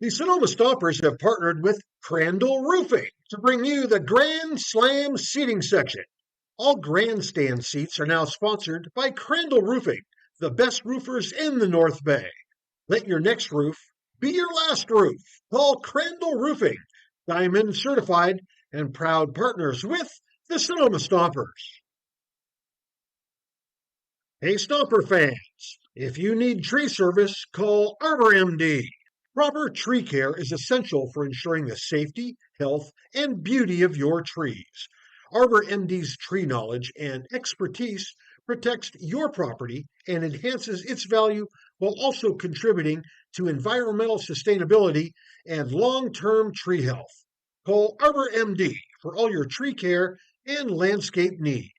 The Sonoma Stompers have partnered with Crandall Roofing to bring you the Grand Slam seating section. All grandstand seats are now sponsored by Crandall Roofing, the best roofers in the North Bay. Let your next roof be your last roof. Call Crandall Roofing, Diamond certified and proud partners with the Sonoma Stompers. Hey, Stomper fans, if you need tree service, call Arbor MD. Proper tree care is essential for ensuring the safety, health, and beauty of your trees. Arbor MD's tree knowledge and expertise protects your property and enhances its value while also contributing to environmental sustainability and long-term tree health. Call Arbor MD for all your tree care and landscape needs.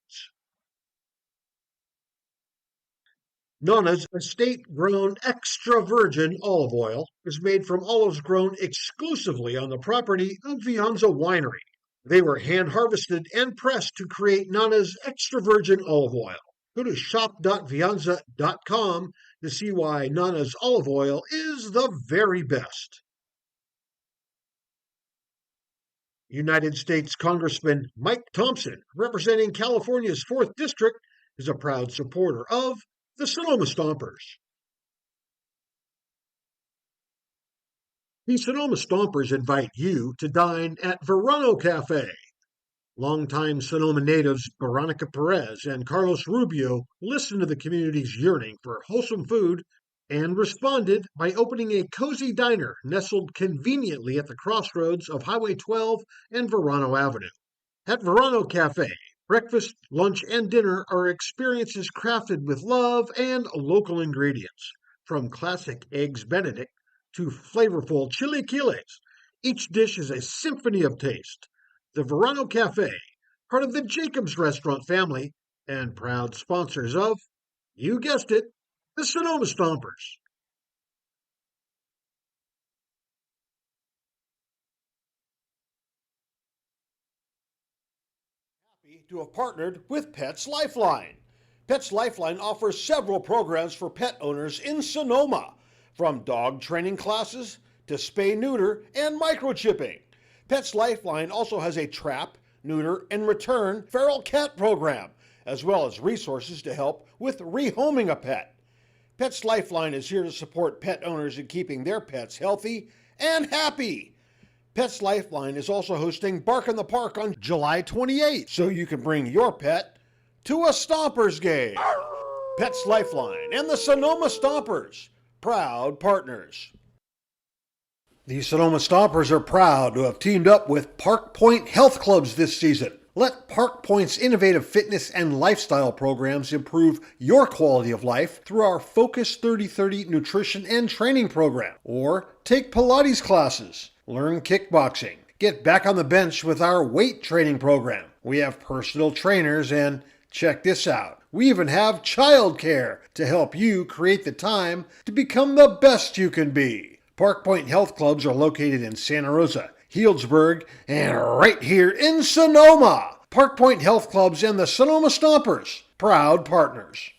Nana's estate-grown extra virgin olive oil is made from olives grown exclusively on the property of Vianza Winery. They were hand-harvested and pressed to create Nana's extra virgin olive oil. Go to shop.vianza.com to see why Nana's olive oil is the very best. United States Congressman Mike Thompson, representing California's 4th District, is a proud supporter of the Sonoma Stompers. The Sonoma Stompers invite you to dine at Verano Cafe. Longtime Sonoma natives Veronica Perez and Carlos Rubio listened to the community's yearning for wholesome food and responded by opening a cozy diner nestled conveniently at the crossroads of Highway 12 and Verano Avenue. At Verano Cafe, breakfast, lunch, and dinner are experiences crafted with love and local ingredients. From classic Eggs Benedict to flavorful chilaquiles, each dish is a symphony of taste. The Verano Cafe, part of the Jacobs Restaurant family, and proud sponsors of, you guessed it, the Sonoma Stompers. Happy to have partnered with Pets Lifeline. Pets Lifeline offers several programs for pet owners in Sonoma, from dog training classes to spay-neuter and microchipping. Pets Lifeline also has a trap, neuter, and return feral cat program, as well as resources to help with rehoming a pet. Pets Lifeline is here to support pet owners in keeping their pets healthy and happy. Pets Lifeline is also hosting Bark in the Park on July 28th, so you can bring your pet to a Stompers game. Pets Lifeline and the Sonoma Stompers, proud partners. The Sonoma Stompers are proud to have teamed up with Park Point Health Clubs this season. Let Park Point's innovative fitness and lifestyle programs improve your quality of life through our Focus 3030 nutrition and training program. Or take Pilates classes, learn kickboxing, get back on the bench with our weight training program. We have personal trainers and, check this out, we even have childcare to help you create the time to become the best you can be. Park Point Health Clubs are located in Santa Rosa, Healdsburg, and right here in Sonoma. Park Point Health Clubs and the Sonoma Stompers, proud partners.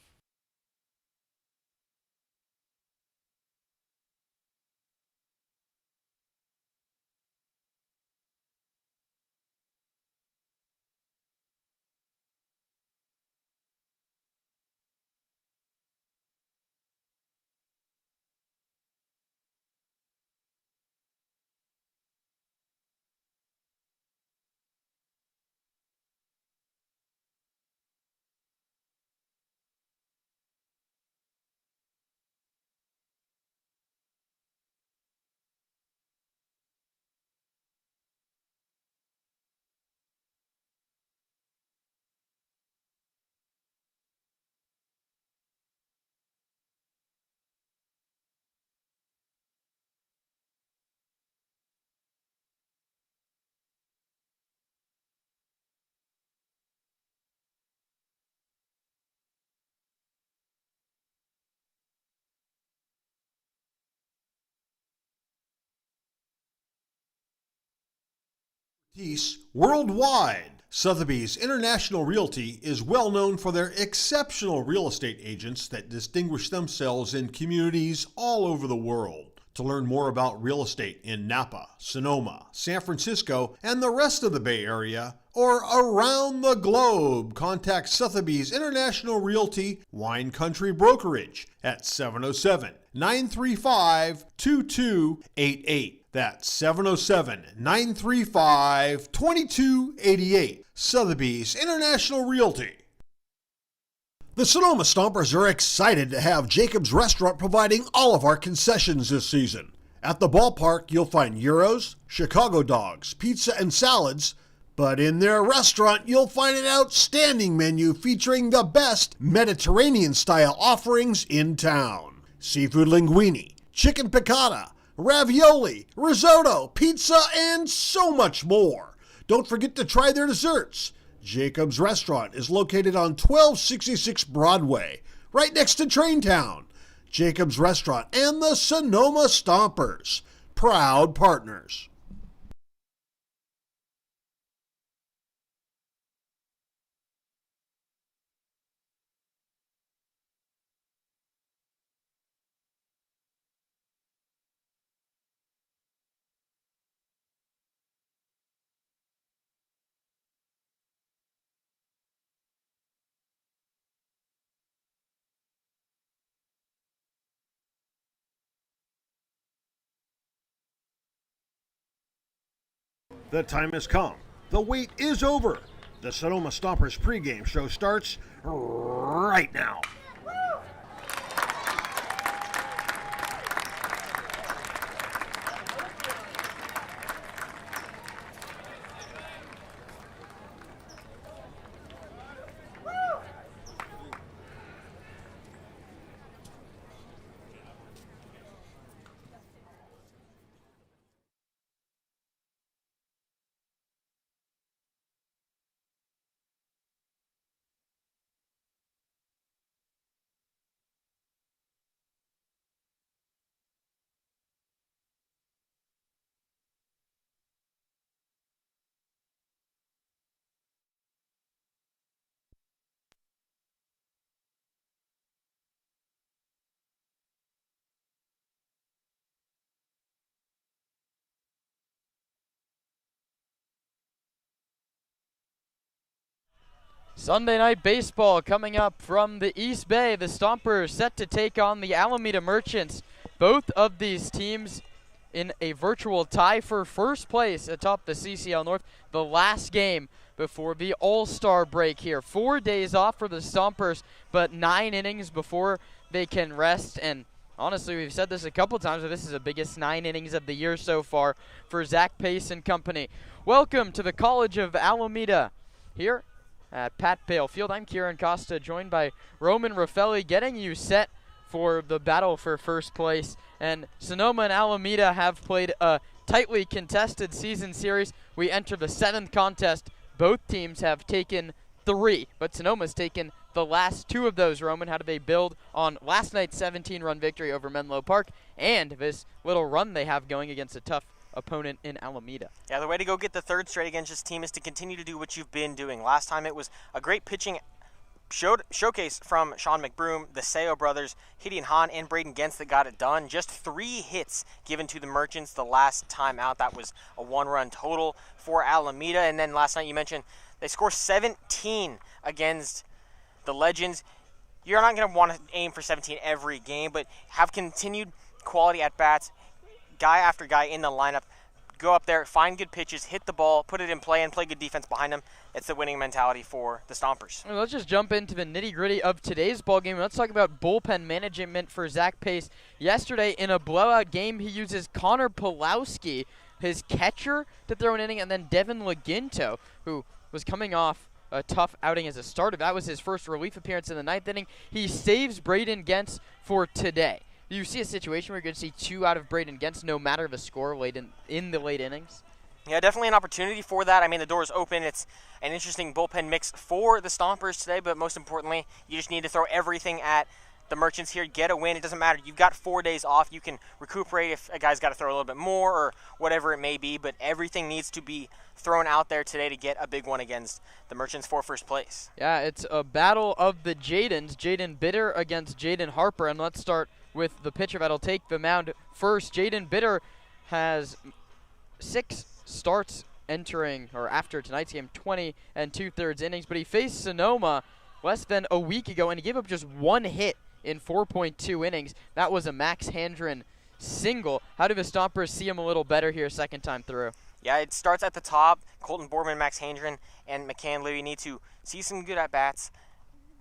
Worldwide. Sotheby's International Realty is well known for their exceptional real estate agents that distinguish themselves in communities all over the world. To learn more about real estate in Napa, Sonoma, San Francisco, and the rest of the Bay Area, or around the globe, contact Sotheby's International Realty Wine Country Brokerage at 707-935-2288. That's 707-935-2288. Sotheby's International Realty. The Sonoma Stompers are excited to have Jacob's Restaurant providing all of our concessions this season. At the ballpark, you'll find gyros, Chicago dogs, pizza, and salads. But in their restaurant, you'll find an outstanding menu featuring the best Mediterranean-style offerings in town. Seafood linguine, chicken piccata, ravioli, risotto, pizza, and so much more. Don't forget to try their desserts. Jacob's Restaurant is located on 1266 Broadway, right next to Traintown. Jacob's Restaurant and the Sonoma Stompers, proud partners. The time has come. The wait is over. The Sonoma Stompers pregame show starts right now. Sunday night baseball coming up from the East Bay. The Stompers set to take on the Alameda Merchants. Both of these teams in a virtual tie for first place atop the CCL North. The last game before the All-Star break here. 4 days off for the Stompers, but 9 innings before they can rest. And honestly, we've said this a couple times, but this is the biggest 9 innings of the year so far for Zach Pace and company. Welcome to the College of Alameda here at Pat Bale Field. I'm Kieran Costa, joined by Roman Raffelli, getting you set for the battle for first place. And Sonoma and Alameda have played a tightly contested season series. We enter the 7th contest. Both teams have taken 3, but Sonoma's taken the last 2 of those. Roman, how do they build on last night's 17-run victory over Menlo Park and this little run they have going against a tough opponent in Alameda? Yeah, the way to go get the 3rd straight against this team is to continue to do what you've been doing. Last time it was a great pitching showcase from Sean McBroom, the Seo brothers, Gideon Hahn, and Braden Gentz that got it done. Just 3 hits given to the Merchants the last time out. That was a 1-run total for Alameda. And then last night you mentioned they score 17 against the Legends. You're not going to want to aim for 17 every game, but have continued quality at-bats, guy after guy in the lineup. Go up there, find good pitches, hit the ball, put it in play, and play good defense behind them. It's the winning mentality for the Stompers. Well, let's just jump into the nitty-gritty of today's ballgame. Let's talk about bullpen management for Zach Pace. Yesterday, in a blowout game, he uses Connor Pulowski, his catcher, to throw an inning, and then Devin Laginto, who was coming off a tough outing as a starter. That was his first relief appearance in the 9th inning. He saves Braden Gentz for today. Do you see a situation where you're going to see 2 out of Braden Gentz, no matter the score late in the late innings? Yeah, definitely an opportunity for that. I mean, the door is open. It's an interesting bullpen mix for the Stompers today, but most importantly, you just need to throw everything at the Merchants here. Get a win. It doesn't matter. You've got 4 days off. You can recuperate if a guy's got to throw a little bit more or whatever it may be, but everything needs to be thrown out there today to get a big one against the Merchants for first place. Yeah, it's a battle of the Jadens. Jaden Bitter against Jaden Harper, and let's start with the pitcher that'll take the mound first. Jaden Bitter has 6 starts entering or after tonight's game, 20 2/3 innings, but he faced Sonoma less than a week ago and he gave up just 1 hit in 4.2 innings. That was a Max Handren single. How do the Stompers see him a little better here second time through? Yeah, it starts at the top. Colton Boardman, Max Handren, and McCann Louie need to see some good at-bats,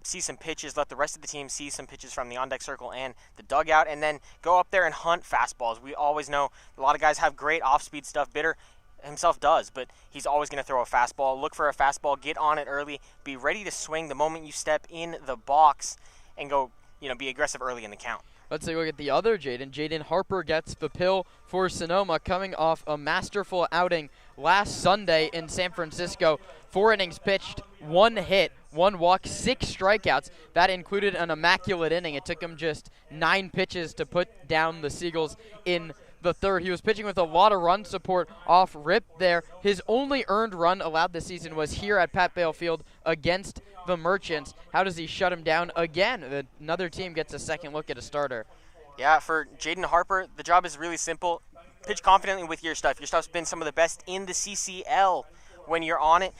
see some pitches, let the rest of the team see some pitches from the on-deck circle and the dugout, and then go up there and hunt fastballs. We always know a lot of guys have great off-speed stuff. Bitter himself does, but he's always going to throw a fastball. Look for a fastball, get on it early, be ready to swing the moment you step in the box, and go, be aggressive early in the count. Let's take a look at the other Jaden. Jaden Harper gets the pill for Sonoma, coming off a masterful outing last Sunday in San Francisco. 4 innings pitched, 1 hit, 1 walk, 6 strikeouts. That included an immaculate inning. It took him just 9 pitches to put down the Seagulls in the third. He was pitching with a lot of run support off rip there. His only earned run allowed this season was here at Pat Bale Field against the Merchants. How does he shut him down again? Another team gets a second look at a starter. Yeah, for Jaden Harper, the job is really simple. Pitch confidently with your stuff. Your stuff's been some of the best in the CCL. When you're on it,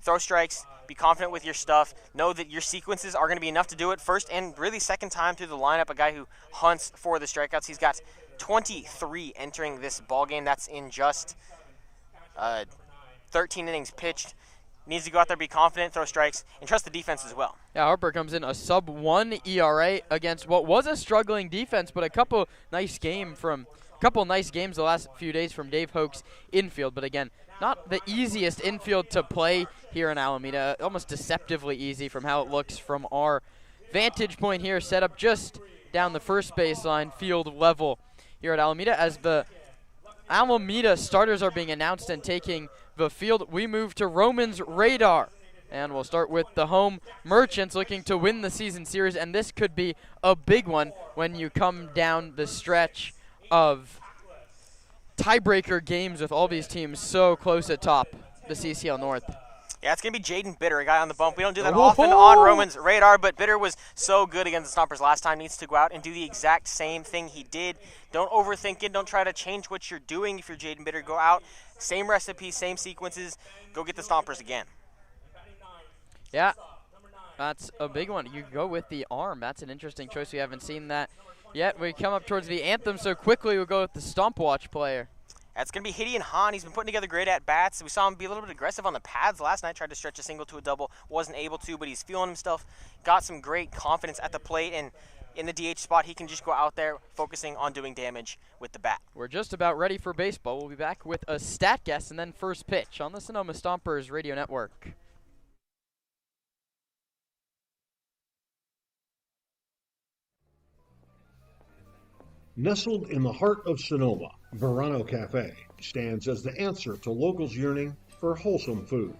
throw strikes, be confident with your stuff. Know that your sequences are going to be enough to do it first and really second time through the lineup. A guy who hunts for the strikeouts. He's got 23 entering this ball game. That's in just 13 innings pitched. Needs to go out there, be confident, throw strikes, and trust the defense as well. Yeah, Harper comes in a sub-1 ERA against what was a struggling defense, but a couple nice games the last few days from Dave Hoke's infield. But again, not the easiest infield to play here in Alameda. Almost deceptively easy from how it looks from our vantage point here, set up just down the first baseline, field level here at Alameda. As the Alameda starters are being announced and taking the field, we move to Roman's radar. And we'll start with the home Merchants looking to win the season series, and this could be a big one when you come down the stretch of tiebreaker games with all these teams so close atop the CCL North. Yeah, it's going to be Jaden Bitter, a guy on the bump. We don't do that often on Roman's radar, but Bitter was so good against the Stompers last time. Needs to go out and do the exact same thing he did. Don't overthink it. Don't try to change what you're doing if you're Jaden Bitter. Go out, same recipe, same sequences. Go get the Stompers again. Yeah, that's a big one. You go with the arm. That's an interesting choice. We haven't seen that yet. We come up towards the anthem so quickly, we'll go with the Stomp Watch player. That's going to be Hideon Hahn. He's been putting together great at-bats. We saw him be a little bit aggressive on the pads last night. Tried to stretch a single to a double. Wasn't able to, but he's feeling himself. Got some great confidence at the plate, and in the DH spot, he can just go out there focusing on doing damage with the bat. We're just about ready for baseball. We'll be back with a stat guess and then first pitch on the Sonoma Stompers Radio Network. Nestled in the heart of Sonoma, Verano Cafe stands as the answer to locals yearning for wholesome food.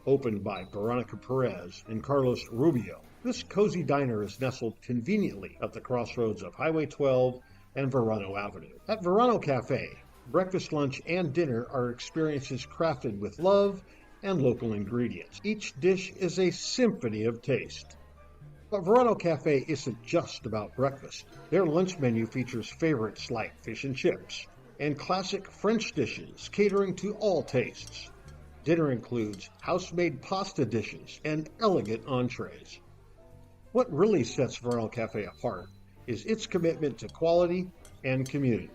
Opened by Veronica Perez and Carlos Rubio, this cozy diner is nestled conveniently at the crossroads of Highway 12 and Verano Avenue. At Verano Cafe, breakfast, lunch, and dinner are experiences crafted with love and local ingredients. Each dish is a symphony of taste. But Verano Cafe isn't just about breakfast. Their lunch menu features favorites like fish and chips and classic French dishes catering to all tastes. Dinner includes house-made pasta dishes and elegant entrees. What really sets Verano Cafe apart is its commitment to quality and community.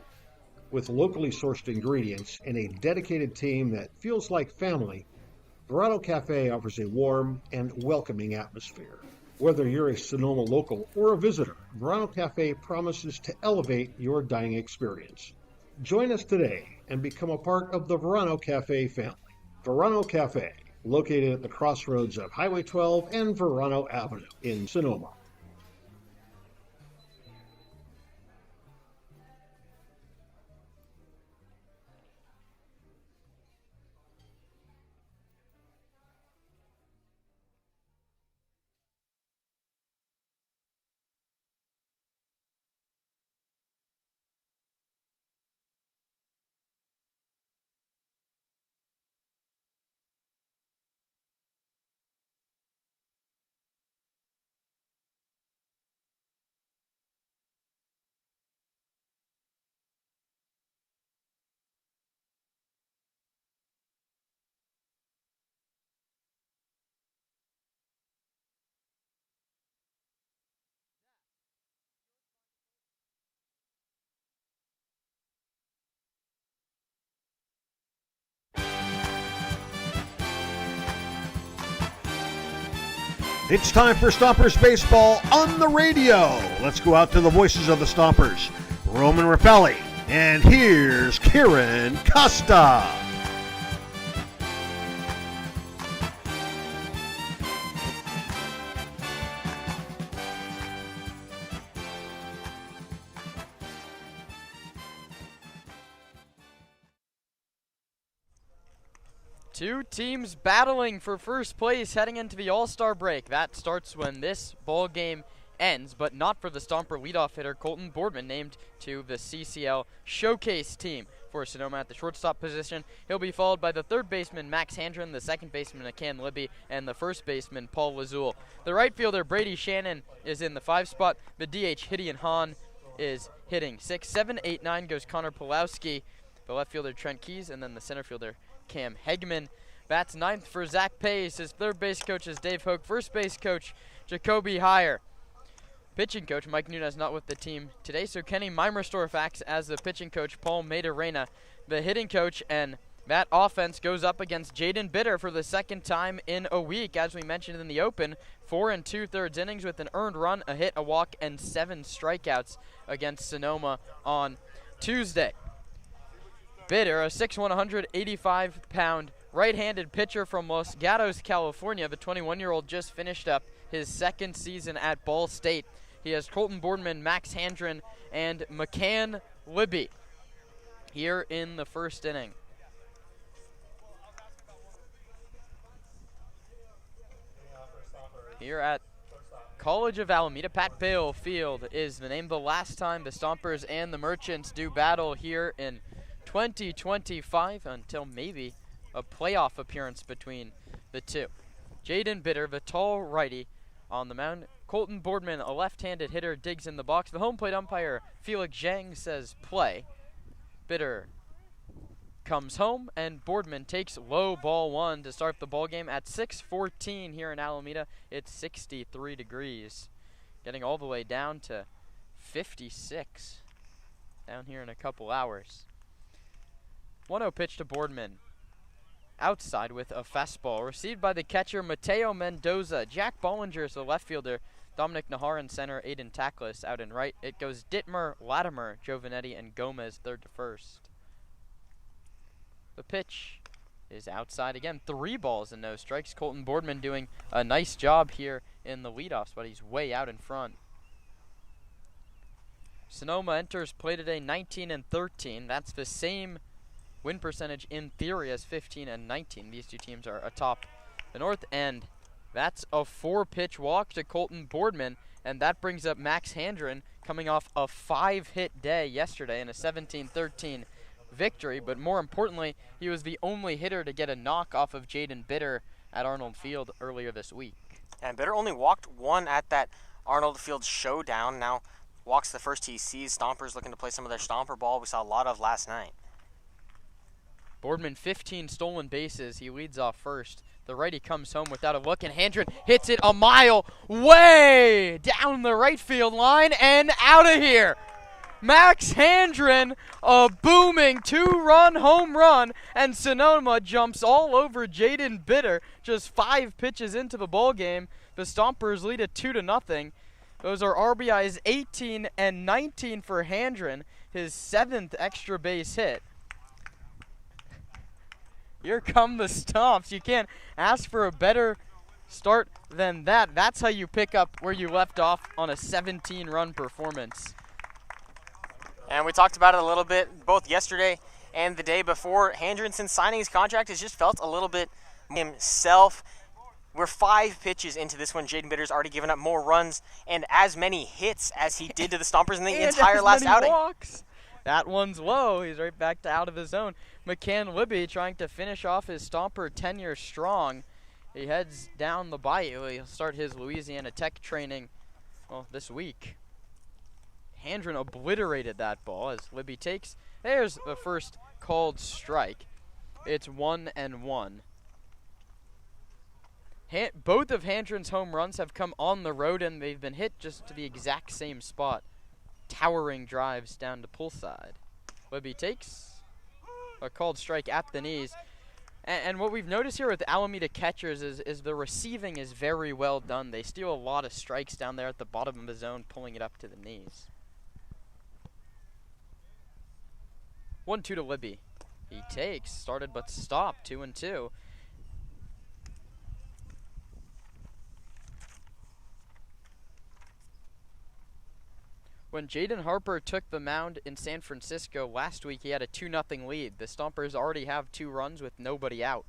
With locally sourced ingredients and a dedicated team that feels like family, Verano Cafe offers a warm and welcoming atmosphere. Whether you're a Sonoma local or a visitor, Verano Cafe promises to elevate your dining experience. Join us today and become a part of the Verano Cafe family. Verano Cafe, located at the crossroads of Highway 12 and Verano Avenue in Sonoma. It's time for Stompers Baseball on the radio. Let's go out to the voices of the Stompers, Roman Rappelli, and here's Kieran Costa. Two teams battling for first place heading into the All-Star break. That starts when this ball game ends, but not for the Stomper leadoff hitter Colton Boardman, named to the CCL Showcase team for Sonoma at the shortstop position. He'll be followed by the third baseman Max Handren, the second baseman McCann Libby, and the first baseman Paul Lazul. The right fielder Brady Shannon is in the 5 spot. The DH Hidian Hahn is hitting 6. 7, 8, 9 goes Connor Pulowski, the left fielder Trent Keys, and then the center fielder Cam Hegman. Bats 9th for Zach Pace. His third base coach is Dave Hoke. First base coach Jacoby Heyer. Pitching coach Mike Nunez not with the team today, so Kenny Meimersdorf acts as the pitching coach. Paul Maidorena, the hitting coach, and that offense goes up against Jaden Bitter for the second time in a week. As we mentioned in the open, 4 2/3 innings with an earned run, a hit, a walk, and 7 strikeouts against Sonoma on Tuesday. Bitter, a 6'1", 185-pound right-handed pitcher from Los Gatos, California. The 21-year-old just finished up his second season at Ball State. He has Colton Boardman, Max Handren, and McCann Libby here in the first inning. Here at College of Alameda, Pat Bale Field is the name. The last time the Stompers and the Merchants do battle here in 2025, until maybe a playoff appearance between the two. Jaden Bitter, the tall righty, on the mound. Colton Boardman, a left-handed hitter, digs in the box. The home plate umpire, Felix Zhang, says play. Bitter comes home, and Boardman takes low ball 1 to start the ball game at 6:14 here in Alameda. It's 63 degrees, getting all the way down to 56 down here in a couple hours. 1-0 pitch to Boardman. Outside with a fastball. Received by the catcher, Mateo Mendoza. Jack Bollinger is the left fielder. Dominic Nahar in center. Aiden Tackless out in right. It goes Dittmer, Latimer, Giovanetti, and Gomez third to first. The pitch is outside again. 3 balls and no strikes. Colton Boardman doing a nice job here in the leadoff spot. He's way out in front. Sonoma enters play today 19-13. That's the same win percentage in theory as 15-19. These two teams are atop the north end. That's a 4-pitch walk to Colton Boardman, and that brings up Max Handren, coming off a 5-hit day yesterday in a 17-13 victory. But more importantly, he was the only hitter to get a knock off of Jaden Bitter at Arnold Field earlier this week. And Bitter only walked 1 at that Arnold Field showdown. Now walks the first he sees. Stompers looking to play some of their Stomper ball we saw a lot of last night. Boardman 15 stolen bases. He leads off first. The righty comes home without a look, and Handren hits it a mile way down the right field line and out of here. Max Handren, a booming 2-run home run, and Sonoma jumps all over Jaden Bitter just 5 pitches into the ball game. The Stompers lead it 2-0. Those are RBIs 18 and 19 for Handren, his 7th extra base hit. Here come the Stomps. You can't ask for a better start than that. That's how you pick up where you left off on a 17-run performance. And we talked about it a little bit both yesterday and the day before. Handren, since signing his contract, has just felt a little bit himself. We're 5 pitches into this one. Jaden Bitter's already given up more runs and as many hits as he did to the Stompers in the entire last outing. Walks. That one's low. He's right back to out of his zone. McCann Libby trying to finish off his Stomper tenure strong. He heads down the bayou. He'll start his Louisiana Tech training this week. Handren obliterated that ball as Libby takes. There's the first called strike. It's 1-1. Both of Handren's home runs have come on the road, and they've been hit just to the exact same spot. Towering drives down to pull side. Libby takes a called strike at the knees. And what we've noticed here with Alameda catchers is the receiving is very well done. They steal a lot of strikes down there at the bottom of the zone, pulling it up to the knees. 1-2 to Libby. He takes, started but stopped, 2-2. When Jaden Harper took the mound in San Francisco last week, he had a 2-0 lead. The Stompers already have 2 runs with nobody out.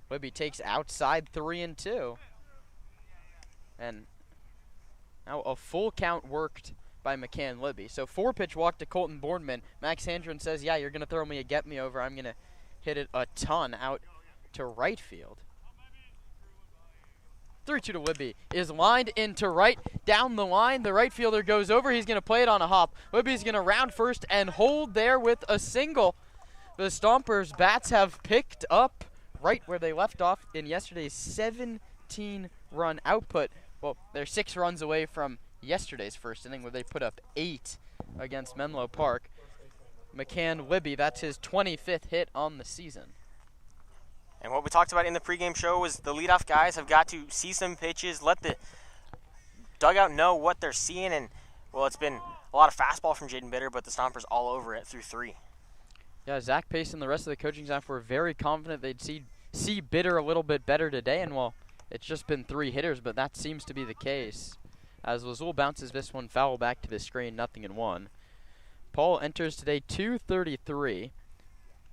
Libby takes outside 3-2. And now a full count worked by McCann Libby. So 4-pitch walk to Colton Boardman. Max Handren says, yeah, you're going to throw me a get-me-over. I'm going to hit it a ton out to right field. 3-2 to Libby is lined into right, down the line. The right fielder goes over. He's going to play it on a hop. Libby's going to round first and hold there with a single. The Stompers' bats have picked up right where they left off in yesterday's 17-run output. Well, they're 6 runs away from yesterday's first inning where they put up 8 against Menlo Park. McCann Libby, that's his 25th hit on the season. And what we talked about in the pregame show was the leadoff guys have got to see some pitches, let the dugout know what they're seeing. And, well, it's been a lot of fastball from Jaden Bitter, but the Stompers all over it through 3. Yeah, Zach Pace and the rest of the coaching staff were very confident they'd see Bitter a little bit better today. And, well, it's just been 3 hitters, but that seems to be the case. As Lazul bounces this one foul back to the screen, 0-1. Paul enters today 233.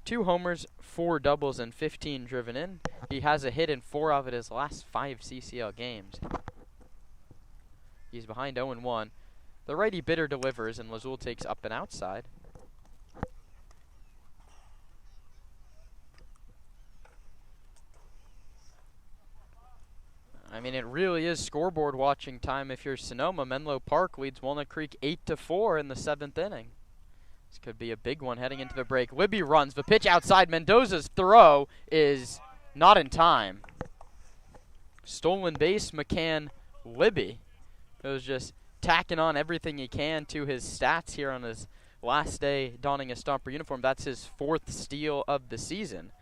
2 homers, 4 doubles, and 15 driven in. He has a hit in 4 of his last 5 CCL games. He's behind 0-1. The righty Bitter delivers, and Lazul takes up and outside. I mean, it really is scoreboard watching time if you're Sonoma. Menlo Park leads Walnut Creek 8-4 in the 7th inning. This could be a big one heading into the break. Libby runs. The pitch outside. Mendoza's throw is not in time. Stolen base, McCann Libby. It was just tacking on everything he can to his stats here on his last day donning a Stomper uniform. That's his 4th steal of the season.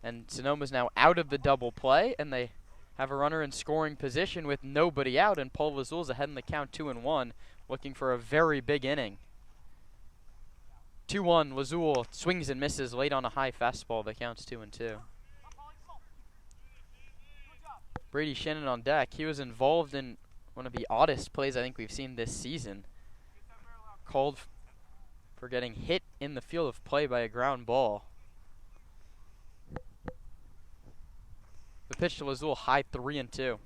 And Sonoma's now out of the double play, and they have a runner in scoring position with nobody out, and Paul Lazul's ahead in the count 2-1. Looking for a very big inning. 2-1, Lazul swings and misses late on a high fastball that counts 2-2. Brady Shannon on deck. He was involved in one of the oddest plays I think we've seen this season. Called for getting hit in the field of play by a ground ball. The pitch to Lazul, high 3-2.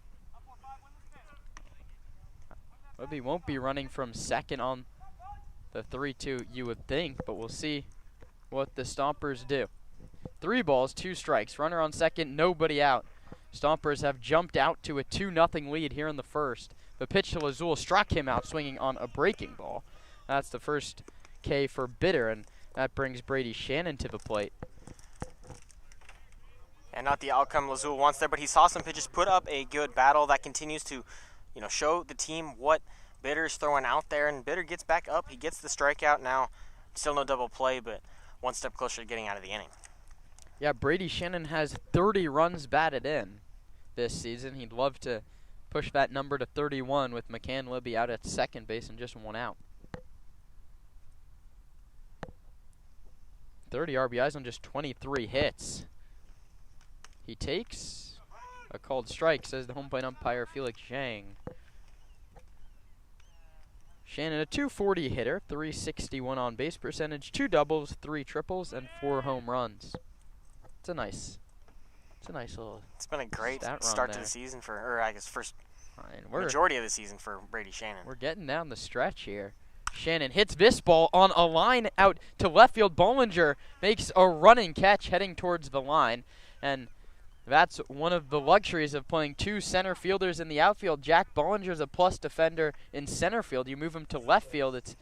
Libby won't be running from second on the 3-2, you would think, but we'll see what the Stompers do. 3 balls, 2 strikes. Runner on second, nobody out. Stompers have jumped out to a 2-0 lead here in the first. The pitch to Lazul struck him out swinging on a breaking ball. That's the first K for Bitter, and that brings Brady Shannon to the plate. And not the outcome Lazul wants there, but he saw some pitches, put up a good battle that continues to show the team what Bitter's throwing out there, and Bitter gets back up. He gets the strikeout now. Still no double play, but one step closer to getting out of the inning. Yeah, Brady Shannon has 30 runs batted in this season. He'd love to push that number to 31 with McCann Libby out at second base and just 1 out. 30 RBIs on just 23 hits. He takes a called strike, says the home plate umpire, Felix Zhang. Shannon, a .240 hitter, .361 on base percentage, 2 doubles, 3 triples, and 4 home runs. It's a nice little. It's been a great start to the season first majority of the season for Brady Shannon. We're getting down the stretch here. Shannon hits this ball on a line out to left field. Bollinger makes a running catch heading towards the line, and that's one of the luxuries of playing 2 center fielders in the outfield. Jack Bollinger's a plus defender in center field. You move him to left field, it's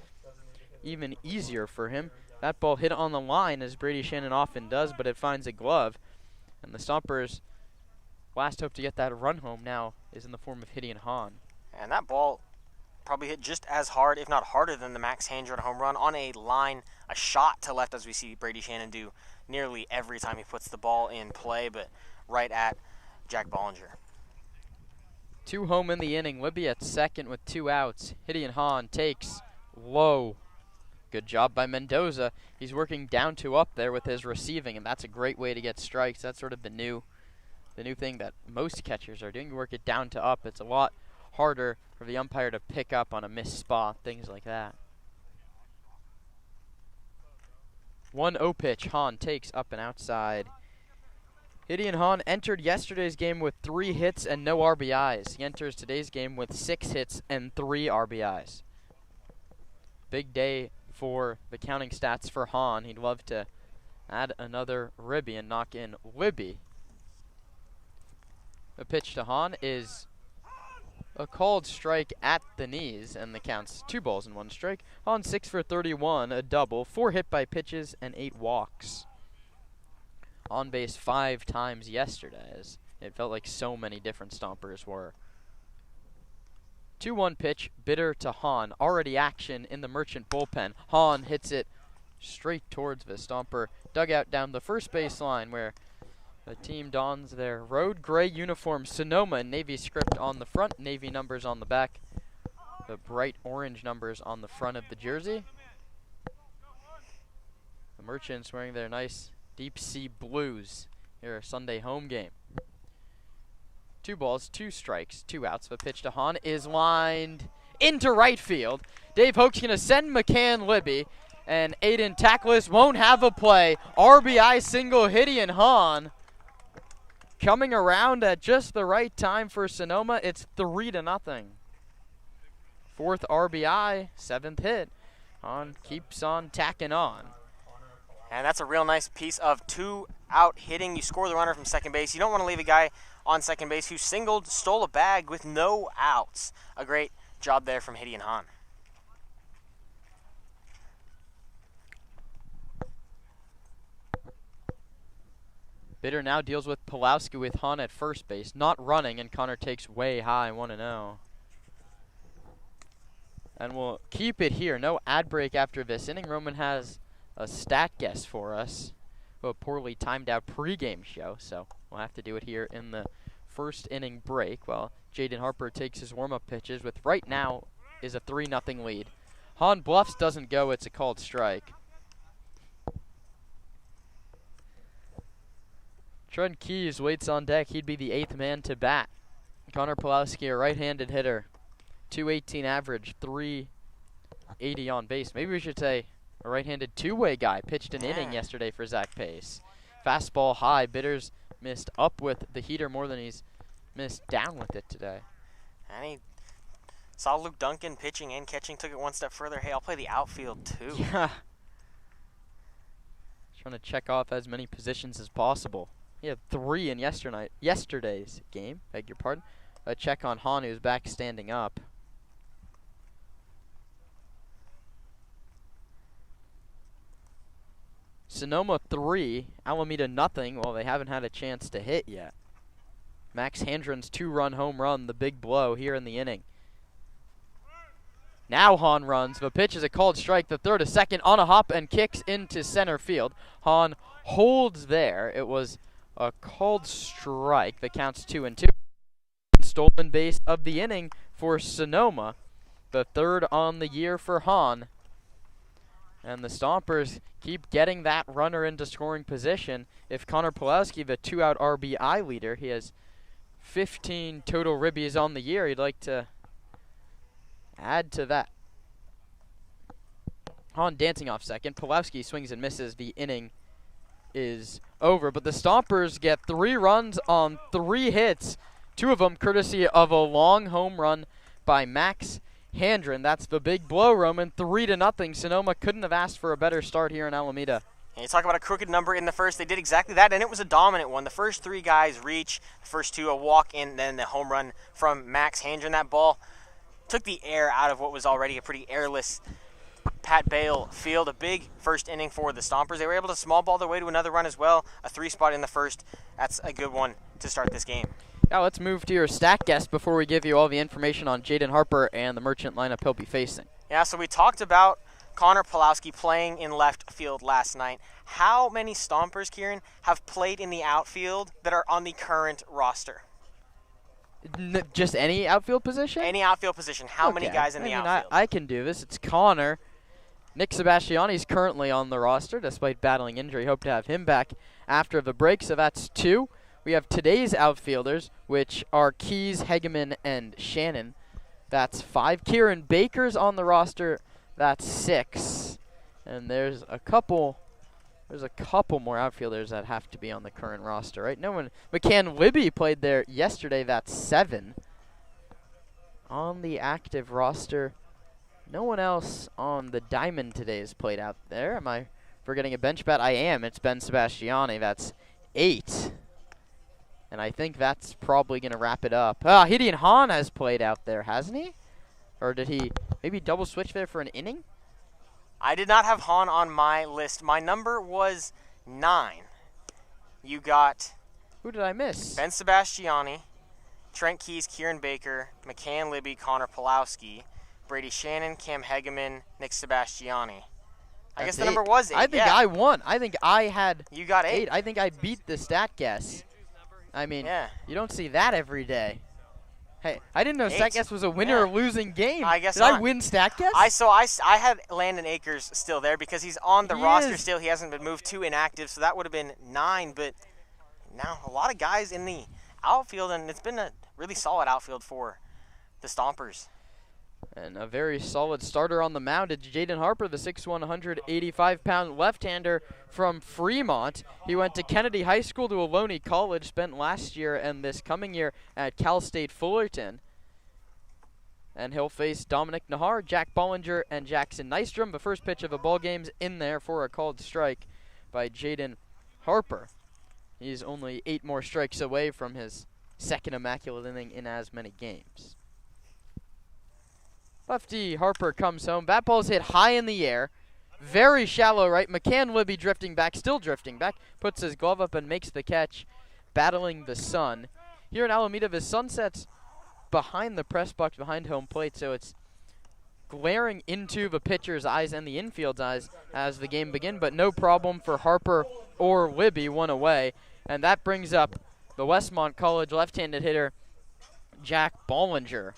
even easier for him. That ball hit on the line, as Brady Shannon often does, but it finds a glove. And the Stompers' last hope to get that run home now is in the form of Hideon Hahn. And that ball probably hit just as hard, if not harder, than the Max Handren home run on a line, a shot to left, as we see Brady Shannon do nearly every time he puts the ball in play, but right at Jack Bollinger. 2 home in the inning. Libby at second with 2 outs. Gideon Hahn takes low. Good job by Mendoza. He's working down to up there with his receiving, and that's a great way to get strikes. That's sort of the new thing that most catchers are doing. You work it down to up. It's a lot harder for the umpire to pick up on a missed spot, things like that. 1-0 pitch. Hahn takes up and outside. Gideon Hahn entered yesterday's game with 3 hits and no RBIs. He enters today's game with 6 hits and 3 RBIs. Big day for the counting stats for Hahn. He'd love to add another ribby and knock in Libby. The pitch to Hahn is a called strike at the knees, and the count's 2 balls and 1 strike. Hahn 6 for 31, a double, 4 hit by pitches, and 8 walks. On base 5 times yesterday, as it felt like so many different Stompers were. 2-1 pitch, Bitter to Hahn. Already action in the Merchant bullpen. Hahn hits it straight towards the Stomper dugout down the first baseline, where the team dons their road gray uniform. Sonoma, Navy script on the front, Navy numbers on the back. The bright orange numbers on the front of the jersey. The Merchants wearing their nice deep sea blues here, Sunday home game. 2 balls, 2 strikes, 2 outs. The pitch to Hahn is lined into right field. Dave Hoke's going to send McCann Libby, and Aiden Tackless won't have a play. RBI single, Gideon Hahn. Coming around at just the right time for Sonoma. It's 3-0. 4th RBI, 7th hit. Hahn keeps on tacking on. And that's a real nice piece of 2-out hitting. You score the runner from second base. You don't want to leave a guy on second base who singled, stole a bag with no outs. A great job there from Gideon Hahn. Bitter now deals with Pulowski with Hahn at first base, not running, and Connor takes way high, 1-0. And we'll keep it here. No ad break after this inning. Roman has a stat guess for us. A poorly timed out pregame show, so we'll have to do it here in the first inning break while Jaden Harper takes his warm-up pitches with right now is a 3-0 lead. Hahn bluffs, doesn't go. It's a called strike. Trent Keys waits on deck. He'd be the 8th man to bat. Connor Pulowski, a right-handed hitter. 218 average, 380 on base. Maybe we should say a right-handed two-way guy. Pitched an inning yesterday for Zach Pace. Fastball high. Bitters missed up with the heater more than he's missed down with it today. And he saw Luke Duncan pitching and catching, took it one step further. Hey, I'll play the outfield too. Yeah. Trying to check off as many positions as possible. He had 3 in yesterday's game. Beg your pardon. A check on Hahn, who's back standing up. Sonoma 3, Alameda nothing. Well, they haven't had a chance to hit yet. Max Handren's 2-run home run, the big blow here in the inning. Now Hahn runs. The pitch is a called strike. The throw to second on a hop and kicks into center field. Hahn holds there. It was a called strike. The count's 2-2. Stolen base of the inning for Sonoma. The 3rd on the year for Hahn. And the Stompers keep getting that runner into scoring position. If Connor Pulowski, the 2-out RBI leader, he has 15 total ribbies on the year. He'd like to add to that. Hahn dancing off second. Pulowski swings and misses. The inning is over. But the Stompers get 3 runs on 3 hits. 2 of them courtesy of a long home run by Max Handren. That's the big blow, Roman. 3-0. Sonoma couldn't have asked for a better start here in Alameda. And you talk about a crooked number in the first. They did exactly that, and it was a dominant one. The first 3 guys reach. The first 2 a walk, and then the home run from Max Handren. That ball took the air out of what was already a pretty airless Pat Bale field. A big first inning for the Stompers. They were able to small ball their way to another run as well. A 3 spot in the first. That's a good one to start this game. Now let's move to your stat guest before we give you all the information on Jaden Harper and the Merchant lineup he'll be facing. Yeah, so we talked about Connor Pulowski playing in left field last night. How many Stompers, Kieran, have played in the outfield that are on the current roster? Just any outfield position? Any outfield position. How many guys in the outfield? I can do this. It's Connor. Nick Sebastiani's currently on the roster despite battling injury. Hope to have him back after the break, so that's 2. We have today's outfielders, which are Keys, Hegeman, and Shannon. That's 5. Kieran Baker's on the roster. That's 6. And there's a couple more outfielders that have to be on the current roster, right? No one. McCann Libby played there yesterday. That's 7. On the active roster, no one else on the diamond today has played out there. Am I forgetting a bench bat? I am. It's Ben Sebastiani. That's 8. And I think that's probably going to wrap it up. Gideon Hahn has played out there, hasn't he? Or did he maybe double switch there for an inning? I did not have Hahn on my list. My number was 9. You got... Who did I miss? Ben Sebastiani, Trent Keys, Kieran Baker, McCann Libby, Connor Pulowski, Brady Shannon, Cam Hegeman, Nick Sebastiani. I guess the number was 8. I think I won. I think I had... You got 8. I think I beat the stat guess. I mean, you don't see that every day. Hey, I didn't know stat guess was a winner or losing game. I guess Did not. I win stat guess? I had Landon Akers still there because he's on the roster still. He hasn't been moved to inactive, so that would have been 9. But now a lot of guys in the outfield, and it's been a really solid outfield for the Stompers. And a very solid starter on the mound is Jaden Harper, the 6'1", 185-pound left-hander from Fremont. He went to Kennedy High School to Ohlone College, spent last year and this coming year at Cal State Fullerton. And he'll face Dominic Nahar, Jack Bollinger, and Jackson Nystrom. The first pitch of the ball game's in there for a called strike by Jaden Harper. He's only 8 more strikes away from his second immaculate inning in as many games. Lefty Harper comes home. That ball's hit high in the air. Very shallow right. McCann Libby drifting back, still drifting back. Puts his glove up and makes the catch, battling the sun. Here in Alameda, the sun sets behind the press box, behind home plate, so it's glaring into the pitcher's eyes and the infield's eyes as the game begins, but no problem for Harper or Libby, 1 away. And that brings up the Westmont College left-handed hitter, Jack Bollinger.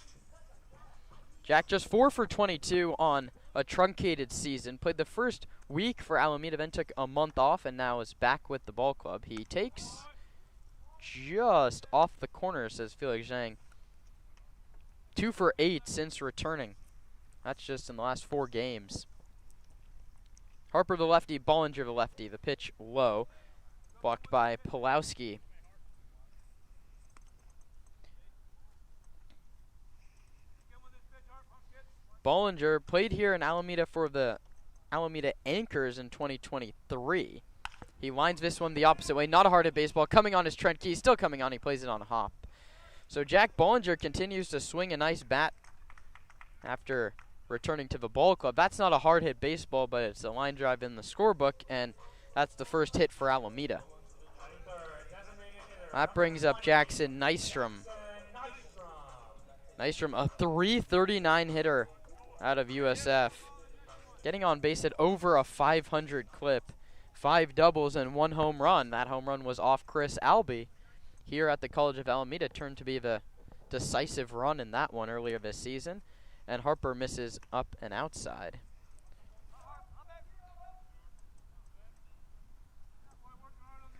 Jack just 4 for 22 on a truncated season. Played the first week for Alameda, then took a month off, and now is back with the ball club. He takes just off the corner, says Felix Zhang. 2 for 8 since returning. That's just in the last 4 games. Harper the lefty, Bollinger the lefty. The pitch low, blocked by Pulowski. Bollinger played here in Alameda for the Alameda Anchors in 2023. He lines this one the opposite way. Not a hard hit baseball. Coming on is Trent Key. Still coming on. He plays it on a hop. So Jack Bollinger continues to swing a nice bat after returning to the ball club. That's not a hard hit baseball, but it's a line drive in the scorebook, and that's the first hit for Alameda. That brings up Jackson Nystrom. Nystrom, a .339 hitter out of USF. Getting on base at over a 500 clip. 5 doubles and 1 home run. That home run was off Chris Albee here at the College of Alameda. Turned to be the decisive run in that one earlier this season. And Harper misses up and outside.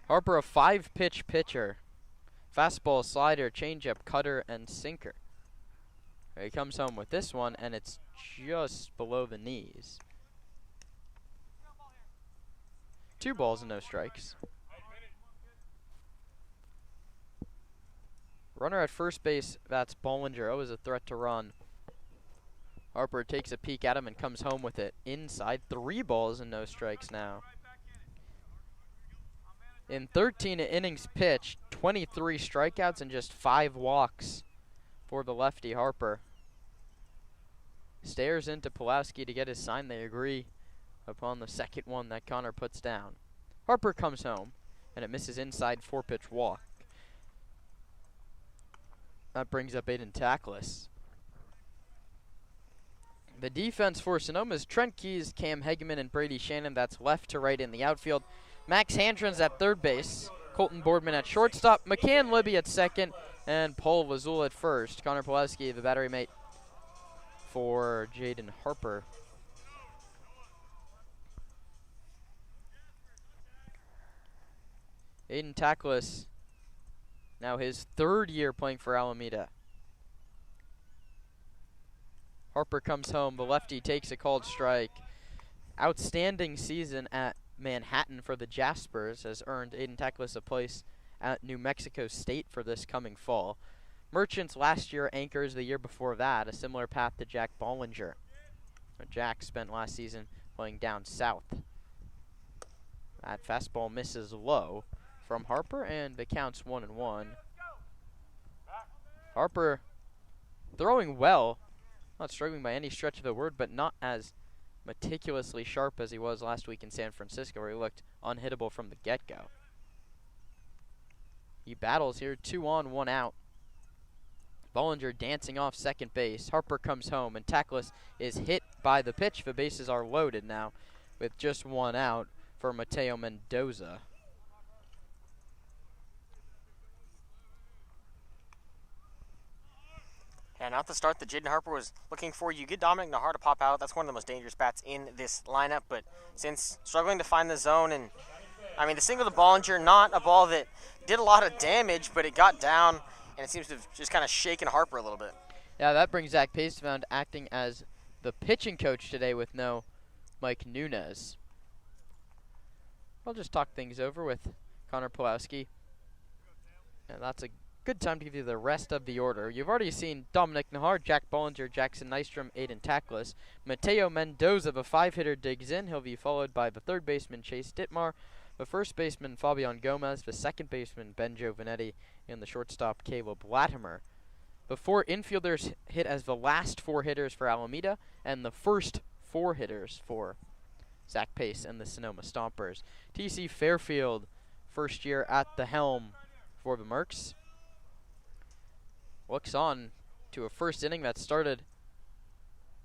Harper, a 5-pitch pitcher. Fastball, slider, changeup, cutter, and sinker. He comes home with this one, and it's just below the knees. 2 balls and no strikes. Runner at first base, that's Bollinger. Always a threat to run. Harper takes a peek at him and comes home with it inside. 3 balls and no strikes now. In 13 innings pitched, 23 strikeouts and just 5 walks for the lefty Harper. Stares into Pulowski to get his sign. They agree upon the second one that Connor puts down. Harper comes home, and it misses inside 4-pitch walk. That brings up Aiden Tackless. The defense for Sonoma is Trent Keys, Cam Hegeman, and Brady Shannon. That's left to right in the outfield. Max Handrens at third base. Colton Boardman at shortstop. McCann Libby at second. And Paul Vazul at first. Connor Pulaski, the battery mate for Jaden Harper. Aiden Tackless, now his third year playing for Alameda. Harper comes home. The lefty takes a called strike. Outstanding season at Manhattan for the Jaspers has earned Aiden Tackless a place at New Mexico State for this coming fall. Merchants last year, Anchors the year before that, a similar path to Jack Bollinger. Jack spent last season playing down south. That fastball misses low from Harper, and the count's 1-1. Harper throwing well, not struggling by any stretch of the word, but not as meticulously sharp as he was last week in San Francisco, where he looked unhittable from the get-go. He battles here, 2 on, 1 out. Bollinger dancing off second base. Harper comes home, and Tackless is hit by the pitch. The bases are loaded now with just 1 out for Mateo Mendoza. And out the start that Jaden Harper was looking for, you get Dominic Nahar to pop out. That's one of the most dangerous bats in this lineup. But since struggling to find the zone, and I mean, the single to Bollinger, not a ball that did a lot of damage, but it got down, and it seems to have just kind of shaken Harper a little bit. Yeah, that brings Zach Pacefound acting as the pitching coach today with no Mike Nunez. I'll just talk things over with Connor Pulowski. And that's a good time to give you the rest of the order. You've already seen Dominic Nahar, Jack Bollinger, Jackson Nystrom, Aiden Tackless. Mateo Mendoza, the 5-hitter, digs in. He'll be followed by the third baseman, Chase Dittmar, the first baseman, Fabian Gomez, the second baseman, Benjo Vanetti, and the shortstop, Caleb Latimer. The 4 infielders hit as the last 4 hitters for Alameda, and the first 4 hitters for Zach Pace and the Sonoma Stompers. TC Fairfield, first year at the helm for the Mercs. Looks on to a first inning that started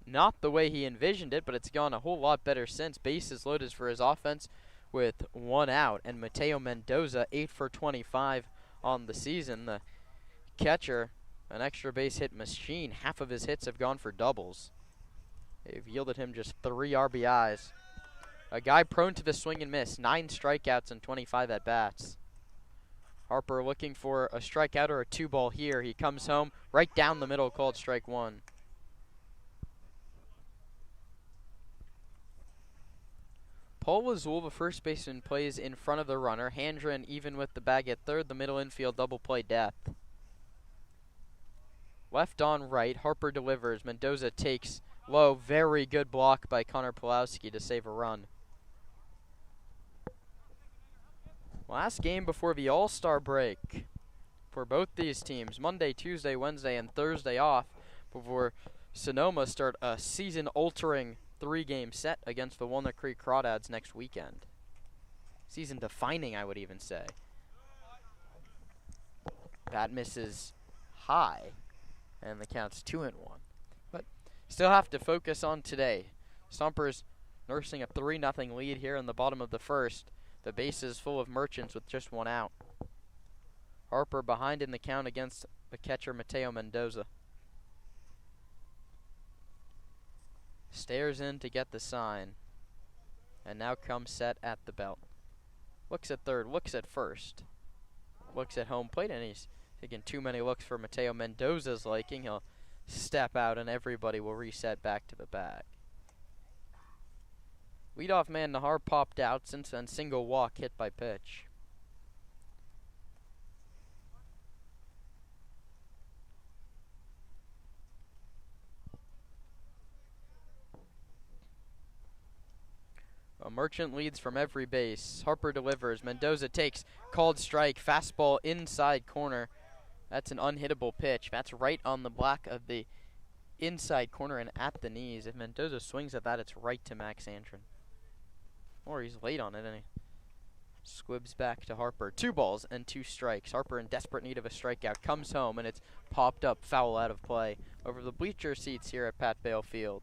not the way he envisioned it, but it's gone a whole lot better since. Bases loaded for his offense with 1 out, and Mateo Mendoza 8 for 25 on the season. The catcher, an extra base hit machine. Half of his hits have gone for doubles. They've yielded him just 3 RBIs. A guy prone to the swing and miss, 9 strikeouts and 25 at-bats. Harper looking for a strikeout or a 2-ball here. He comes home right down the middle, called strike 1. Paul Lazul, the first baseman, plays in front of the runner. Handren even with the bag at third. The middle infield double play depth. Left on right. Harper delivers. Mendoza takes low. Very good block by Connor Pulowski to save a run. Last game before the All-Star break for both these teams. Monday, Tuesday, Wednesday, and Thursday off before Sonoma start a season-altering 3-game set against the Walnut Creek Crawdads next weekend. Season-defining, I would even say. That misses high, and the count's 2-1. But still have to focus on today. Stompers nursing a 3-0 lead here in the bottom of the first. The bases full of Merchants with just 1 out. Harper behind in the count against the catcher Mateo Mendoza. Stares in to get the sign. And now comes set at the belt. Looks at third, looks at first. Looks at home plate, and he's taking too many looks for Mateo Mendoza's liking. He'll step out and everybody will reset back to the bag. Leadoff man Nahar popped out. Since then, single walk hit by pitch. A Merchant leads from every base. Harper delivers. Mendoza takes. Called strike. Fastball inside corner. That's an unhittable pitch. That's right on the block of the inside corner and at the knees. If Mendoza swings at that, it's right to Max Antron. Or he's late on it, and he Squibs back to Harper. 2 balls and 2 strikes. Harper in desperate need of a strikeout. Comes home and it's popped up, foul out of play over the bleacher seats here at Pat Bale Field.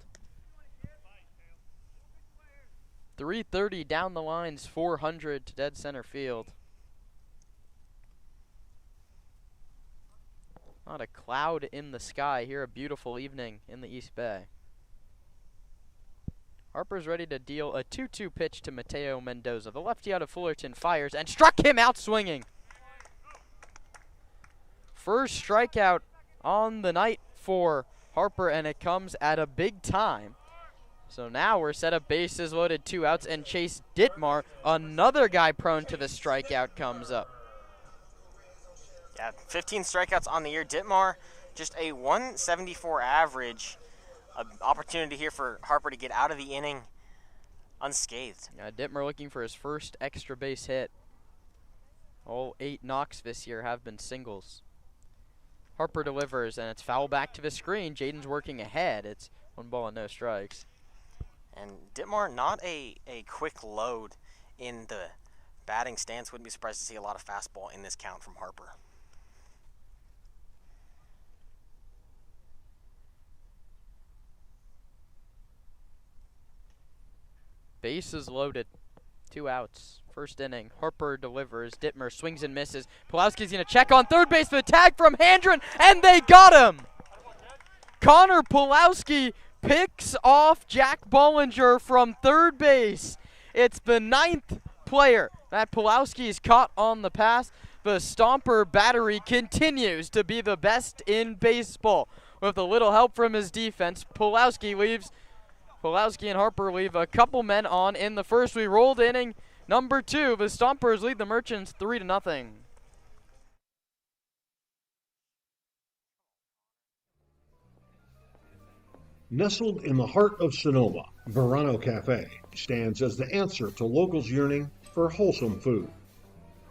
330 down the lines, 400 to dead center field. Not a cloud in the sky here, a beautiful evening in the East Bay. Harper's ready to deal a 2-2 pitch to Mateo Mendoza. The lefty out of Fullerton fires and struck him out swinging. First strikeout on the night for Harper, and it comes at a big time. So now we're set up, bases loaded, 2 outs, and Chase Dittmar, another guy prone to the strikeout, comes up. Yeah, 15 strikeouts on the year. Dittmar, just a 174 average. An opportunity here for Harper to get out of the inning unscathed. Dittmar looking for his first extra base hit. All 8 knocks this year have been singles. Harper delivers, and it's foul back to the screen. Jaden's working ahead. It's 1 ball and no strikes. And Dittmar, not a quick load in the batting stance. Wouldn't be surprised to see a lot of fastball in this count from Harper. Bases loaded, 2 outs. First inning, Harper delivers. Dittmar swings and misses. Pulowski's going to check on third base for a tag from Handren, and they got him! Connor Pulowski picks off Jack Bollinger from third base. It's the 9th player that Pulowski's caught on the pass. The Stomper battery continues to be the best in baseball. With a little help from his defense, Pulowski and Harper leave a couple men on in the first. We rolled inning number 2. The Stompers lead the Merchants 3-0. Nestled in the heart of Sonoma, Verano Cafe stands as the answer to locals yearning for wholesome food.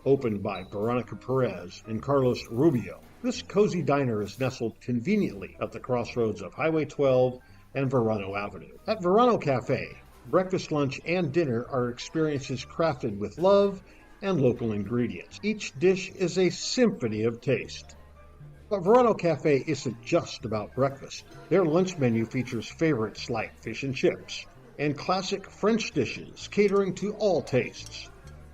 Opened by Veronica Perez and Carlos Rubio, this cozy diner is nestled conveniently at the crossroads of Highway 12 and Verano Avenue. At Verano Cafe, breakfast, lunch, and dinner are experiences crafted with love and local ingredients. Each dish is a symphony of taste. But Verano Cafe isn't just about breakfast. Their lunch menu features favorites like fish and chips and classic French dishes catering to all tastes.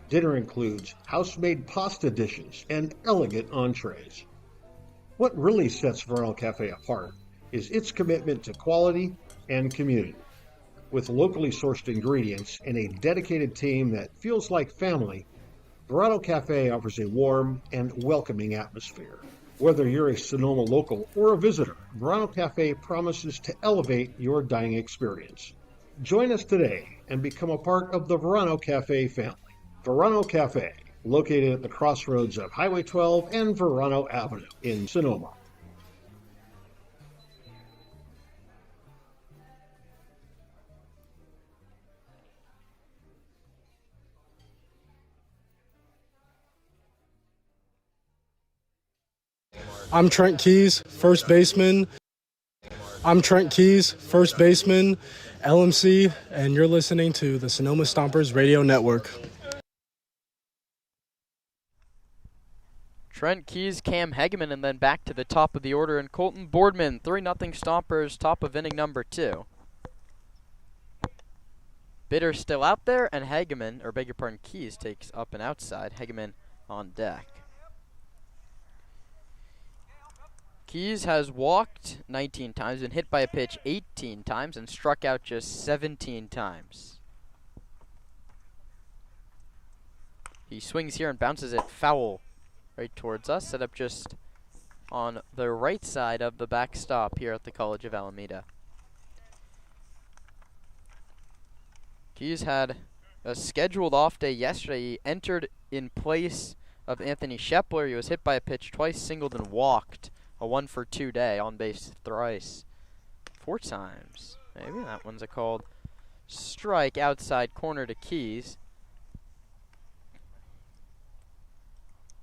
Dinner includes house-made pasta dishes and elegant entrees. What really sets Verano Cafe apart is its commitment to quality and community. With locally sourced ingredients and a dedicated team that feels like family, Verano Cafe offers a warm and welcoming atmosphere. Whether you're a Sonoma local or a visitor, Verano Cafe promises to elevate your dining experience. Join us today and become a part of the Verano Cafe family. Verano Cafe, located at the crossroads of Highway 12 and Verano Avenue in Sonoma. I'm Trent Keys, first baseman. LMC, and you're listening to the Sonoma Stompers Radio Network. Trent Keys, Cam Hegeman, and then back to the top of the order, and Colton Boardman, 3-0 Stompers, top of inning number 2. Bitter still out there, and Keys takes up and outside. Hegeman on deck. Keys has walked 19 times, been hit by a pitch 18 times, and struck out just 17 times. He swings here and bounces it foul right towards us, set up just on the right side of the backstop here at the College of Alameda. Keys had a scheduled off day yesterday. He entered in place of Anthony Shepler. He was hit by a pitch twice, singled, and walked. A 1-for-2 day, on base thrice. 4 times. Maybe that one's a called strike outside corner to Keys.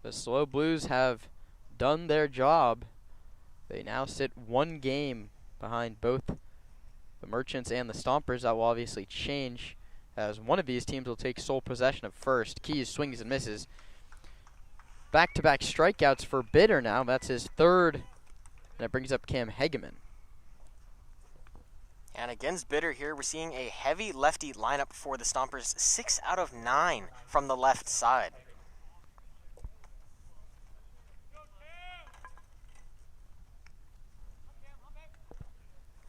The Slow Blues have done their job. They now sit 1 game behind both the Merchants and the Stompers. That will obviously change as one of these teams will take sole possession of first. Keys swings and misses. Back-to-back strikeouts for Bitter now. That's his third. That brings up Cam Hegeman. And against Bitter here, we're seeing a heavy lefty lineup for the Stompers. 6 out of 9 from the left side.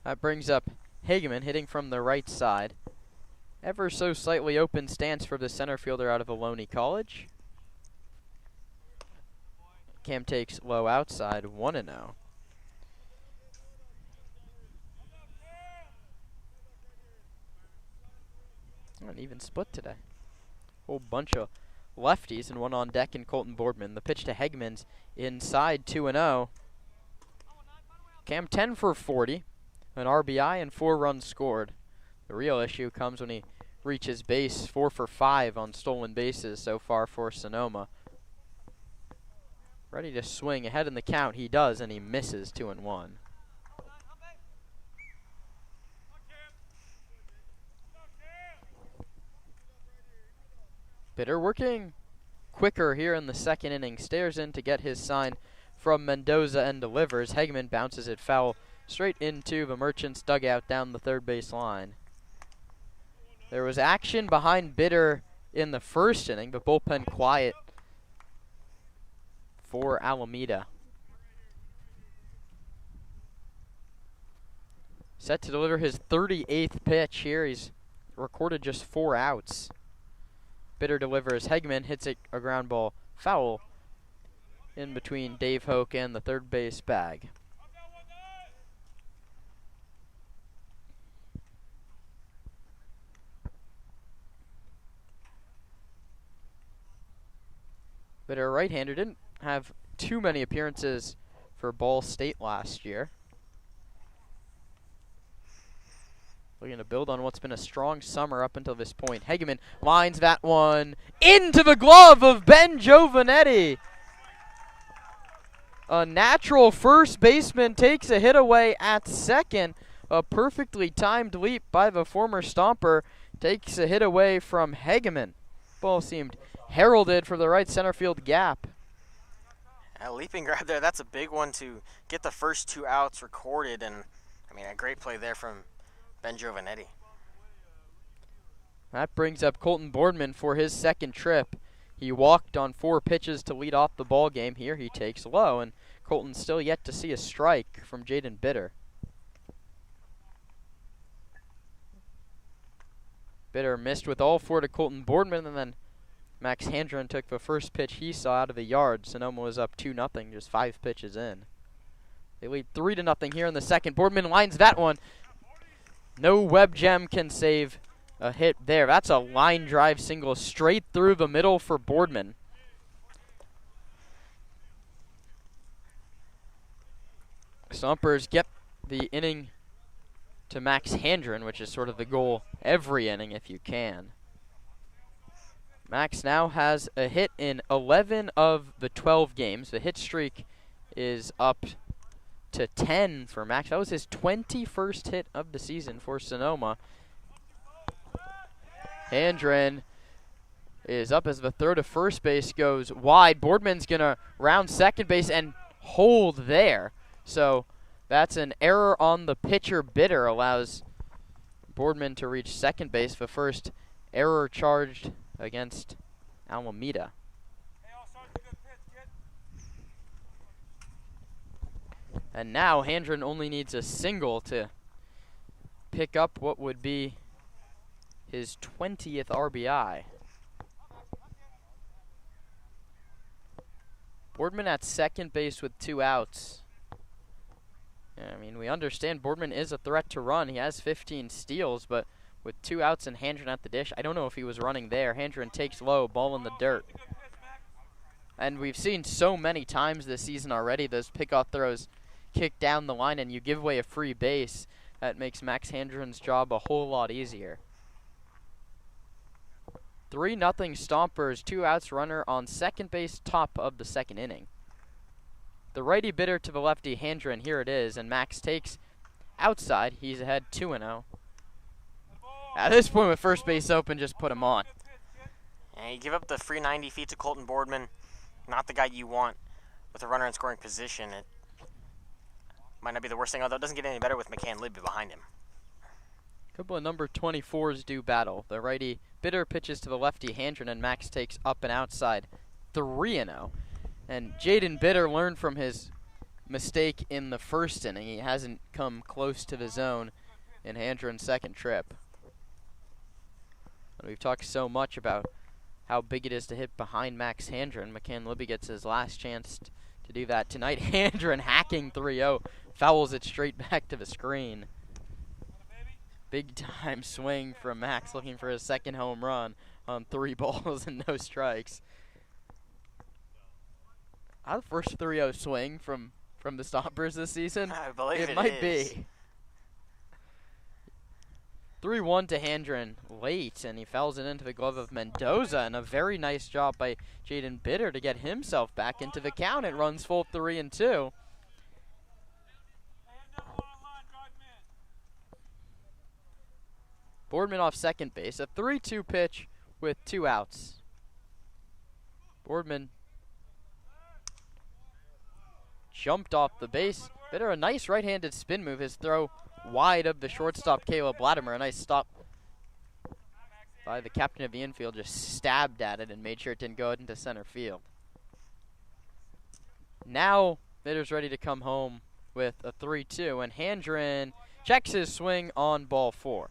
That brings up Hageman hitting from the right side. Ever so slightly open stance for the center fielder out of Ohlone College. Cam takes low outside, 1-0. An even split today. Whole bunch of lefties and one on deck in Colton Boardman. The pitch to Hegman's inside, 2-0. Cam 10 for 40, an RBI and 4 runs scored. The real issue comes when he reaches base, 4 for 5 on stolen bases so far for Sonoma. Ready to swing ahead in the count, he does, and he misses, 2-1. Bitter working quicker here in the second inning. Stares in to get his sign from Mendoza and delivers. Hegeman bounces it foul straight into the Merchants' dugout down the third base line. There was action behind Bitter in the first inning, but bullpen quiet for Alameda. Set to deliver his 38th pitch here. He's recorded just 4 outs. Bitter delivers. Hegeman hits a ground ball foul in between Dave Hoke and the third base bag. Bitter, right-hander, didn't have too many appearances for Ball State last year. Looking to build on what's been a strong summer up until this point. Hegeman lines that one into the glove of Ben Giovanetti. A natural first baseman takes a hit away at second. A perfectly timed leap by the former Stomper takes a hit away from Hegeman. Ball seemed heralded for the right center field gap. A leaping grab there, that's a big one to get the first 2 outs recorded, and I mean a great play there from Ben Giovanetti. That brings up Colton Boardman for his second trip. He walked on 4 pitches to lead off the ball game. Here he takes low, and Colton's still yet to see a strike from Jaden Bitter. Bitter missed with all 4 to Colton Boardman, and then Max Handren took the first pitch he saw out of the yard. Sonoma was up 2-0, just 5 pitches in. They lead 3-0 here in the second. Boardman lines that one. No web gem can save a hit there. That's a line drive single straight through the middle for Boardman. Stompers get the inning to Max Handren, which is sort of the goal every inning if you can. Max now has a hit in 11 of the 12 games. The hit streak is up to 10 for Max. That was his 21st hit of the season for Sonoma. Handren is up as the throw to first base goes wide. Boardman's going to round second base and hold there. So that's an error on the pitcher. Bitter allows Boardman to reach second base. The first error charged against Alameda. And now Handren only needs a single to pick up what would be his 20th RBI. Boardman at second base with 2 outs. I mean, we understand Boardman is a threat to run. He has 15 steals, but with 2 outs and Handren at the dish, I don't know if he was running there. Handren takes low, ball in the dirt. And we've seen so many times this season already those pickoff throws kick down the line and you give away a free base. That makes Max Handren's job a whole lot easier. 3-0 Stompers, 2 outs, runner on second base, top of the second inning. The righty Bitter to the lefty Handren, here it is, and Max takes outside. He's ahead 2-0. At this point, with first base open, just put him on. And you give up the free 90 feet to Colton Boardman, not the guy you want with a runner in scoring position. It might not be the worst thing, although it doesn't get any better with McCann Libby behind him. A couple of number 24s do battle. The righty Bitter pitches to the lefty Handren, and Max takes up and outside 3-0. And Jaden Bitter learned from his mistake in the first inning. He hasn't come close to the zone in Handren's second trip. And we've talked so much about how big it is to hit behind Max Handren. McCann Libby gets his last chance to do that tonight. Handren hacking 3-0, fouls it straight back to the screen. Big time swing from Max, looking for his second home run on 3 balls and no strikes. The first 3-0 swing from the Stompers this season? I believe it might is. be. 3-1 to Handren late, and he fouls it into the glove of Mendoza, and a very nice job by Jaden Bitter to get himself back into the count. It runs full 3-2. Boardman off second base, a 3-2 pitch with 2 outs. Boardman jumped off the base. Bitter, a nice right-handed spin move. His throw wide of the shortstop, Caleb Latimer. A nice stop by the captain of the infield, just stabbed at it and made sure it didn't go into center field. Now Bitter's ready to come home with a 3-2, and Handren checks his swing on ball 4.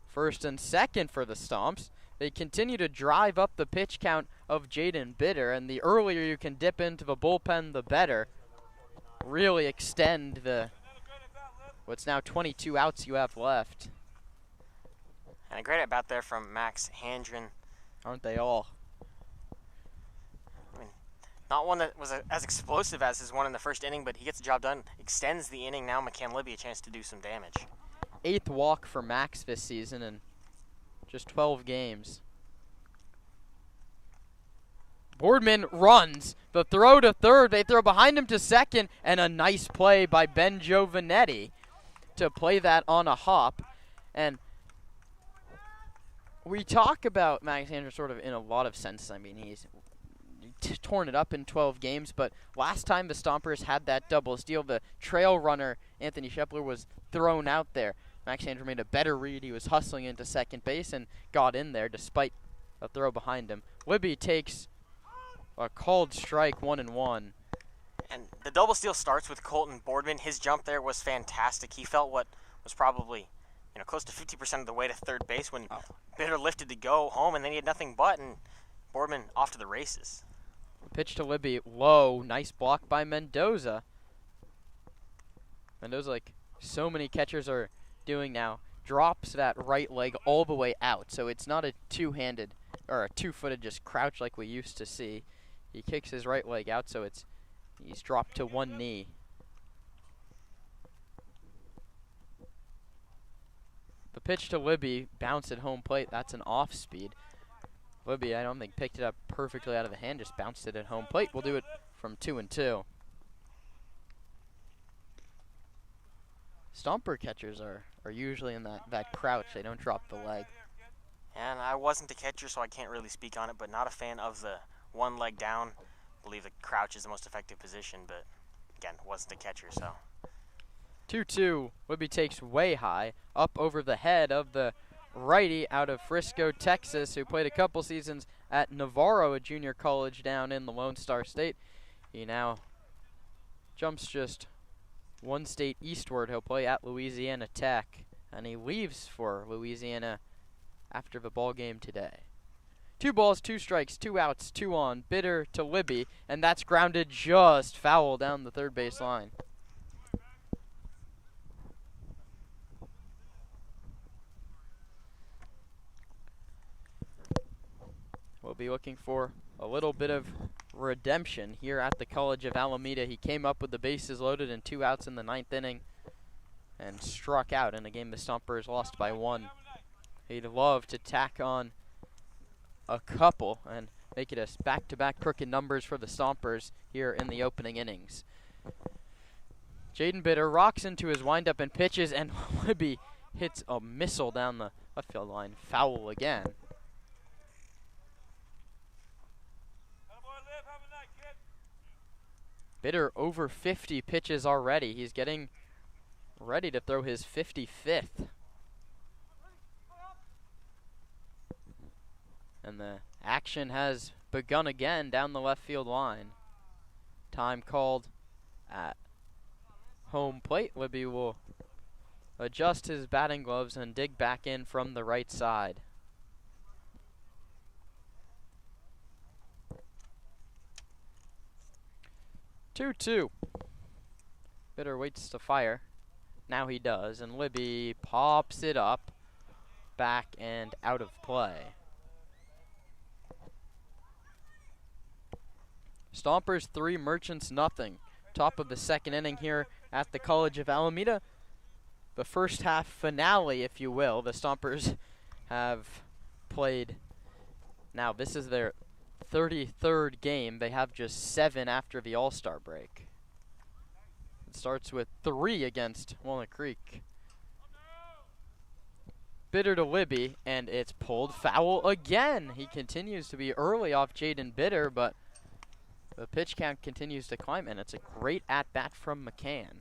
First and second for the Stomps. They continue to drive up the pitch count of Jaden Bitter, and the earlier you can dip into the bullpen, the better. Really extend the what's now 22 outs you have left. And a great at-bat there from Max Handren. Aren't they all? I mean, not one that was as explosive as his one in the first inning, but he gets the job done, extends the inning. Now McCann Libby a chance to do some damage. 8th walk for Max this season in just 12 games. Boardman runs. The throw to third. They throw behind him to second, and a nice play by Ben Giovanetti to play that on a hop. And we talk about Max Handren sort of in a lot of senses. I mean, he's torn it up in 12 games, but last time the Stompers had that double steal, the trail runner, Anthony Shepler, was thrown out there. Max Handren made a better read. He was hustling into second base and got in there despite a throw behind him. Libby takes a called strike, 1-1. And the double steal starts with Colton Boardman. His jump there was fantastic. He felt what was probably, close to 50% of the way to third base when Bitter lifted to go home, and then he had nothing but, and Boardman off to the races. Pitch to Libby, low, nice block by Mendoza. Mendoza, like so many catchers are doing now, drops that right leg all the way out, so it's not a two-handed or a two-footed just crouch like we used to see. He kicks his right leg out, so he's dropped to one knee. The pitch to Libby, bounce at home plate. That's an off speed. Libby, I don't think picked it up perfectly out of the hand, just bounced it at home plate. We'll do it from 2-2. Stomper catchers are usually in that crouch. They don't drop the leg. And I wasn't a catcher, so I can't really speak on it, but not a fan of the one leg down. I believe the crouch is the most effective position, but again, wasn't a catcher, so. 2-2. Libby takes way high, up over the head of the righty out of Frisco, Texas, who played a couple seasons at Navarro, a junior college down in the Lone Star State. He now jumps just one state eastward. He'll play at Louisiana Tech, and he leaves for Louisiana after the ball game today. 2 balls, 2 strikes, 2 outs, 2 on. Bitter to Libby, and that's grounded just foul down the third base line. We'll be looking for a little bit of redemption here at the College of Alameda. He came up with the bases loaded and 2 outs in the 9th inning and struck out in a game the Stompers lost by 1. He'd love to tack on a couple and make it a back-to-back crooked numbers for the Stompers here in the opening innings. Jaden Bitter rocks into his windup and pitches, and Libby hits a missile down the left field line. Foul again. Bitter over 50 pitches already. He's getting ready to throw his 55th. And the action has begun again down the left field line. Time called at home plate. Libby will adjust his batting gloves and dig back in from the right side. Two. Bitter waits to fire. Now he does, and Libby pops it up, back and out of play. Stompers 3, Merchants nothing. Top of the second inning here at the College of Alameda. The first half finale, if you will. The Stompers have played. Now, this is their 33rd game. They have just 7 after the All-Star break. It starts with 3 against Walnut Creek. Bitter to Libby, and it's pulled foul again. He continues to be early off Jaden Bitter, but the pitch count continues to climb, and it's a great at-bat from McCann.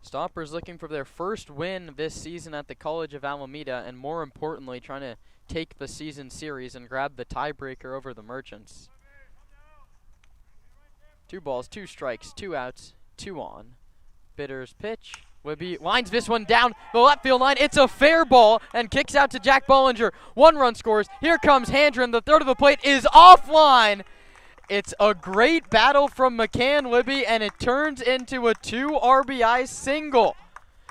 Stompers looking for their first win this season at the College of Alameda, and more importantly, trying to take the season series and grab the tiebreaker over the Merchants. 2 balls, 2 strikes, 2 outs, 2 on. Bitter's pitch. Libby lines this one down the left field line. It's a fair ball and kicks out to Jack Bollinger. 1 run scores. Here comes Handren. The third of the plate is offline. It's a great battle from McCann Libby, and it turns into a 2 RBI single.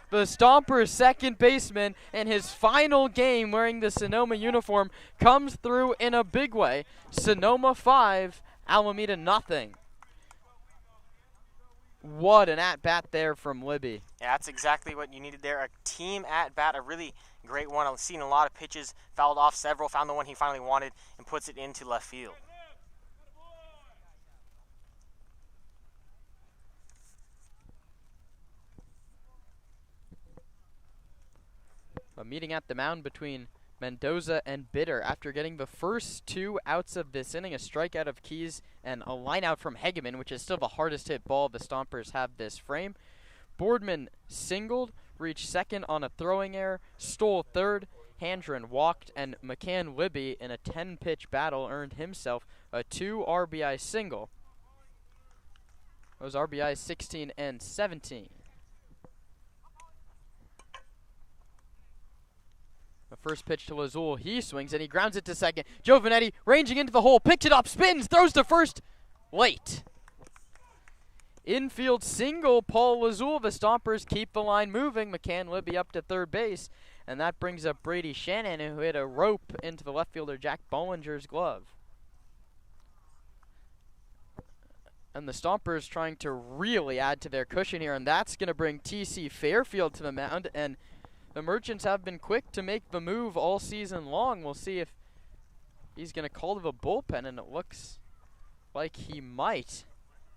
The Stompers' second baseman in his final game wearing the Sonoma uniform comes through in a big way. Sonoma 5, Alameda nothing. What an at-bat there from Libby. Yeah, that's exactly what you needed there. A team at-bat, a really great one. I've seen a lot of pitches, fouled off several, found the one he finally wanted, and puts it into left field. A meeting at the mound between Mendoza and Bitter after getting the first 2 outs of this inning, a strikeout of Keys and a line out from Hegeman, which is still the hardest hit ball the Stompers have this frame. Boardman singled, reached second on a throwing error, stole third, Handren walked, and McCann Libby in a 10-pitch battle earned himself a 2 RBI single. Those RBIs 16 and 17. The first pitch to Lazul, he swings and he grounds it to second. Giovanetti ranging into the hole, picked it up, spins, throws to first, late. Infield single, Paul Lazul. The Stompers keep the line moving. McCann Libby up to third base, and that brings up Brady Shannon, who hit a rope into the left fielder Jack Bollinger's glove. And the Stompers trying to really add to their cushion here, and that's going to bring T.C. Fairfield to the mound, and the Merchants have been quick to make the move all season long. We'll see if he's going to call to the bullpen, and it looks like he might.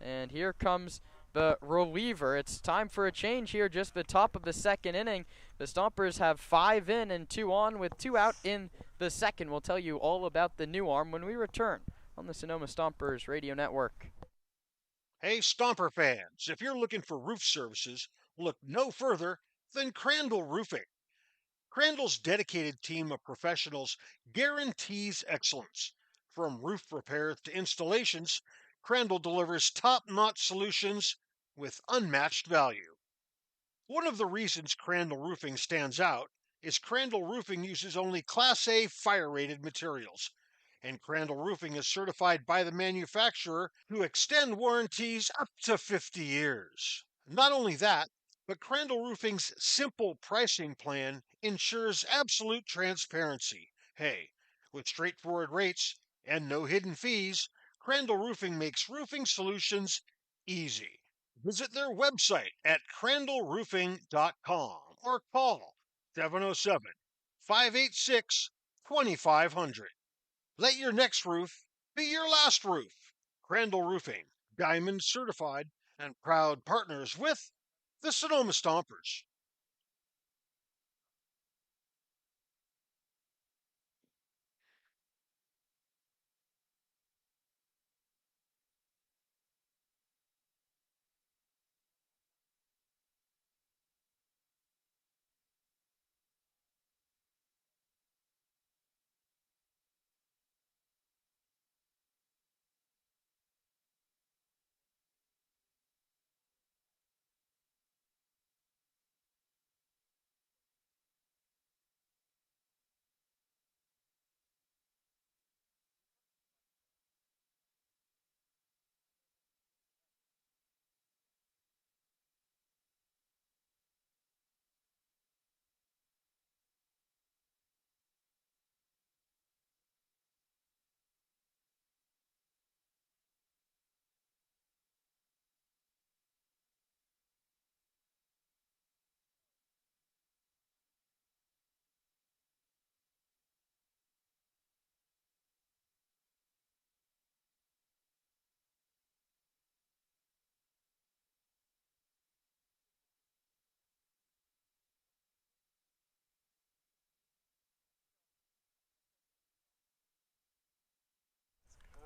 And here comes the reliever. It's time for a change here, just the top of the second inning. The Stompers have 5 in and 2 on with 2 out in the second. We'll tell you all about the new arm when we return on the Sonoma Stompers Radio Network. Hey, Stomper fans, if you're looking for roof services, look no further than Crandall Roofing. Crandall's dedicated team of professionals guarantees excellence. From roof repairs to installations, Crandall delivers top-notch solutions with unmatched value. One of the reasons Crandall Roofing stands out is Crandall Roofing uses only Class A fire-rated materials, and Crandall Roofing is certified by the manufacturer to extend warranties up to 50 years. Not only that, but Crandall Roofing's simple pricing plan ensures absolute transparency. Hey, with straightforward rates and no hidden fees, Crandall Roofing makes roofing solutions easy. Visit their website at crandallroofing.com or call 707-586-2500. Let your next roof be your last roof. Crandall Roofing, Diamond certified and proud partners with the Sonoma Stompers.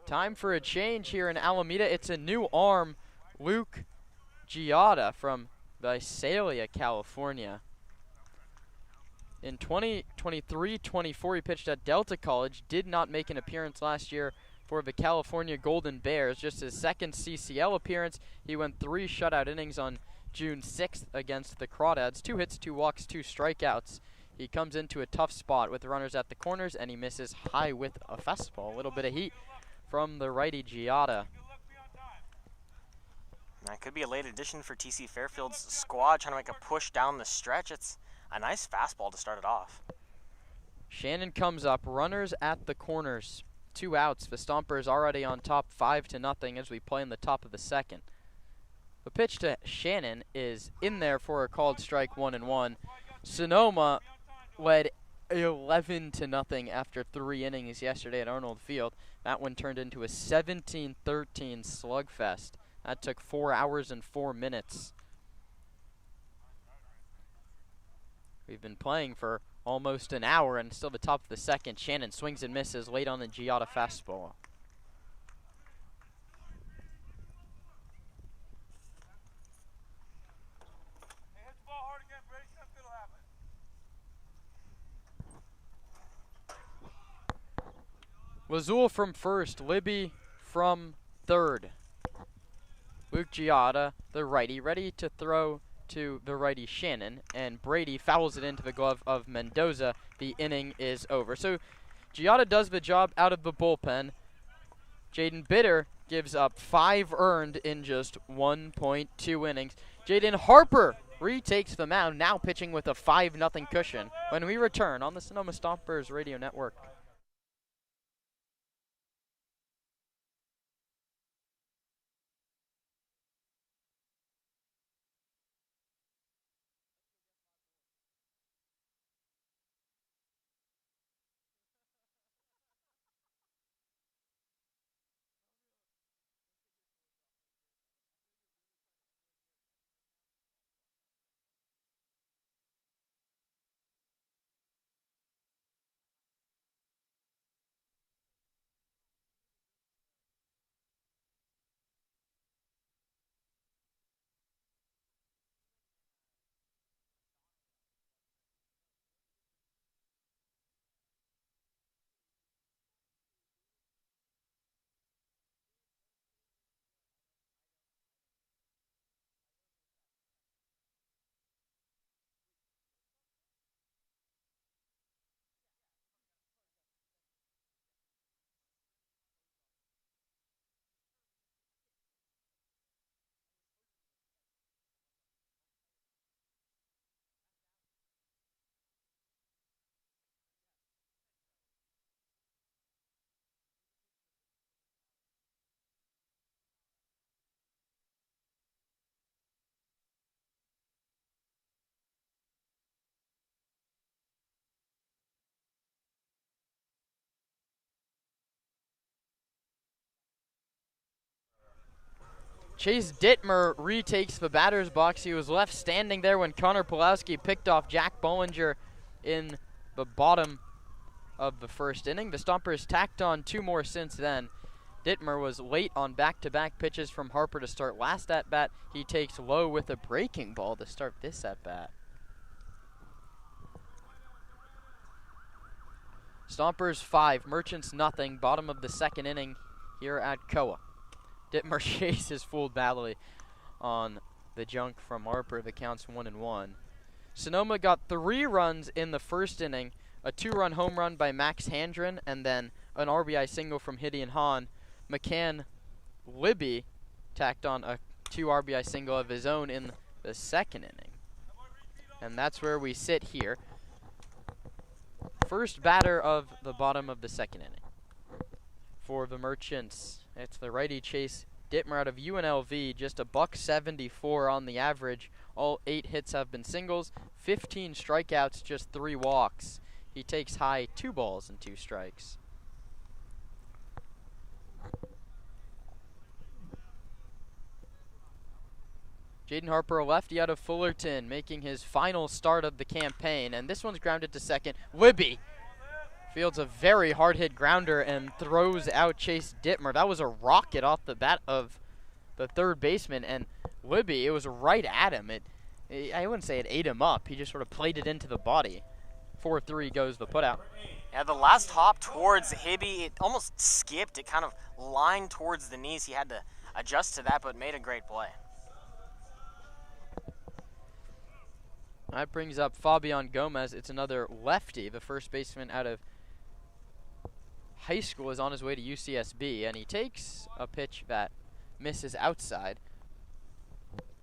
Time for a change here in Alameda. It's a new arm, Luke Giada from Visalia, California. In 2023-24, he pitched at Delta College, did not make an appearance last year for the California Golden Bears. Just his second CCL appearance. He went 3 shutout innings on June 6th against the Crawdads. 2 hits, 2 walks, 2 strikeouts. He comes into a tough spot with runners at the corners, and he misses high with a fastball. A little bit of heat from the righty Giada. That could be a late addition for TC Fairfield's squad, trying to make a push down the stretch. It's a nice fastball to start it off. Shannon comes up, runners at the corners, 2 outs. The Stompers already on top 5-0 as we play in the top of the second. The pitch to Shannon is in there for a called strike, 1-1. Sonoma led 11-0 after 3 innings yesterday at Arnold Field. That one turned into a 17-13 slugfest. That took 4 hours and 4 minutes. We've been playing for almost an hour and still the top of the second. Shannon swings and misses late on the Giada fastball. Lazul from first, Libby from third. Luke Giada, the righty, ready to throw to the righty Shannon, and Brady fouls it into the glove of Mendoza. The inning is over. So Giada does the job out of the bullpen. Jaden Bitter gives up 5 earned in just 1.2 innings. Jaden Harper retakes the mound, now pitching with a 5-0 cushion when we return on the Sonoma Stompers Radio Network. Chase Dittmer retakes the batter's box. He was left standing there when Connor Pulowski picked off Jack Bollinger in the bottom of the first inning. The Stompers tacked on 2 more since then. Dittmer was late on back-to-back pitches from Harper to start last at-bat. He takes low with a breaking ball to start this at-bat. Stompers 5, Merchants nothing. Bottom of the second inning here at Koa. Dittmer chases fooled badly on the junk from Harper. The count's 1-1. Sonoma got 3 runs in the first inning, a 2-run home run by Max Handren, and then an RBI single from Gideon Hahn. McCann Libby tacked on a 2 RBI single of his own in the second inning. And that's where we sit here. First batter of the bottom of the second inning. For the Merchants, it's the righty Chase Dittmer out of UNLV, just a $174 on the average. All 8 hits have been singles, 15 strikeouts, just 3 walks. He takes high 2 balls and 2 strikes. Jaden Harper, a lefty out of Fullerton, making his final start of the campaign, and this one's grounded to second. Libby fields a very hard-hit grounder and throws out Chase Dittmer. That was a rocket off the bat of the third baseman, and Libby, it was right at him. I wouldn't say it ate him up. He just sort of played it into the body. 4-3 goes the putout. Yeah, the last hop towards Hibby, it almost skipped. It kind of lined towards the knees. He had to adjust to that, but made a great play. That brings up Fabian Gomez. It's another lefty. The first baseman out of high school is on his way to UCSB, and he takes a pitch that misses outside.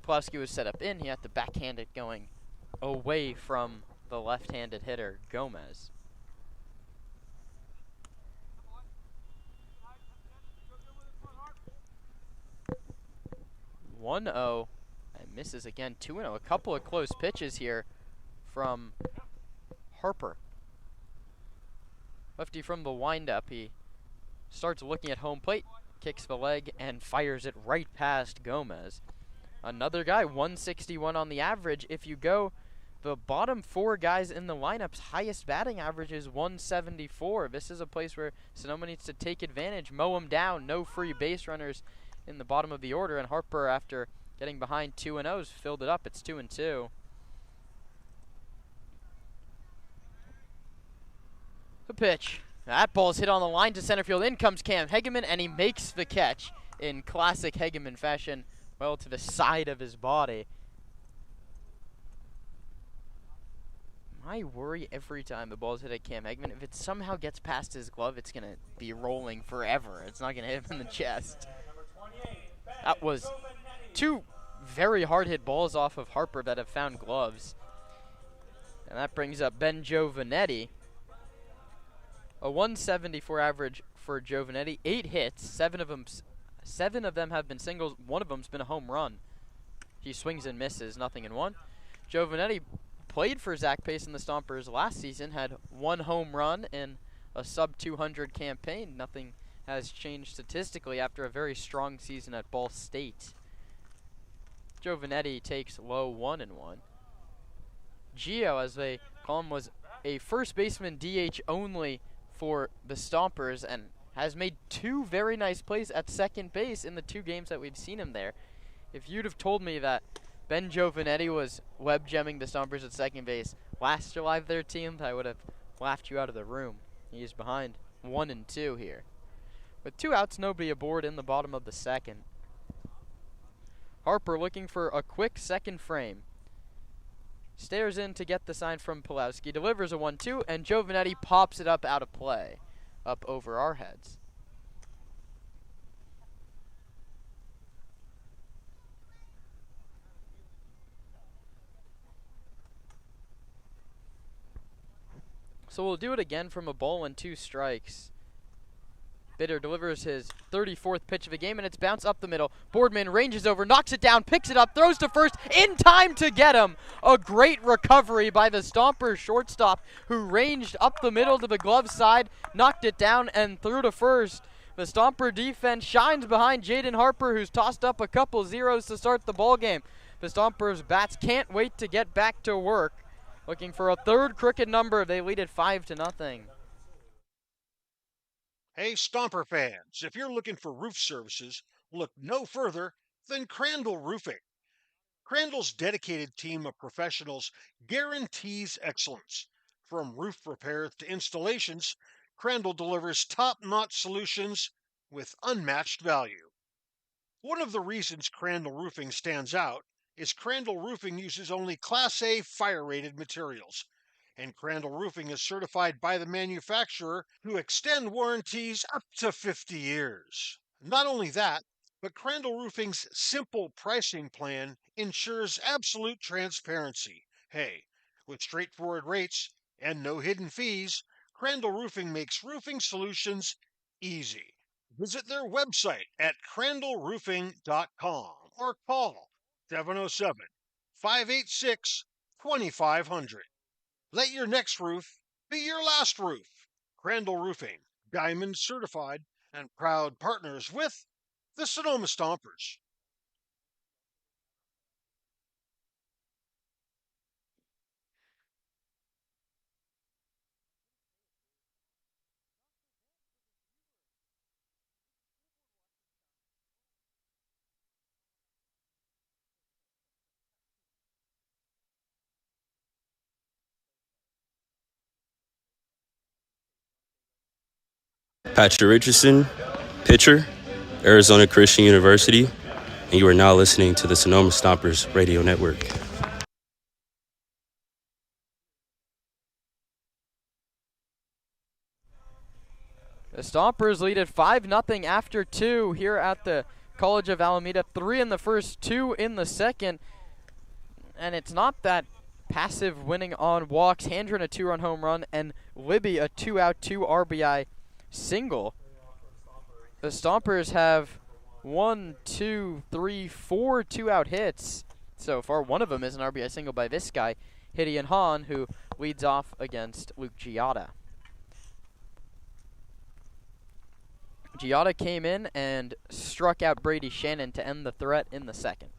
Pulowski was set up in. He had to backhand it going away from the left-handed hitter, Gomez. (1-0). And misses again, 2-0. A couple of close pitches here from Harper. Lefty from the windup. He starts looking at home plate, kicks the leg, and fires it right past Gomez. Another guy, 161 on the average. If you go the bottom 4 guys in the lineup's highest batting average is 174. This is a place where Sonoma needs to take advantage, mow them down. No free base runners in the bottom of the order, and Harper, after getting behind 2-0's, filled it up. It's 2-2. The pitch. That ball's hit on the line to center field. In comes Cam Hegeman, and he makes the catch in classic Hegeman fashion, well to the side of his body. My worry every time the ball's hit at Cam Hegeman, if it somehow gets past his glove, it's going to be rolling forever. It's not going to hit him in the chest. That was 2 very hard-hit balls off of Harper that have found gloves. And that brings up Ben Giovanetti. A 174 average for Giovanetti. 8 hits, 7 of them have been singles. 1 of them's been a home run. He swings and misses, nothing in 1. Giovanetti played for Zach Pace in the Stompers last season, had 1 home run in a sub-200 campaign. Nothing has changed statistically after a very strong season at Ball State. Giovanetti takes low 1-1. Gio, as they call him, was a first baseman DH only for the Stompers and has made 2 very nice plays at second base in the 2 games that we've seen him there. If you'd have told me that Ben Giovanetti was web gemming the Stompers at second base last July 13th, I would have laughed you out of the room. He is behind 1-2 here. With 2 outs, nobody aboard in the bottom of the second. Harper looking for a quick second frame. Stares in to get the sign from Pulowski. Delivers a 1-2, and Giovanetti pops it up out of play, up over our heads. So we'll do it again from a ball and 2 strikes. Bitter delivers his 34th pitch of the game, and it's bounced up the middle. Boardman ranges over, knocks it down, picks it up, throws to first, in time to get him. A great recovery by the Stompers shortstop, who ranged up the middle to the glove side, knocked it down, and threw to first. The Stomper defense shines behind Jaden Harper, who's tossed up a couple zeros to start the ball game. The Stompers bats can't wait to get back to work. Looking for a third crooked number. They lead it 5-0. Hey, Stomper fans, if you're looking for roof services, look no further than Crandall Roofing. Crandall's dedicated team of professionals guarantees excellence. From roof repairs to installations, Crandall delivers top-notch solutions with unmatched value. One of the reasons Crandall Roofing stands out is Crandall Roofing uses only Class A fire-rated materials, and Crandall Roofing is certified by the manufacturer to extend warranties up to 50 years. Not only that, but Crandall Roofing's simple pricing plan ensures absolute transparency. Hey, with straightforward rates and no hidden fees, Crandall Roofing makes roofing solutions easy. Visit their website at crandallroofing.com or call 707 586 2500. Let your next roof be your last roof. Crandall Roofing, Diamond certified and proud partners with the Sonoma Stompers. Patrick Richardson, pitcher, Arizona Christian University, and you are now listening to the Sonoma Stompers Radio Network. The Stompers lead at 5-0 after 2 here at the College of Alameda. 3 in the first, 2 in the second. And it's not that passive winning on walks. Handren a 2-run home run and Libby a 2-out 2 RBI single. The Stompers have 4 2-out hits so far. One of them is an RBI single by this guy, Hideon Hahn, who leads off against Luke Giada. Giada came in and struck out Brady Shannon to end the threat in the second.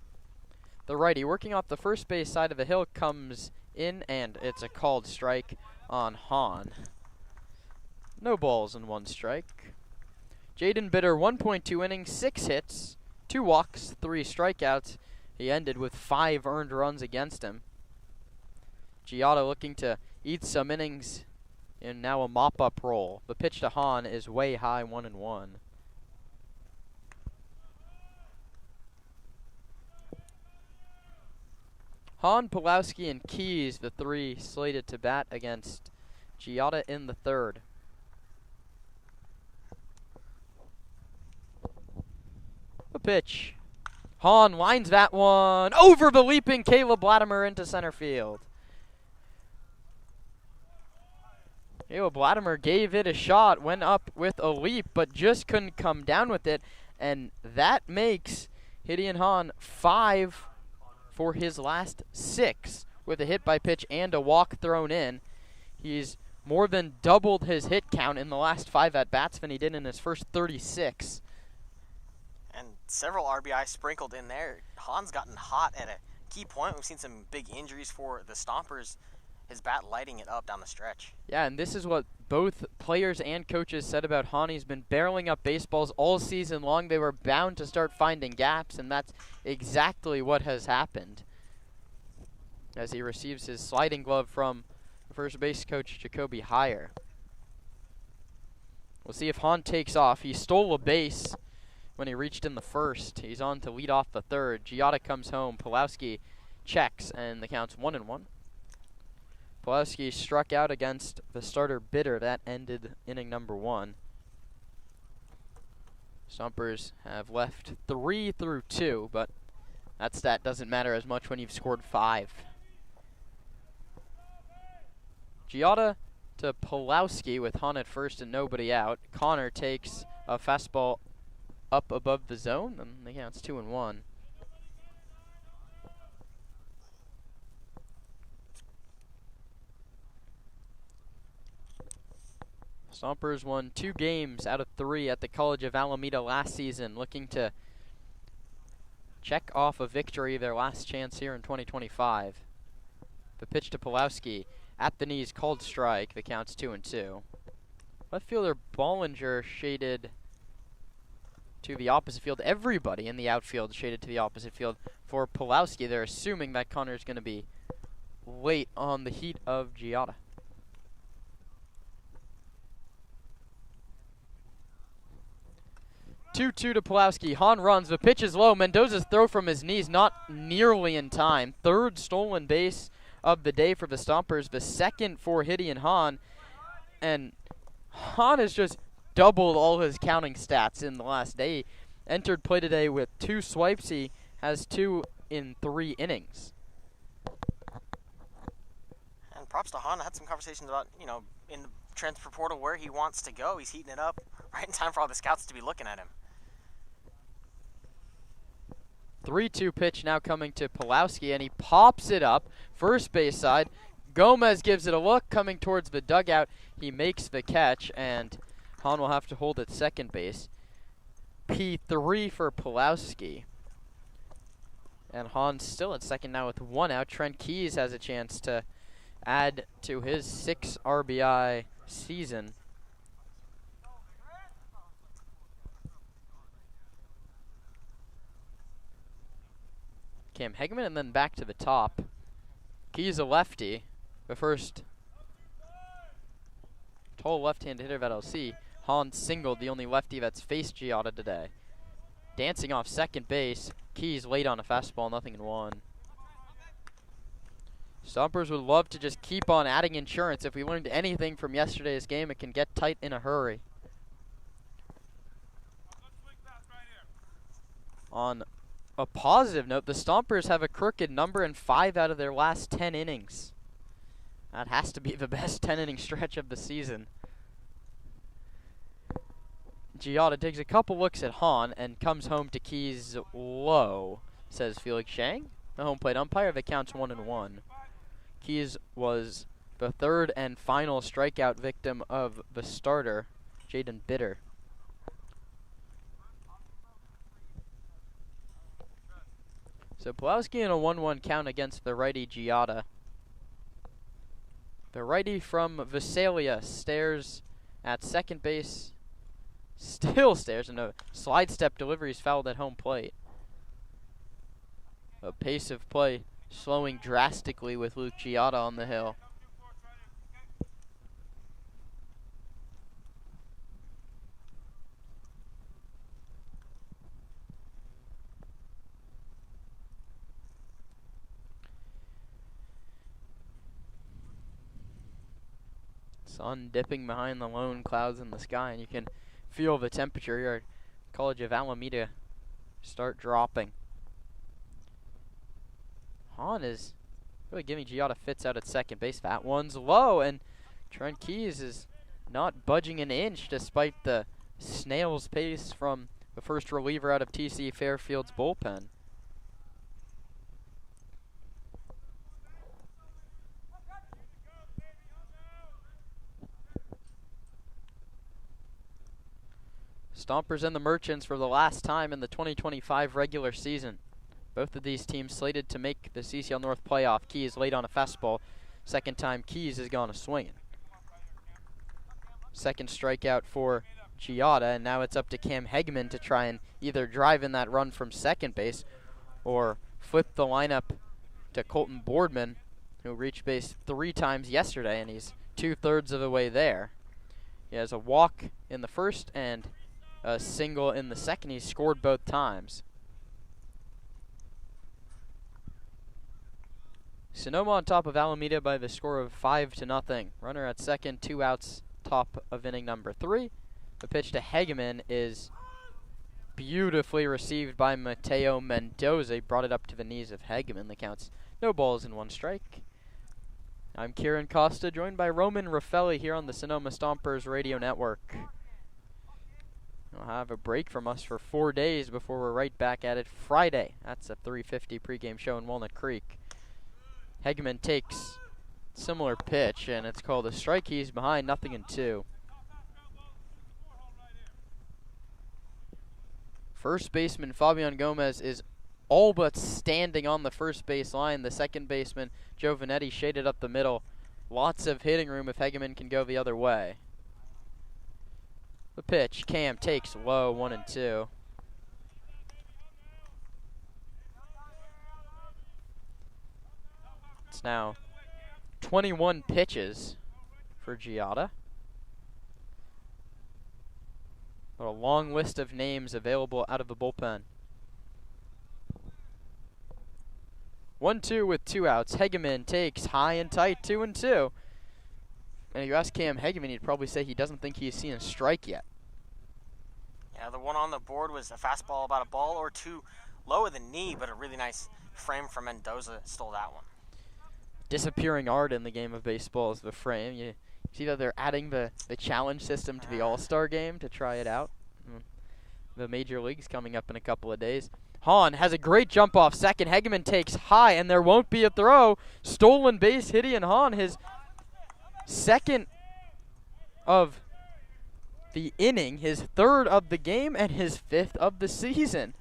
The righty, working off the first base side of the hill, comes in, and it's a called strike on Hahn. No balls and 1 strike. Jaden Bitter, 1.2 innings, 6 hits, 2 walks, 3 strikeouts. He ended with 5 earned runs against him. Giada looking to eat some innings in now a mop-up role. The pitch to Hahn is way high, 1-1. Hahn, Pulowski, and Keys, the 3 slated to bat against Giada in the third. The pitch. Hahn lines that one over the leaping Caleb Latimer into center field. Caleb Latimer gave it a shot, went up with a leap, but just couldn't come down with it. And that makes Hideon Hahn 5 for his last 6 with a hit by pitch and a walk thrown in. He's more than doubled his hit count in the last 5 at-bats than he did in his first 36. And several RBI sprinkled in there. Hahn's gotten hot at a key point. We've seen some big injuries for the Stompers. His bat lighting it up down the stretch. Yeah, and this is what both players and coaches said about Hahn. He's been barreling up baseballs all season long. They were bound to start finding gaps, and that's exactly what has happened. As he receives his sliding glove from first base coach Jacoby Heyer. We'll see if Hahn takes off. He stole a base when he reached in the first. He's on to lead off the third. Giada comes home. Pulowski checks, and the count's 1-1. Pulowski struck out against the starter Bitter. That ended inning number 1. Stompers have left 3 through 2, but that stat doesn't matter as much when you've scored 5. Giada to Pulowski with Hahn at first and nobody out. Connor takes a fastball up above the zone, and the count's 2-1. Stompers won 2 games out of 3 at the College of Alameda last season, looking to check off a victory, their last chance here in 2025. The pitch to Pulowski, at the knees, called strike. The count's 2-2. Left fielder Bollinger shaded to the opposite field. Everybody in the outfield shaded to the opposite field. For Pulowski, they're assuming that Connor's going to be late on the heat of Giada. Two to Pulowski. Hahn runs. The pitch is low. Mendoza's throw from his knees not nearly in time. 3rd stolen base of the day for the Stompers. The 2nd for Gideon Hahn. And Hahn has just doubled all his counting stats in the last day. He entered play today with 2 swipes. He has 2 in 3 innings. And props to Hahn. I had some conversations about, in the transfer portal where he wants to go. He's heating it up right in time for all the scouts to be looking at him. 3-2 pitch now coming to Pulowski, and he pops it up. First base side. Gomez gives it a look, coming towards the dugout. He makes the catch, and Hahn will have to hold at second base. P3 for Pulowski. And Hahn's still at second now with 1 out. Trent Keys has a chance to add to his 6 RBI season. Cam Hegman, and then back to the top. Keys a lefty. The first tall left-handed hitter that I'll see. Hahn singled, the only lefty that's faced Giada today. Dancing off second base. Keys late on a fastball, 0-1. Stompers would love to just keep on adding insurance. If we learned anything from yesterday's game, it can get tight in a hurry. On a positive note, the Stompers have a crooked number in 5 out of their last 10 innings. That has to be the best 10-inning stretch of the season. Giada takes a couple looks at Hahn and comes home to Keys low, says Felix Shang, the home plate umpire. That counts 1-1. Keys was the 3rd and final strikeout victim of the starter, Jaden Bitter. So Pulowski in a 1-1 count against the righty Giada. The righty from Visalia stares at second base. Still stares, and a slide step delivery is fouled at home plate. A pace of play slowing drastically with Luke Giada on the hill. Sun dipping behind the lone clouds in the sky, and you can feel the temperature here at College of Alameda start dropping. Hahn is really giving Giada fits out at second base. That one's low, and Trent Keys is not budging an inch despite the snail's pace from the first reliever out of TC Fairfield's bullpen. Stompers and the Merchants for the last time in the 2025 regular season. Both of these teams slated to make the CCL North playoff. Keys late on a fastball. Second time Keys has gone a swinging. Second strikeout for Giada, and now it's up to Cam Hegman to try and either drive in that run from second base or flip the lineup to Colton Boardman, who reached base 3 times yesterday, and he's 2/3 of the way there. He has a walk in the first and a single in the second. He scored both times. Sonoma on top of Alameda by the score of 5-0. Runner at second, 2 outs, top of inning number 3. The pitch to Hegman is beautifully received by Mateo Mendoza. He brought it up to the knees of Hegman. The count's no balls and 1 strike. I'm Kieran Costa, joined by Roman Raffelli here on the Sonoma Stompers Radio Network. We'll have a break from us for 4 days before we're right back at it Friday. That's a 3:50 pregame show in Walnut Creek. Hegman takes similar pitch, and it's called a strike. He's behind 0-2. First baseman Fabian Gomez is all but standing on the first base line. The second baseman, Joe Vanetti, shaded up the middle. Lots of hitting room if Hegeman can go the other way. The pitch, Cam takes low, 1-2. It's now 21 pitches for Giada. But a long list of names available out of the bullpen. 1-2 with 2 outs. Hegeman takes high and tight, 2-2. And if you ask Cam Hegeman, he'd probably say he doesn't think he's seen a strike yet. Yeah, the one on the board was a fastball about a ball or two low of the knee, but a really nice frame from Mendoza stole that one. Disappearing art in the game of baseball is the frame. You see that they're adding the challenge system to the All-Star game to try it out. The Major League's coming up in a couple of days. Hahn has a great jump off second. Hegeman takes high, and there won't be a throw. Stolen base, Gideon Hahn, his second of the inning, his third of the game, and his fifth of the season.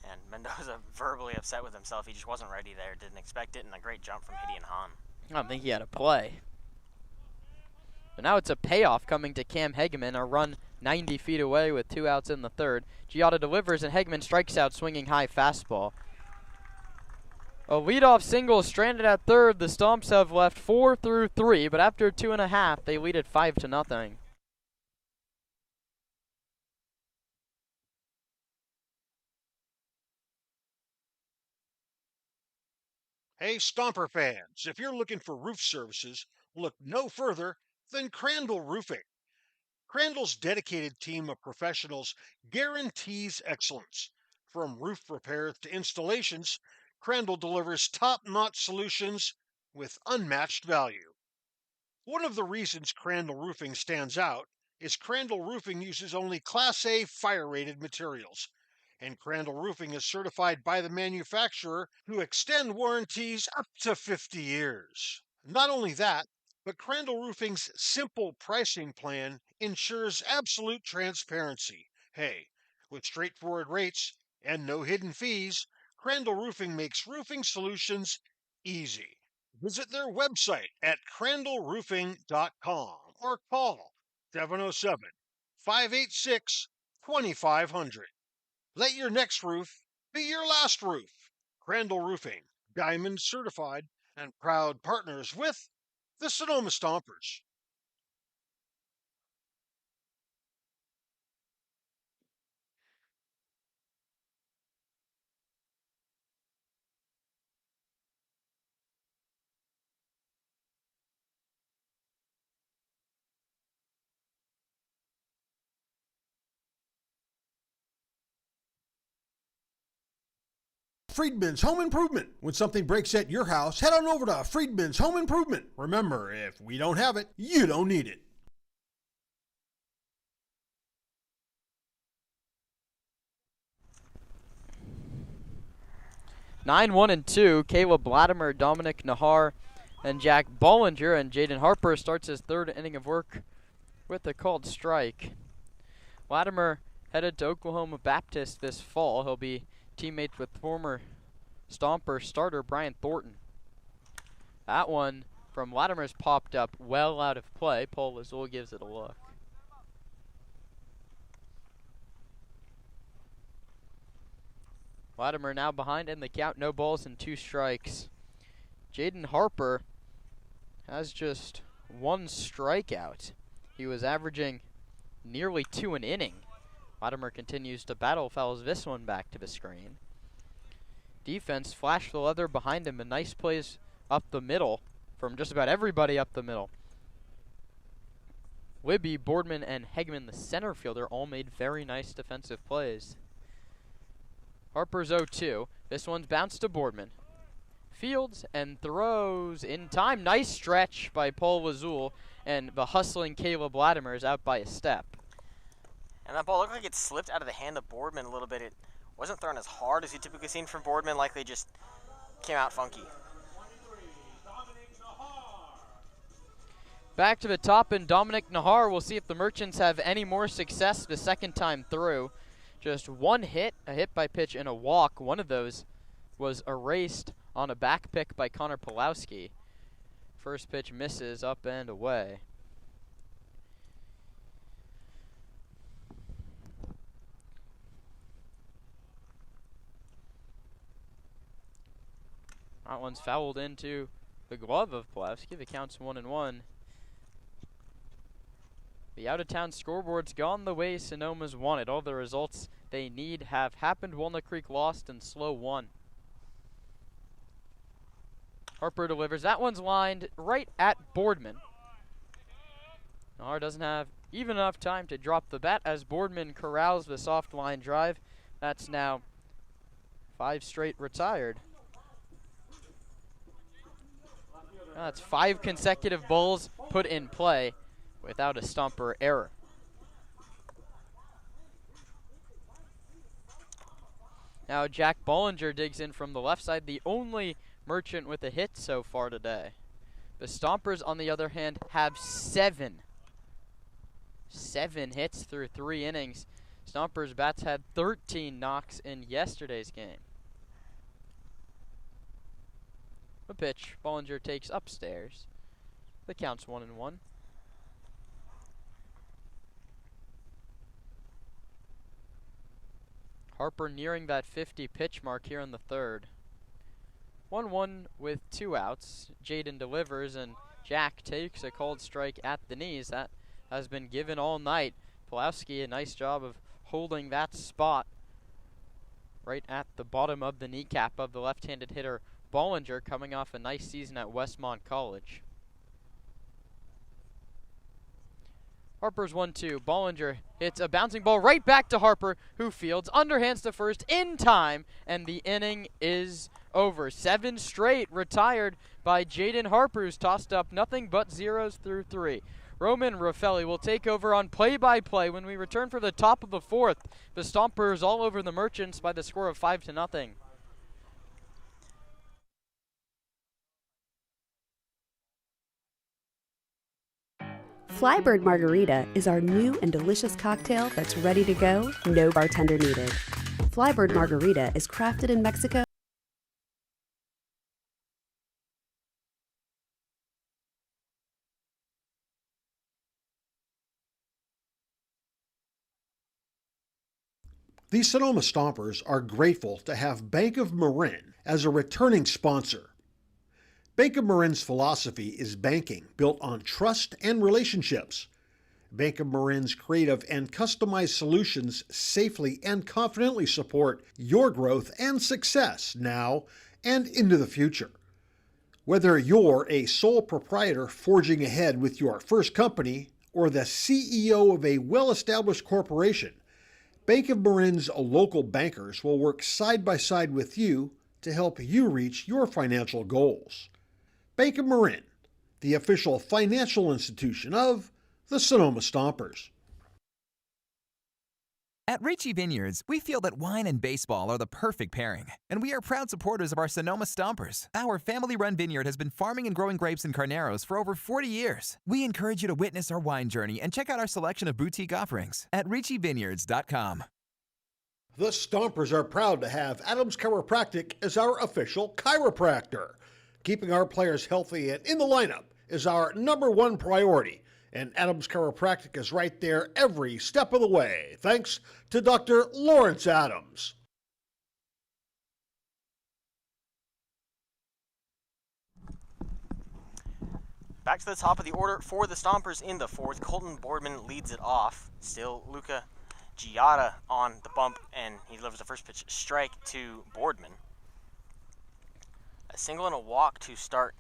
And Mendoza verbally upset with himself. He just wasn't ready there, didn't expect it, and a great jump from Gideon Hahn. I don't think he had a play. But now it's a payoff coming to Cam Hegeman, a run 90 feet away with 2 outs in the third. Giada delivers, and Hegeman strikes out swinging high fastball. A leadoff single stranded at third. The Stomps have left 4 through 3, but after 2.5, they lead it 5-0. Hey, Stomper fans, if you're looking for roof services, look no further than Crandall Roofing. Crandall's dedicated team of professionals guarantees excellence. From roof repairs to installations, Crandall delivers top-notch solutions with unmatched value. One of the reasons Crandall Roofing stands out is Crandall Roofing uses only Class A fire-rated materials, and Crandall Roofing is certified by the manufacturer who extend warranties up to 50 years. Not only that, but Crandall Roofing's simple pricing plan ensures absolute transparency. Hey, with straightforward rates and no hidden fees, Crandall Roofing makes roofing solutions easy. Visit their website at crandallroofing.com or call 707-586-2500. Let your next roof be your last roof. Crandall Roofing, Diamond certified and proud partners with the Sonoma Stompers. Friedman's Home Improvement. When something breaks at your house, head on over to Friedman's Home Improvement. Remember, if we don't have it, you don't need it. 9-1-2. Caleb Latimer, Dominic Nahar, and Jack Bollinger, and Jaden Harper starts his third inning of work with a called strike. Latimer headed to Oklahoma Baptist this fall. He'll be teammates with former Stomper starter Brian Thornton. That one from Latimer's popped up well out of play. Paul Lazul gives it a look. Latimer now behind in the count, no balls and 2 strikes. Jaden Harper has just 1 strikeout. He was averaging nearly 2 an inning. Latimer continues to battle, fouls this one back to the screen. Defense flashed the leather behind him, and nice plays up the middle from just about everybody up the middle. Libby, Boardman, and Hegeman, the center fielder, all made very nice defensive plays. Harper's 0-2. This one's bounced to Boardman. Fields and throws in time. Nice stretch by Paul Lazul, and the hustling Caleb Latimer is out by a step. And that ball looked like it slipped out of the hand of Boardman a little bit. It wasn't thrown as hard as you typically seen from Boardman, likely just came out funky. Back to the top, and Dominic Nahar. We'll see if the Merchants have any more success the second time through. Just one hit, a hit by pitch and a walk. One of those was erased on a back pick by Connor Pulowski. First pitch misses, up and away. That one's fouled into the glove of Pulowski. The count's 1-1. The out-of-town scoreboard's gone the way Sonoma's wanted. All the results they need have happened. Walnut Creek lost and Slow won. Harper delivers. That one's lined right at Boardman. Nahar doesn't have even enough time to drop the bat as Boardman corrals the soft line drive. That's now 5 straight retired. That's 5 consecutive balls put in play without a stumper error. Now Jack Bollinger digs in from the left side, the only Merchant with a hit so far today. The Stompers, on the other hand, have 7 hits through 3 innings. Stompers bats had 13 knocks in yesterday's game. The pitch, Bollinger takes upstairs. The count's 1-1. Harper nearing that 50 pitch mark here in the third. 1-1 with 2 outs. Jaden delivers and Jack takes a cold strike at the knees. That has been given all night. Pulowski, a nice job of holding that spot right at the bottom of the kneecap of the left-handed hitter Bollinger, coming off a nice season at Westmont College. Harper's 1-2. Bollinger hits a bouncing ball right back to Harper, who fields, underhands to first in time, and the inning is over. 7 straight retired by Jaden Harper, who's tossed up nothing but zeros through 3. Roman Raffelli will take over on play-by-play when we return for the top of the 4th. The Stompers all over the Merchants by the score of 5-0. Flybird Margarita is our new and delicious cocktail that's ready to go, no bartender needed. Flybird Margarita is crafted in Mexico. The Sonoma Stompers are grateful to have Bank of Marin as a returning sponsor. Bank of Marin's philosophy is banking built on trust and relationships. Bank of Marin's creative and customized solutions safely and confidently support your growth and success now and into the future. Whether you're a sole proprietor forging ahead with your first company or the CEO of a well-established corporation, Bank of Marin's local bankers will work side by side with you to help you reach your financial goals. Bank of Marin, the official financial institution of the Sonoma Stompers. At Ricci Vineyards, we feel that wine and baseball are the perfect pairing, and we are proud supporters of our Sonoma Stompers. Our family-run vineyard has been farming and growing grapes and carneros for over 40 years. We encourage you to witness our wine journey and check out our selection of boutique offerings at RicciVineyards.com. The Stompers are proud to have Adams Chiropractic as our official chiropractor. Keeping our players healthy and in the lineup is our #1 priority, and Adams Chiropractic is right there every step of the way, thanks to Dr. Lawrence Adams. Back to the top of the order for the Stompers in the 4th. Colton Boardman leads it off. Still Luca Giada on the bump, and he delivers the first pitch strike to Boardman. A single and a walk to start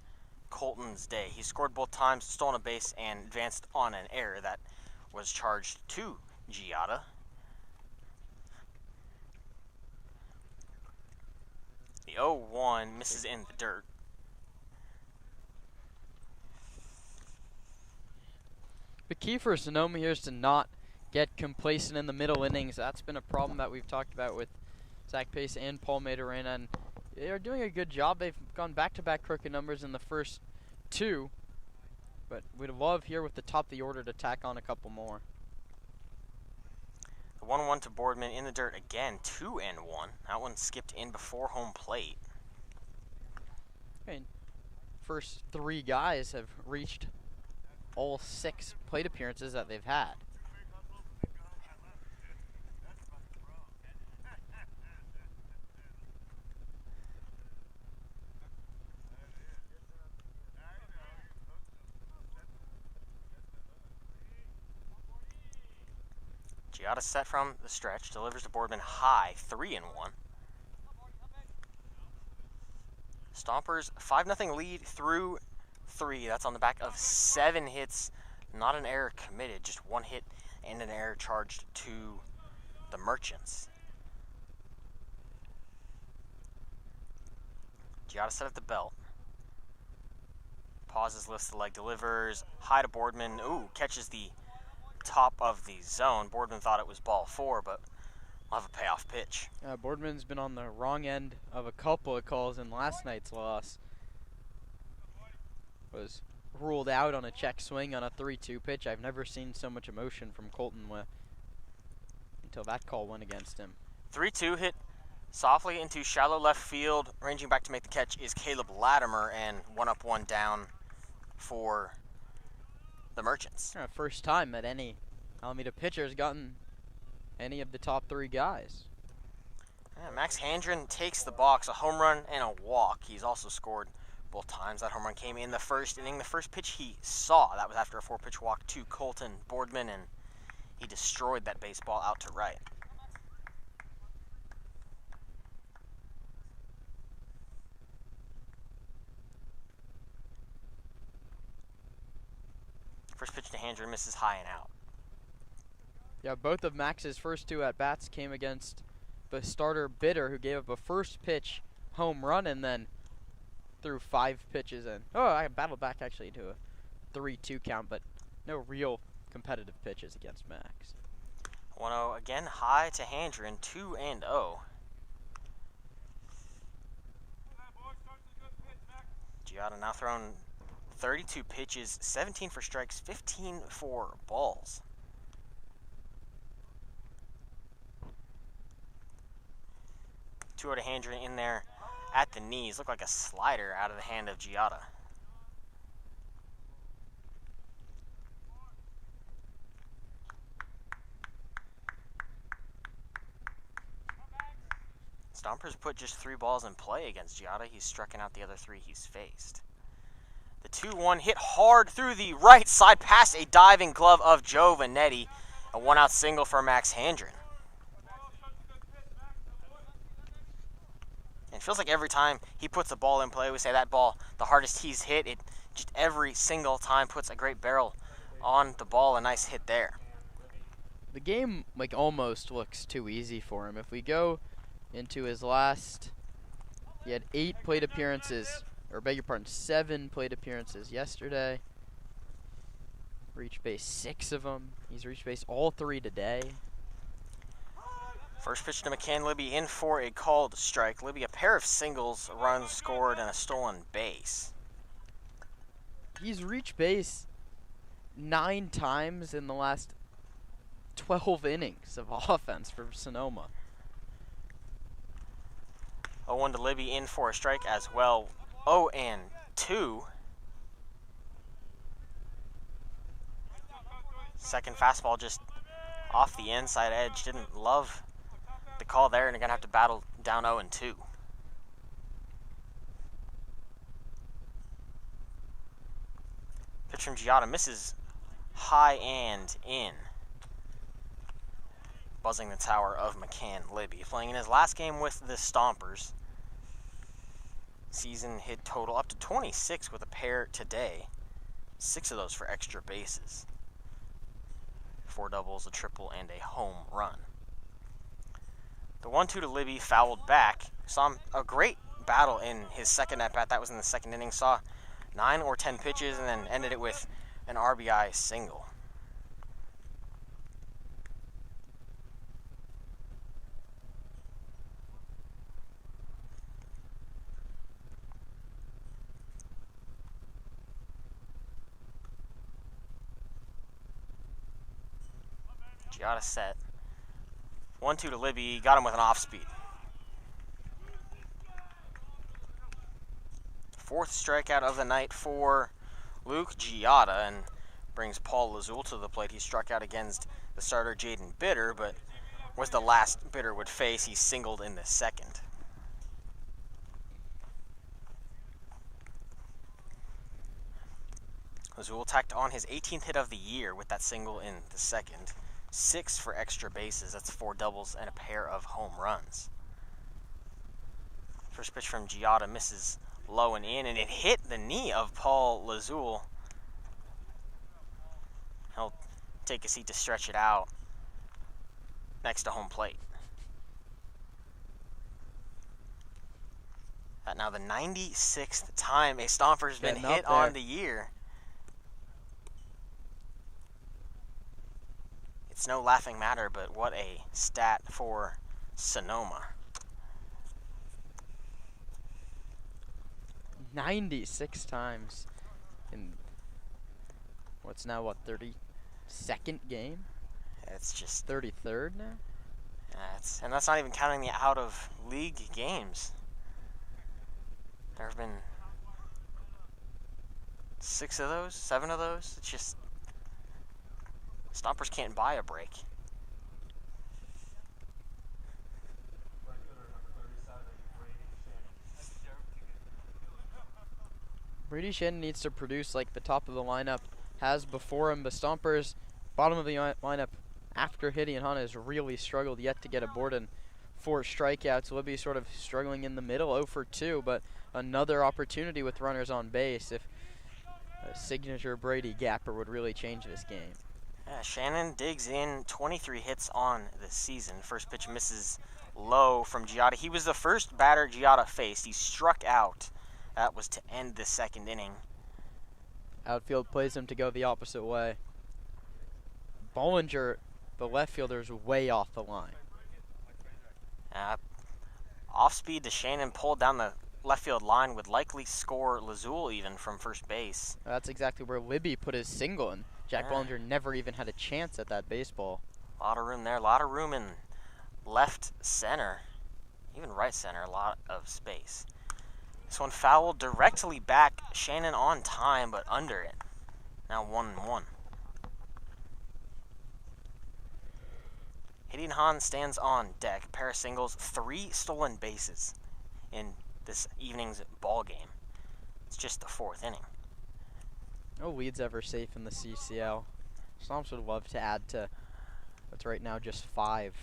Colton's day. He scored both times, stolen a base, and advanced on an error that was charged to Giada. The 0-1 misses in the dirt. The key for Sonoma here is to not get complacent in the middle innings. That's been a problem that we've talked about with Zach Pace and Paul Maderena, and they are doing a good job. They've gone back-to-back crooked numbers in the first 2, but we'd love here with the top of the order to tack on a couple more. The 1-1 to Boardman in the dirt again, 2-1. That one skipped in before home plate. I mean, first 3 guys have reached all 6 plate appearances that they've had. Giada set from the stretch, delivers to Boardman high, 3-1. Stompers 5-0 lead through 3. That's on the back of 7 hits. Not an error committed, just 1 hit and an error charged to the Merchants. Giada set at the belt. Pauses, lifts the leg, delivers high to Boardman. Ooh, catches the top of the zone. Boardman thought it was ball 4, but we'll have a payoff pitch. Boardman's been on the wrong end of a couple of calls in last night's loss. Was ruled out on a check swing on a 3-2 pitch. I've never seen so much emotion from Colton until that call went against him. 3-2 hit softly into shallow left field. Ranging back to make the catch is Caleb Latimer, and 1 up, 1 down for the Merchants. First time that any Alameda pitcher has gotten any of the top 3 guys. Yeah, Max Handren takes the box, a home run and a walk. He's also scored both times. That home run came in the first inning. The first pitch he saw, that was after a 4-pitch walk to Colton Boardman, and he destroyed that baseball out to right. First pitch to Handren misses high and out. Yeah, both of Max's first 2 at-bats came against the starter Bitter, who gave up a first pitch home run and then threw 5 pitches in. Oh, I battled back actually to a 3-2 count, but no real competitive pitches against Max. 1-0 again, high to Handren, 2-0. Giada now thrown 32 pitches, 17 for strikes, 15 for balls. Two to Handren in there at the knees. Looked like a slider out of the hand of Giada. Stompers put just 3 balls in play against Giada. He's striking out the other 3 he's faced. The 2-1 hit hard through the right side past a diving glove of Joe Vanetti. A 1-out single for Max Handren. It feels like every time he puts a ball in play, we say that ball, the hardest he's hit, it just every single time puts a great barrel on the ball. A nice hit there. The game almost looks too easy for him. If we go into his last, he had 8 plate appearances, or beg your pardon, 7 plate appearances yesterday. Reached base 6 of them. He's reached base all 3 today. First pitch to McCann Libby in for a called strike. Libby, a pair of singles, runs scored, and a stolen base. He's reached base 9 times in the last 12 innings of offense for Sonoma. 0-1 to Libby in for a strike as well. 0-2. Second fastball just off the inside edge. Didn't love the call there, and you're going to have to battle down 0-2. Pitch from Giada misses high and in. Buzzing the tower of McCann Libby. Playing in his last game with the Stompers. Season hit total up to 26 with a pair today. 6 of those for extra bases. 4 doubles, a triple, and a home run. The 1-2 to Libby fouled back. Saw a great battle in his second at-bat. That was in the second inning. Saw 9 or 10 pitches and then ended it with an RBI single. Giada set. 1-2 to Libby. Got him with an off-speed. Fourth strikeout of the night for Luke Giada, and brings Paul Lazul to the plate. He struck out against the starter Jaden Bitter, but was the last Bitter would face. He singled in the second. Lazul tacked on his 18th hit of the year with that single in the second. 6 for extra bases. That's 4 doubles and a pair of home runs. First pitch from Giada misses low and in, and it hit the knee of Paul Lazul. He'll take a seat to stretch it out next to home plate. Now the 96th time a Stomper's been hit on the year. It's no laughing matter, but what a stat for Sonoma. 96 times in what's now, 32nd game? It's just 33rd now? and that's not even counting the out-of-league games. There have been 6 of those, 7 of those. It's just Stompers can't buy a break. Brady Shannon needs to produce like the top of the lineup has before him. The Stompers, bottom of the lineup after Gideon Hahn, has really struggled yet to get aboard, and 4 strikeouts. Libby sort of struggling in the middle, 0 for 2, but another opportunity with runners on base if a signature Brady gapper would really change this game. Shannon digs in, 23 hits on the season. First pitch misses low from Giada. He was the first batter Giada faced. He struck out. That was to end the second inning. Outfield plays him to go the opposite way. Bollinger, the left fielder, is way off the line. Off speed to Shannon, pulled down the left field line, would likely score Lazul even from first base. That's exactly where Libby put his single in. Jack Bollinger never even had a chance at that baseball. A lot of room there, a lot of room in left center, even right center, a lot of space. This one fouled directly back. Shannon on time, but under it. Now 1-1. Gideon Hahn stands on deck. A pair of singles, 3 stolen bases in this evening's ball game. It's just the 4th inning. No leads ever safe in the CCL. Stomps would love to add to what's right now just 5.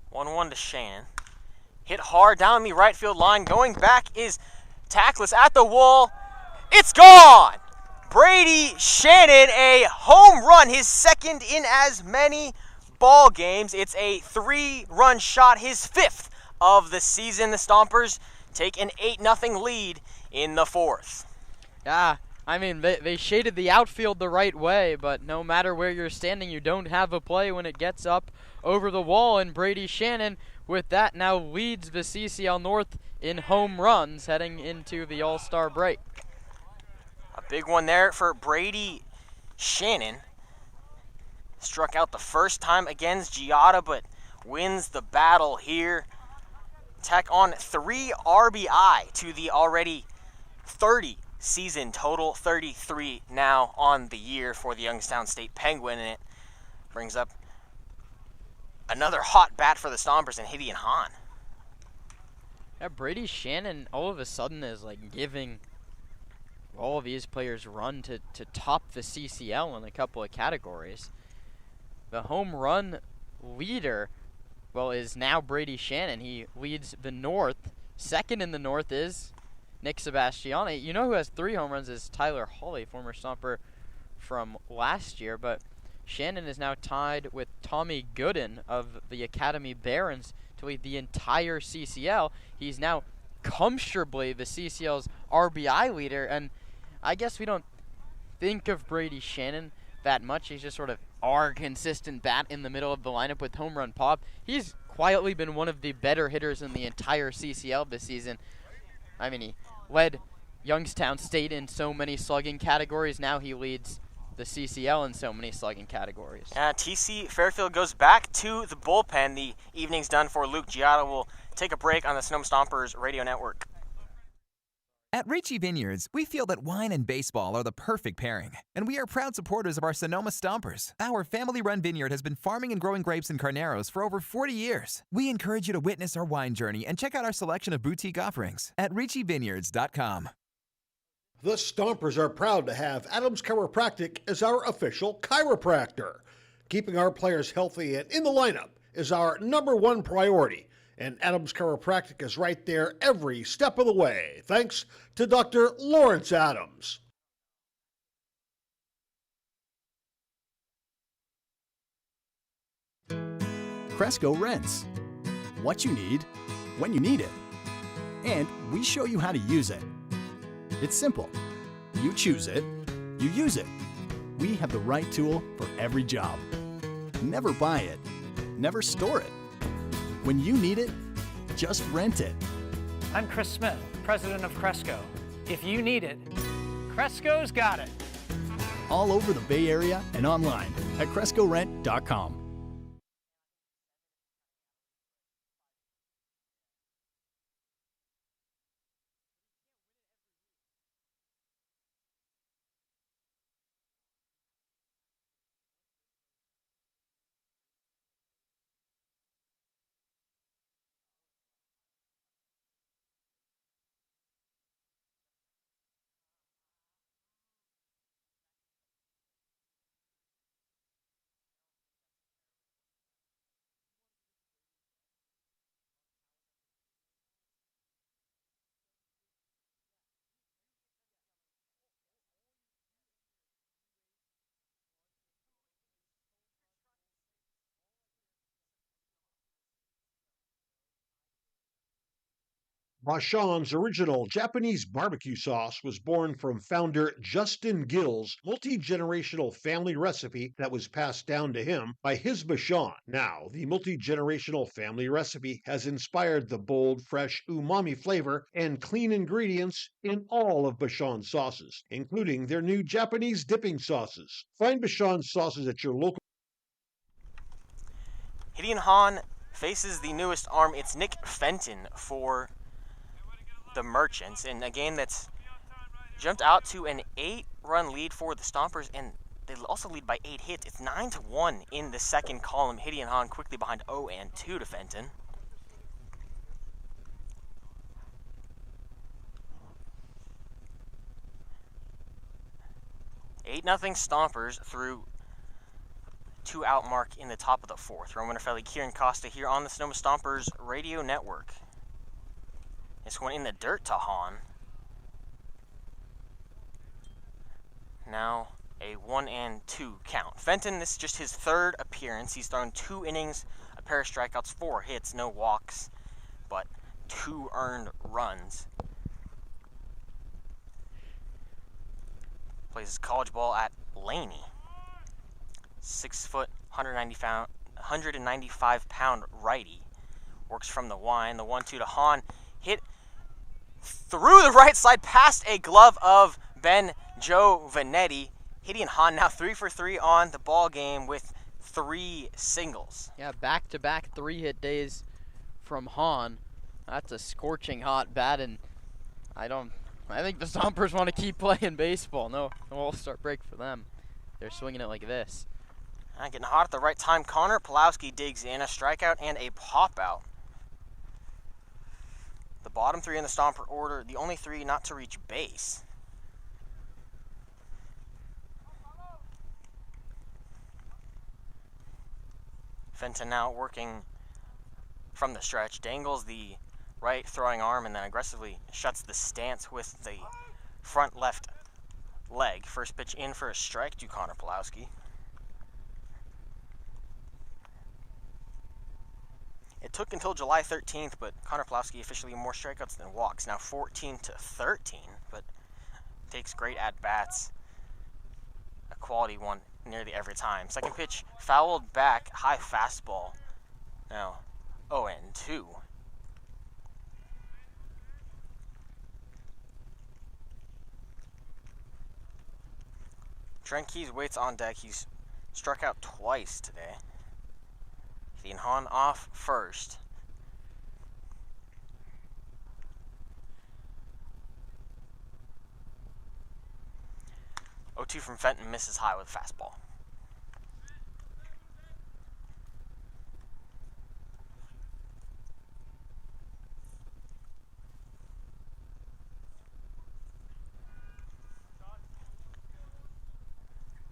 One to Shannon. Hit hard down the right field line. Going back is tackless at the wall. It's gone! Brady Shannon, a home run, his second in as many ball games. It's a 3-run shot, his 5th of the season. The Stompers take an 8-0 lead in the 4th. Yeah, I mean, they shaded the outfield the right way, but no matter where you're standing, you don't have a play when it gets up over the wall, and Brady Shannon, with that, now leads the CCL North in home runs heading into the All-Star break. A big one there for Brady Shannon. Struck out the first time against Giada, but wins the battle here. Tack on 3 RBI to the already 30 season total, 33 now on the year for the Youngstown State Penguin, and it brings up another hot bat for the Stompers and Gideon Hahn. Yeah, Brady Shannon all of a sudden is like giving all of these players run to top the CCL in a couple of categories. The home run leader, well, is now Brady Shannon. He leads the North. Second in the North is Nick Sebastiani. You know who has 3 home runs is Tyler Hawley, former Stomper from last year, but Shannon is now tied with Tommy Gooden of the Academy Barons to lead the entire CCL. He's now comfortably the CCL's RBI leader, and I guess we don't think of Brady Shannon that much. He's just sort of our consistent bat in the middle of the lineup with home run pop. He's quietly been one of the better hitters in the entire CCL this season. I mean, he led Youngstown State in so many slugging categories. Now he leads the CCL in so many slugging categories. TC Fairfield goes back to the bullpen. The evening's done for Luke Giotto. We'll take a break on the Sonoma Stompers radio network. At Ricci Vineyards, we feel that wine and baseball are the perfect pairing, and we are proud supporters of our Sonoma Stompers. Our family-run vineyard has been farming and growing grapes and carneros for over 40 years. We encourage you to witness our wine journey and check out our selection of boutique offerings at RicciVineyards.com. The Stompers are proud to have Adams Chiropractic as our official chiropractor. Keeping our players healthy and in the lineup is our #1 priority, and Adams Chiropractic is right there every step of the way, thanks to Dr. Lawrence Adams. Cresco Rents. What you need, when you need it. And we show you how to use it. It's simple. You choose it, you use it. We have the right tool for every job. Never buy it, never store it. When you need it, just rent it. I'm Chris Smith, president of Cresco. If you need it, Cresco's got it. All over the Bay Area and online at CrescoRent.com. Vachon's original Japanese barbecue sauce was born from founder Justin Gill's multi-generational family recipe that was passed down to him by his Vachon. Now, the multi-generational family recipe has inspired the bold, fresh umami flavor and clean ingredients in all of Vachon's sauces, including their new Japanese dipping sauces. Find Vachon's sauces at your local. Gideon Hahn faces the newest arm. It's Nick Fenton for the Merchants in a game that's jumped out to an 8-run lead for the Stompers, and they also lead by 8 hits. It's 9-1 in the second column. Gideon Hahn quickly behind 0-2 to Fenton. Nothing Stompers through 2-out mark in the top of the fourth. Roman Raffelli, Kieran Costa here on the Sonoma Stompers radio network. This one in the dirt to Hahn. Now a 1-2 count. Fenton, this is just his third appearance. He's thrown 2 innings, a pair of strikeouts, 4 hits, no walks, but 2 earned runs. Plays his college ball at Laney. 6 foot, 195-pound righty. Works from the wind. The 1-2 to Hahn. Hit through the right side past a glove of Ben Giovanetti. Gideon Hahn now 3 for 3 on the ball game with 3 singles. Yeah, back-to-back 3-hit days from Hahn. That's a scorching hot bat, and I think the Stompers want to keep playing baseball. No all-star break for them. They're swinging it like this. Getting hot at the right time. Connor Pulowski digs in, a strikeout and a pop-out. The bottom 3 in the Stomper order, the only 3 not to reach base. Fenton now working from the stretch, dangles the right throwing arm and then aggressively shuts the stance with the front left leg. First pitch in for a strike to Connor Pulowski. It took until July 13th, but Connor Pulowski officially more strikeouts than walks. Now 14-13, but takes great at-bats. A quality one nearly every time. Second pitch fouled back, high fastball. Now 0-2. Trent Keys waits on deck. He's struck out twice today. Gideon Hahn off first. O2 from Fenton misses high with fastball.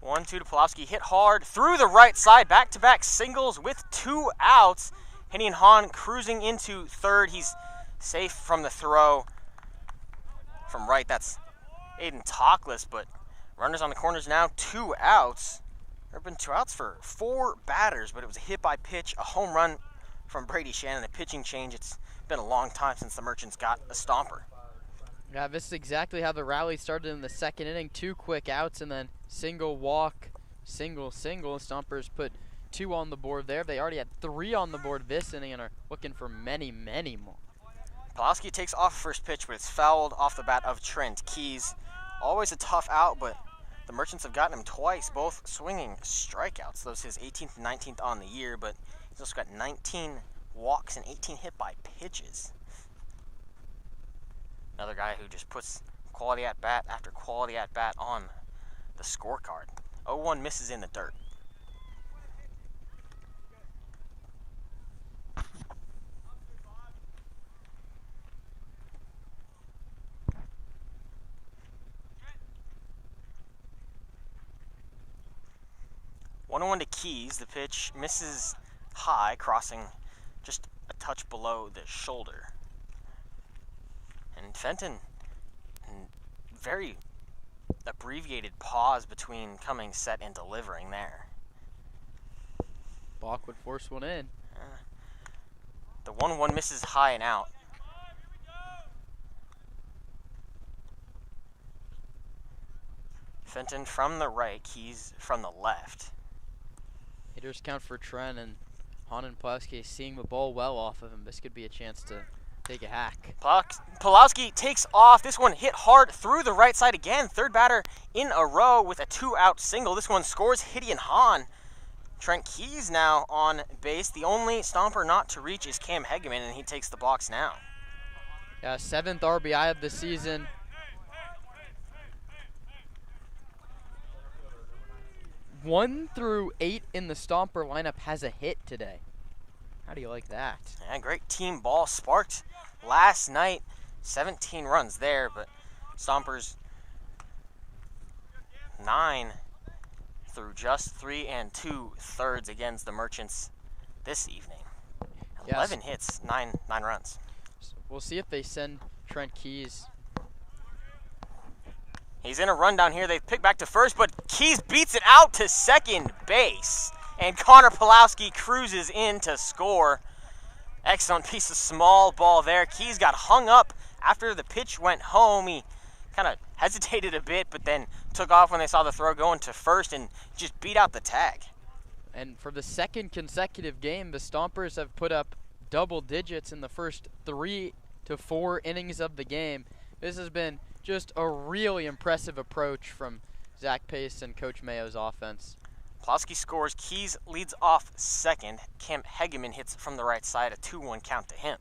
One-two to Pulowski, hit hard through the right side, back-to-back singles with 2 outs. Gideon Hahn cruising into third. He's safe from the throw from right. That's Aiden Talkless, but runners on the corners now, 2 outs. There have been 2 outs for 4 batters, but it was a hit by pitch, a home run from Brady Shannon, a pitching change. It's been a long time since the Merchants got a stomper. Yeah, this is exactly how the rally started in the second inning. 2 quick outs and then single walk, single. Stompers put 2 on the board there. They already had 3 on the board this inning and are looking for many, many more. Pulowski takes off first pitch, but it's fouled off the bat of Trent Keys. Always a tough out, but the Merchants have gotten him twice, both swinging strikeouts. Those his 18th and 19th on the year, but he's also got 19 walks and 18 hit by pitches. Another guy who just puts quality at-bat after quality at-bat on the scorecard. 0-1 misses in the dirt. One to Keys. The pitch misses high, crossing just a touch below the shoulder. And Fenton, very abbreviated pause between coming set and delivering there. Bach would force one in. The 1-1 misses high and out. Fenton from the right, Keys from the left. Hitters count for Trent, and Hahn and Pulowski seeing the ball well off of him. This could be a chance to take a hack. Pulowski takes off. This one hit hard through the right side again. Third batter in a row with a 2-out single. This one scores Gideon Hahn. Trent Keys now on base. The only stomper not to reach is Cam Hegeman, and he takes the box now. Yeah, 7th RBI of the season. One through 8 in the Stomper lineup has a hit today. How do you like that? Yeah, great team ball sparked last night. 17 runs there, but Stompers 9 through just 3 2/3 against the Merchants this evening. 11 hits, 9 runs. We'll see if they send Trent Keys. He's in a rundown here. They pick back to first, but Keys beats it out to second base. And Connor Pulowski cruises in to score. Excellent piece of small ball there. Keys got hung up after the pitch went home. He kind of hesitated a bit, but then took off when they saw the throw going to first and just beat out the tag. And for the 2nd consecutive game, the Stompers have put up double digits in the first 3 to 4 innings of the game. This has been just a really impressive approach from Zach Pace and Coach Mayo's offense. Pulowski scores. Keys leads off second. Cam Hegeman hits from the right side, a 2-1 count to him.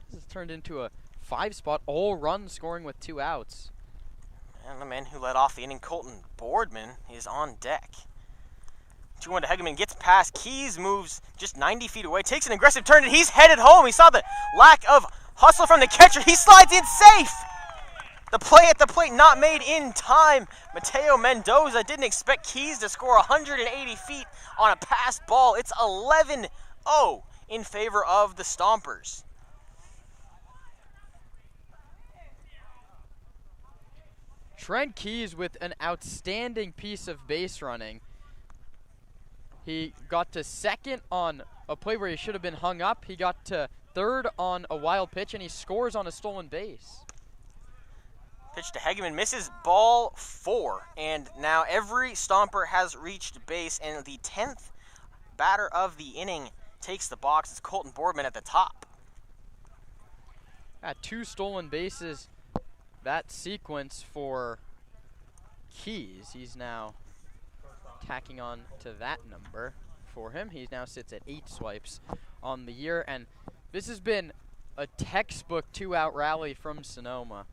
This has turned into a 5-spot all-run scoring with 2 outs. And the man who led off the inning, Colton Boardman, is on deck. 2-1 to Hegeman, gets past. Keys moves just 90 feet away, takes an aggressive turn, and he's headed home. He saw the lack of hustle from the catcher. He slides in safe. The play at the plate not made in time. Mateo Mendoza didn't expect Keys to score 180 feet on a passed ball. It's 11-0 in favor of the Stompers. Trent Keys with an outstanding piece of base running. He got to second on a play where he should have been hung up. He got to third on a wild pitch, and he scores on a stolen base. Pitch to Hegeman, misses ball 4. And now every Stomper has reached base, and the 10th batter of the inning takes the box. It's Colton Boardman at the top. At 2 stolen bases, that sequence for Keys. He's now tacking on to that number for him. He now sits at 8 swipes on the year, and this has been a textbook 2-out rally from Sonoma.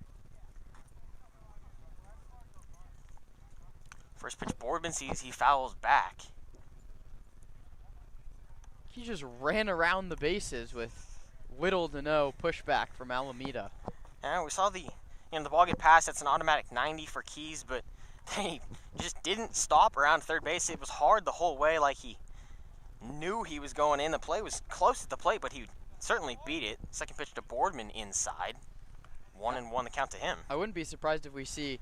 First pitch, Boardman sees, he fouls back. He just ran around the bases with little to no pushback from Alameda. Yeah, we saw the ball get passed. That's an automatic 90 for Keys, but they just didn't stop around third base. It was hard the whole way, like he knew he was going in. The play was close at the plate, but he certainly beat it. Second pitch to Boardman inside. 1-1 the count to him. I wouldn't be surprised if we see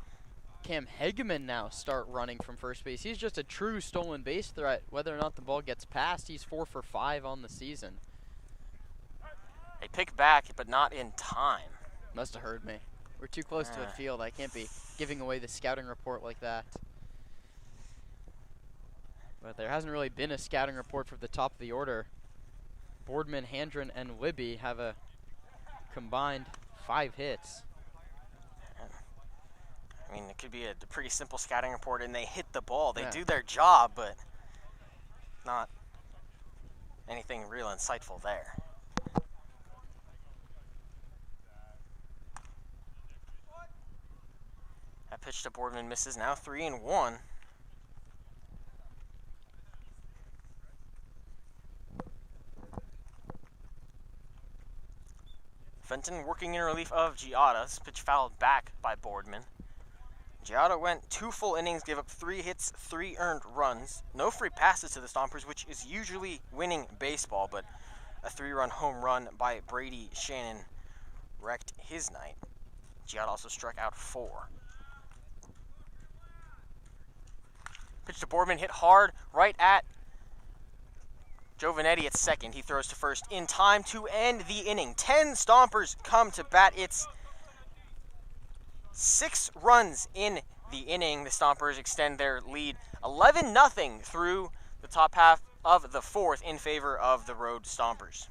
Cam Hageman now start running from first base. He's just a true stolen base threat. Whether or not the ball gets passed, he's 4 for 5 on the season. They pick back, but not in time. Must have heard me. We're too close to the field. I can't be giving away the scouting report like that. But there hasn't really been a scouting report for the top of the order. Boardman, Handren, and Libby have a combined 5 hits. I mean, it could be a pretty simple scouting report, and they hit the ball. They do their job, but not anything real insightful there. That pitch to Boardman misses. Now 3-1. Fenton working in relief of Giada. This pitch fouled back by Boardman. Giada went 2 full innings, gave up 3 hits, 3 earned runs. No free passes to the Stompers, which is usually winning baseball, but a 3-run home run by Brady Shannon wrecked his night. Giada also struck out 4. Pitch to Boardman, hit hard right at Giovanetti at second. He throws to first in time to end the inning. 10 Stompers come to bat. It's 6 runs in the inning. The Stompers extend their lead 11-0 through the top half of the 4th in favor of the road Stompers.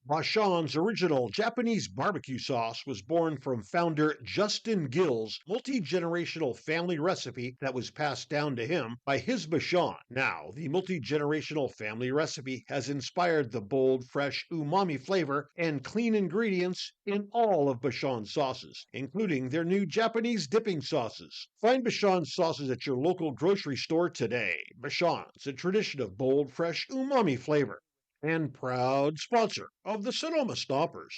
Bashan's original Japanese barbecue sauce was born from founder Justin Gill's multi-generational family recipe that was passed down to him by his Bashan. Now, the multi-generational family recipe has inspired the bold, fresh umami flavor and clean ingredients in all of Bashan's sauces, including their new Japanese dipping sauces. Find Bashan's sauces at your local grocery store today. Bashan's, a tradition of bold, fresh umami flavor, and proud sponsor of the Sonoma Stompers.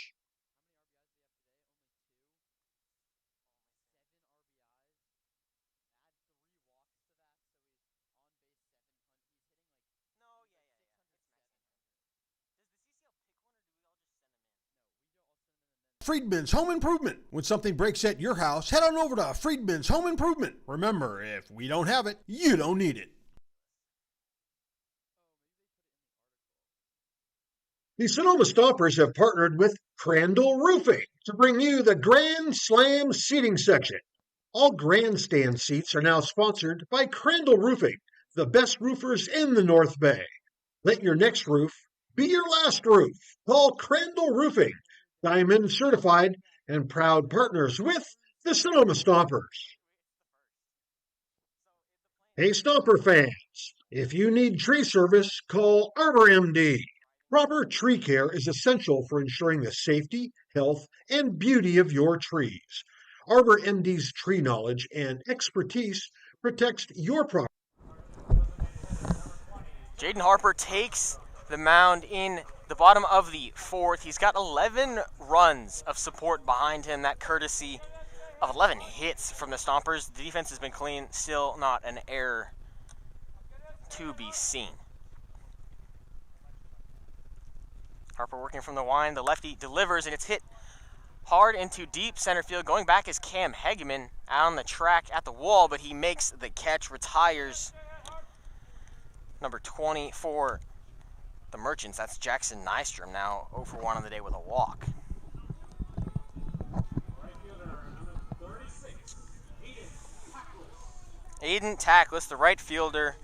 Friedman's Home Improvement. When something breaks at your house, head on over to Friedman's Home Improvement. Remember, if we don't have it, you don't need it. The Sonoma Stompers have partnered with Crandall Roofing to bring you the Grand Slam seating section. All grandstand seats are now sponsored by Crandall Roofing, the best roofers in the North Bay. Let your next roof be your last roof. Call Crandall Roofing, Diamond certified and proud partners with the Sonoma Stompers. Hey Stomper fans, if you need tree service, call Arbor MD. Proper tree care is essential for ensuring the safety, health, and beauty of your trees. Arbor MD's tree knowledge and expertise protects your property. Jaden Harper takes the mound in the bottom of the 4th. He's got 11 runs of support behind him, that courtesy of 11 hits from the Stompers. The defense has been clean, still not an error to be seen. Harper working from the wind. The lefty delivers, and it's hit hard into deep center field. Going back is Cam Hageman out on the track at the wall, but he makes the catch, retires number 20 for the Merchants. That's Jackson Nystrom, now 0 for 1 on the day with a walk. Aiden Tackless, the right fielder,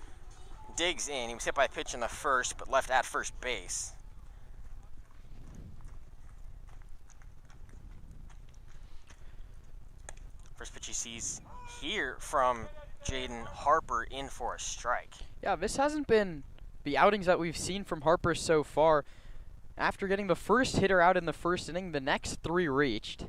digs in. He was hit by a pitch in the first, but left at first base. First pitch he sees here from Jaden Harper in for a strike. Yeah, this hasn't been the outings that we've seen from Harper so far. After getting the first hitter out in the first inning, the next 3 reached.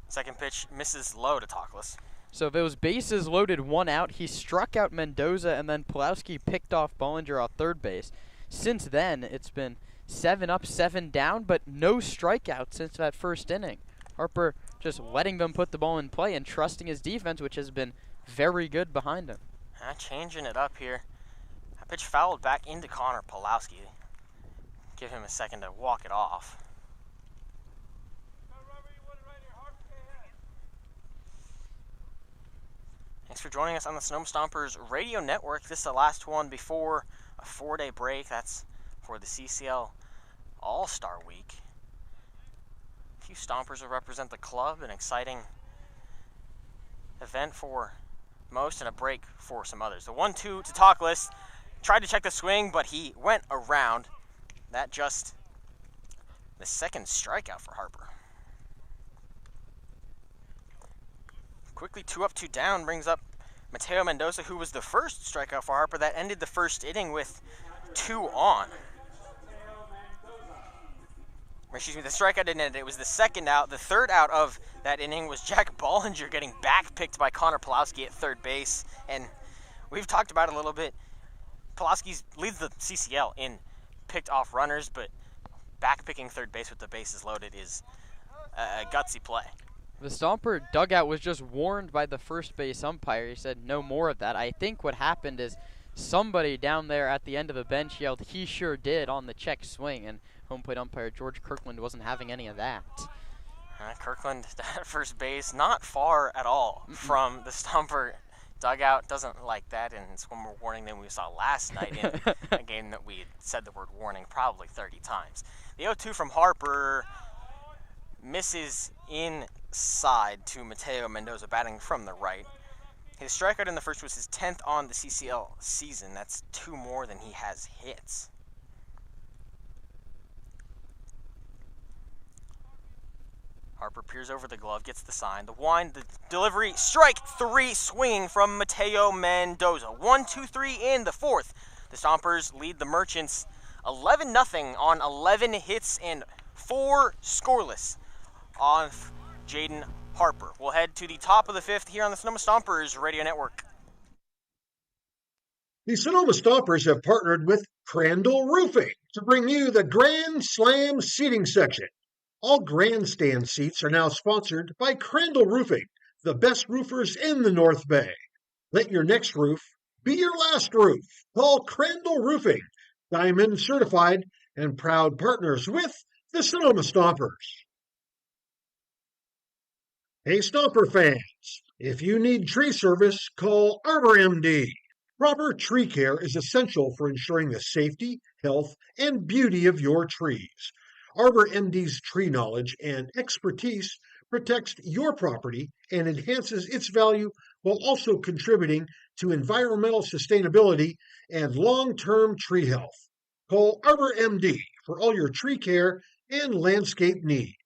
Second pitch misses low to Talkless. So those bases loaded, 1 out. He struck out Mendoza, and then Pulowski picked off Bollinger on third base. Since then, it's been 7 up, 7 down, but no strikeouts since that first inning. Harper just letting them put the ball in play and trusting his defense, which has been very good behind him. Changing it up here. That pitch fouled back into Connor Pulowski. Give him a second to walk it off. Thanks for joining us on the Sonoma Stompers radio network. This is the last one before a 4-day break. That's for the CCL All-Star Week. A few Stompers will represent the club, an exciting event for most and a break for some others. The 1-2 to Talkless. Tried to check the swing, but he went around. That just the second strikeout for Harper. Quickly 2 up, 2 down brings up Mateo Mendoza, who was the first strikeout for Harper. That ended the first inning with 2 on. Excuse me, the strikeout didn't end. It was the second out. The third out of that inning was Jack Bollinger getting back-picked by Connor Pulowski at third base. And we've talked about it a little bit. Pulowski leads the CCL in picked-off runners, but back-picking third base with the bases loaded is a gutsy play. The Stomper dugout was just warned by the first base umpire. He said no more of that. I think what happened is somebody down there at the end of the bench yelled, "He sure did," on the check swing, and home plate umpire George Kirkland wasn't having any of that. Kirkland at first base, not far at all from the Stomper dugout. Doesn't like that, and it's one more warning than we saw last night in a game that we had said the word warning probably 30 times. The 0-2 from Harper misses inside to Mateo Mendoza, batting from the right. His strikeout in the first was his 10th on the CCL season. That's 2 more than he has hits. Harper peers over the glove, gets the sign, the wind, the delivery, strike 3 swinging from Mateo Mendoza. 1-2-3 in the 4th. The Stompers lead the Merchants 11-0 on 11 hits and 4 scoreless on Jaden Harper. We'll head to the top of the 5th here on the Sonoma Stompers radio network. The Sonoma Stompers have partnered with Crandall Roofing to bring you the Grand Slam seating section. All grandstand seats are now sponsored by Crandall Roofing, the best roofers in the North Bay. Let your next roof be your last roof. Call Crandall Roofing, Diamond certified and proud partners with the Sonoma Stompers. Hey Stomper fans, if you need tree service, call Arbor MD. Proper tree care is essential for ensuring the safety, health, and beauty of your trees. Arbor MD's tree knowledge and expertise protects your property and enhances its value while also contributing to environmental sustainability and long-term tree health. Call Arbor MD for all your tree care and landscape needs.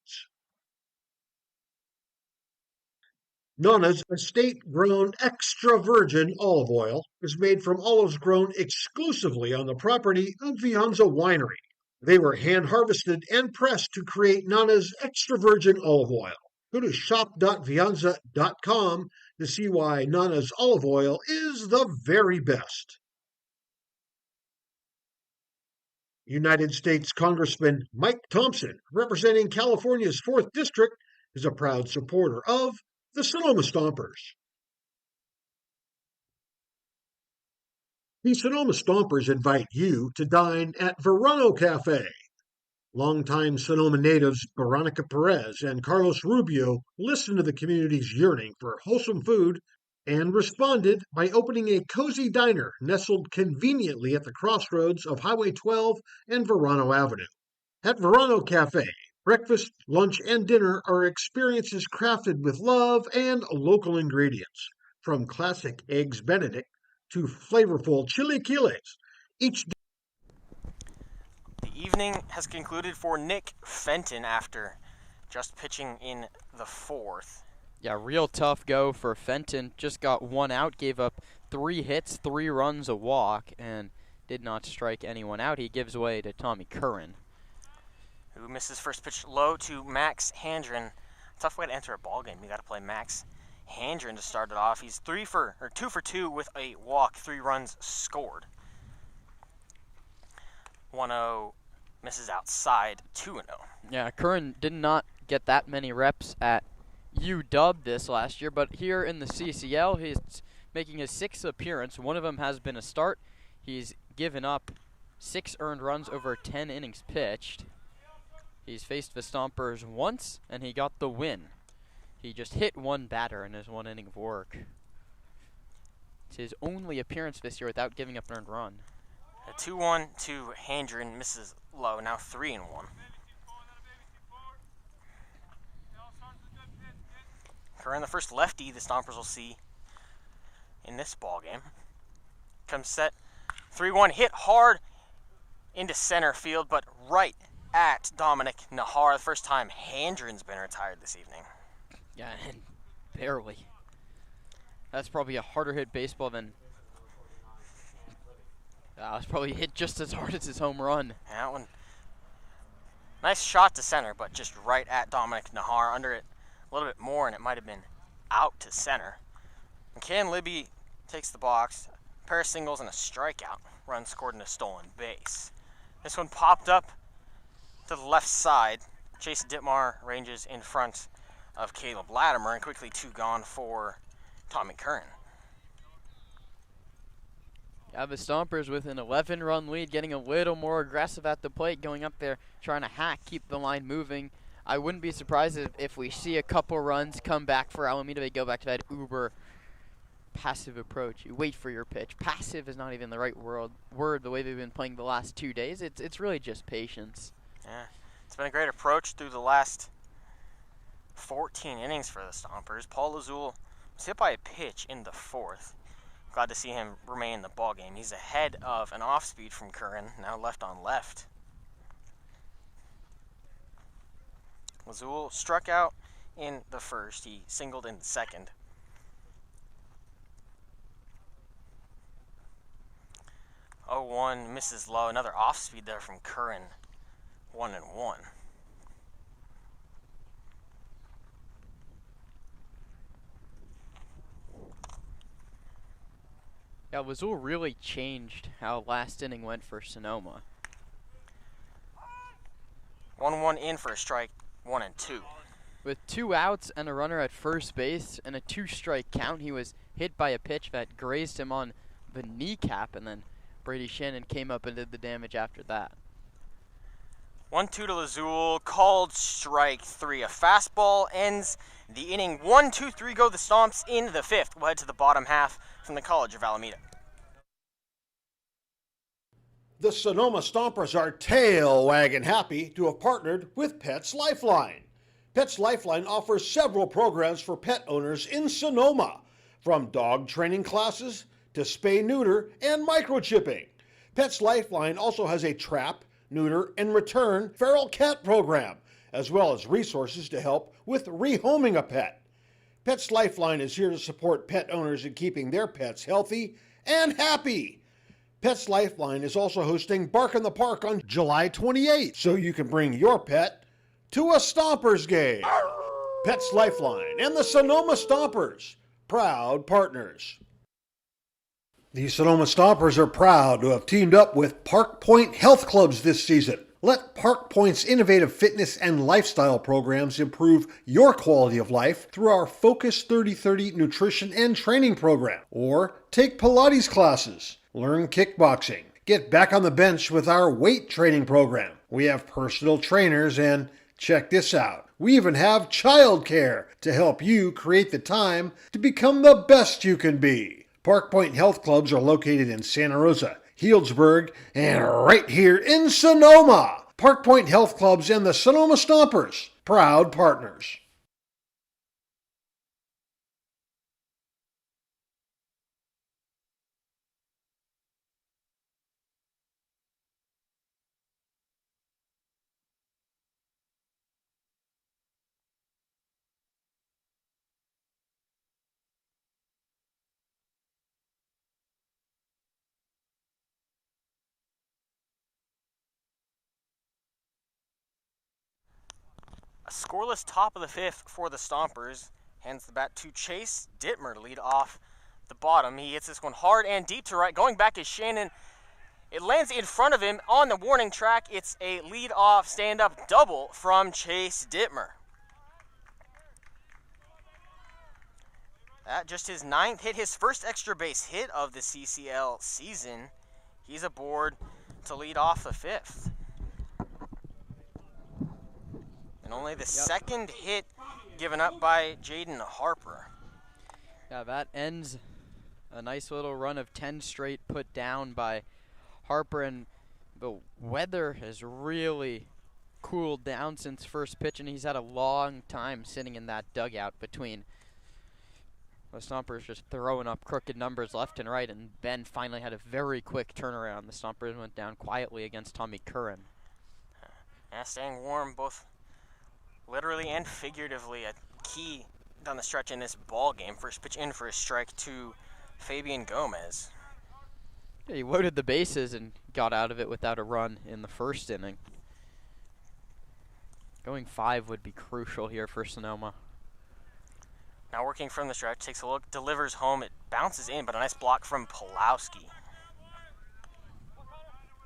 Nana's estate-grown extra virgin olive oil is made from olives grown exclusively on the property of Vianza Winery. They were hand-harvested and pressed to create Nana's extra virgin olive oil. Go to shop.vianza.com to see why Nana's olive oil is the very best. United States Congressman Mike Thompson, representing California's 4th District, is a proud supporter of the Sonoma Stompers. The Sonoma Stompers invite you to dine at Verano Cafe. Longtime Sonoma natives Veronica Perez and Carlos Rubio listened to the community's yearning for wholesome food and responded by opening a cozy diner nestled conveniently at the crossroads of Highway 12 and Verano Avenue. At Verano Cafe, breakfast, lunch, and dinner are experiences crafted with love and local ingredients, from classic Eggs Benedict to flavorful chilaquiles. The evening has concluded for Nick Fenton after just pitching in the 4th. Yeah, real tough go for Fenton. Just got one out, gave up 3 hits, 3 runs, a walk, and did not strike anyone out. He gives way to Tommy Curran, who misses first pitch low to Max Handren. Tough way to enter a ball game. You got to play Max Handren to start it off. He's 2 for 2 with a walk, 3 runs scored. 1-0 misses outside, 2-0. Yeah, Curran did not get that many reps at UW this last year, but here in the CCL, he's making his 6th appearance. One of them has been a start. He's given up 6 earned runs over 10 innings pitched. He's faced the Stompers once, and he got the win. He just hit 1 batter in his 1 inning of work. It's his only appearance this year without giving up an earned run. A 2-1 to Handren, misses low, now 3-1. Curran, the first lefty the Stompers will see in this ball game. Comes set, 3-1, hit hard into center field, but right at Dominic Nahar. The first time Handren's been retired this evening. Yeah, and barely. That's probably a harder hit baseball than... it's probably hit just as hard as his home run. Yeah, that one. Nice shot to center, but just right at Dominic Nahar. Under it a little bit more, and it might have been out to center. McCann Libby takes the box. A pair of singles and a strikeout. Run scored and a stolen base. This one popped up to the left side. Chase Dittmar ranges in front of Caleb Latimer, and quickly 2 gone for Tommy Curran. Yeah, the Stompers with an 11-run lead, getting a little more aggressive at the plate, going up there, trying to keep the line moving. I wouldn't be surprised if we see a couple runs come back for Alameda. They go back to that uber passive approach. You wait for your pitch. Passive is not even the right word the way they've been playing the last 2 days. It's really just patience. Yeah, it's been a great approach through the last 14 innings for the Stompers. Paul Lazul was hit by a pitch in the 4th. Glad to see him remain in the ballgame. He's ahead of an off-speed from Curran, now left on left. Lazul struck out in the 1st. He singled in the 2nd. Oh, 1 misses low. Another off-speed there from Curran. 1-1. Yeah, Lazul really changed how last inning went for Sonoma. 1-1 in for a strike, 1-2. With 2 outs and a runner at first base and a 2-strike count, he was hit by a pitch that grazed him on the kneecap, and then Brady Shannon came up and did the damage after that. 1-2 to Lazul, called strike 3. A fastball ends the inning. 1-2-3 go the Stomps in the 5th. We'll head to the bottom half from the College of Alameda. The Sonoma Stompers are tail wagging happy to have partnered with Pets Lifeline. Pets Lifeline offers several programs for pet owners in Sonoma, from dog training classes to spay-neuter and microchipping. Pets Lifeline also has a trap, neuter, and return feral cat program, as well as resources to help with rehoming a pet. Pets Lifeline is here to support pet owners in keeping their pets healthy and happy. Pets Lifeline is also hosting Bark in the Park on July 28th, so you can bring your pet to a Stompers game. Pets Lifeline and the Sonoma Stompers, proud partners. The Sonoma Stompers are proud to have teamed up with Park Point Health Clubs this season. Let Park Point's innovative fitness and lifestyle programs improve your quality of life through our Focus 30/30 nutrition and training program. Or take Pilates classes, learn kickboxing, get back on the bench with our weight training program. We have personal trainers and, check this out, we even have childcare to help you create the time to become the best you can be. Park Point Health Clubs are located in Santa Rosa, Healdsburg, and right here in Sonoma. Park Point Health Clubs and the Sonoma Stompers, proud partners. scoreless top of the 5th for the Stompers. Hands the bat to Chase Dittmer to lead off the bottom. He hits this one hard and deep to right. Going back is Shannon. It lands in front of him on the warning track. It's a lead-off stand-up double from Chase Dittmer. That just his 9th hit, his first extra base hit of the CCL season. He's aboard to lead off the 5th. And only the second hit given up by Jaden Harper. Yeah, that ends a nice little run of 10 straight put down by Harper, and the weather has really cooled down since first pitch, and he's had a long time sitting in that dugout between the Stompers just throwing up crooked numbers left and right, and Ben finally had a very quick turnaround. The Stompers went down quietly against Tommy Curran. Yeah, staying warm both literally and figuratively, a key down the stretch in this ball game. First pitch in for a strike to Fabian Gomez. Yeah, he loaded the bases and got out of it without a run in the first inning. Going 5 would be crucial here for Sonoma. Now working from the stretch, takes a look, delivers home. It bounces in, but a nice block from Pulowski.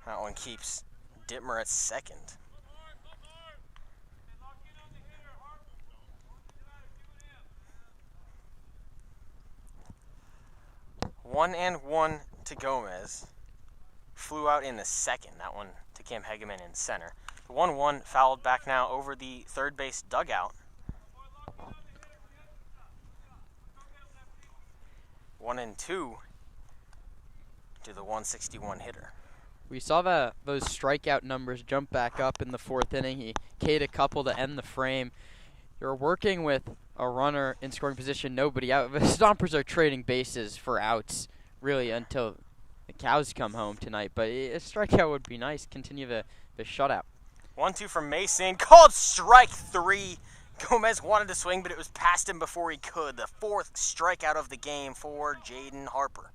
That one keeps Dittmer at second. One and one to Gomez. Flew out in the second. That one to Cam Hegeman in center. The 1-1 fouled back now over the third base dugout. 1-2 to the 161 hitter. We saw those strikeout numbers jump back up in the 4th inning. He K'd a couple to end the frame. You're working with a runner in scoring position, nobody out. The Stompers are trading bases for outs, really, until the cows come home tonight. But a strikeout would be nice. Continue the shutout. 1-2 from Mason. Called strike 3. Gomez wanted to swing, but it was past him before he could. The 4th strikeout of the game for Jaden Harper.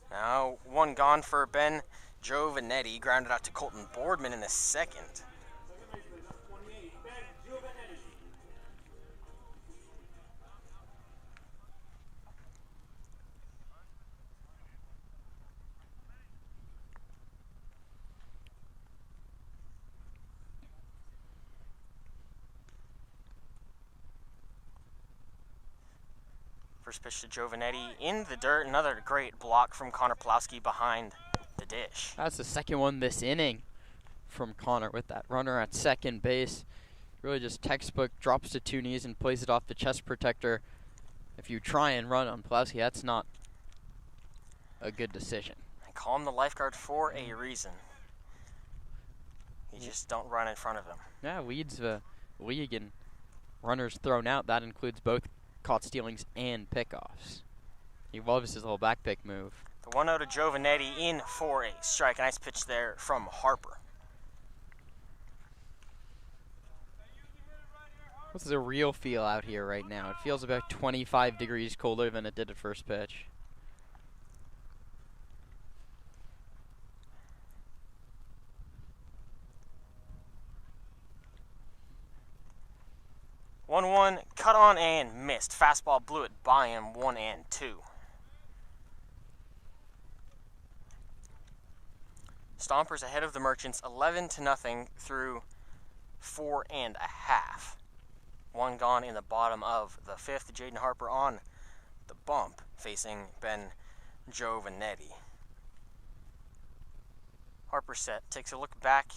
Now, one gone for Ben Giovanetti. Grounded out to Colton Boardman in the second. First pitch to Giovanetti in the dirt. Another great block from Connor Pulowski behind the dish. That's the second one this inning from Connor with that runner at second base. Really just textbook, drops to 2 knees and plays it off the chest protector. If you try and run on Pulowski, that's not a good decision. I call him the lifeguard for a reason. You just don't run in front of him. Yeah, leads the league in runners thrown out. That includes both caught stealings and pickoffs. He loves his little back pick move. The 1-0 to Giovanetti in for a strike. A nice pitch there from Harper. What's the real feel out here right now? It feels about 25 degrees colder than it did at first pitch. One, cut on and missed. Fastball blew it by him, 1-2. Stompers ahead of the Merchants, 11-0 through 4.5. One gone in the bottom of the 5th. Jaden Harper on the bump, facing Ben Giovanetti. Harper set, takes a look back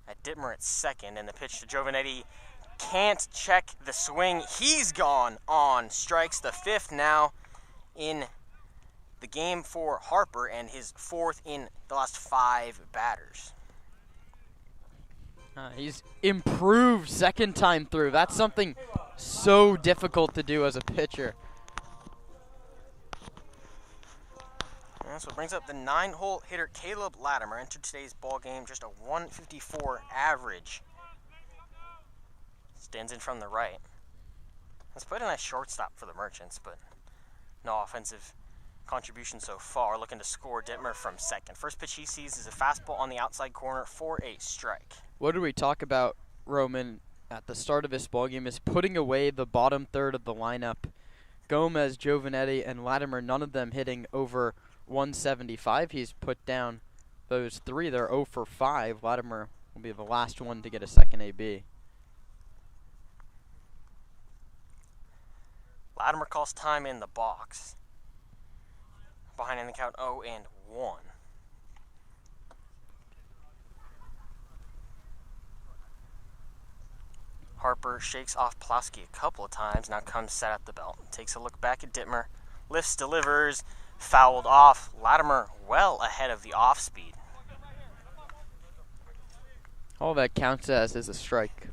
at Dittmer at second, and the pitch to Giovanetti can't check the swing. He's gone on strikes. The 5th now in the game for Harper, and his 4th in the last 5 batters. He's improved second time through. That's something so difficult to do as a pitcher. And so it brings up the 9-hole hitter Caleb Latimer. Entered today's ball game just a 154 average. Stands in from the right. That's quite a nice shortstop for the Merchants, but no offensive contribution so far, looking to score Dittmer from second. First pitch he sees is a fastball on the outside corner for a strike. What did we talk about, Roman, at the start of this ballgame is putting away the bottom third of the lineup. Gomez, Giovanetti, and Latimer, none of them hitting over 175. He's put down those three. They're 0 for 5. Latimer will be the last one to get a second AB. Latimer calls time in the box. Behind in the count 0-1. Harper shakes off Pulaski a couple of times, now comes set at the belt. Takes a look back at Dittmer, lifts, delivers, fouled off. Latimer well ahead of the off speed. All that counts as is a strike.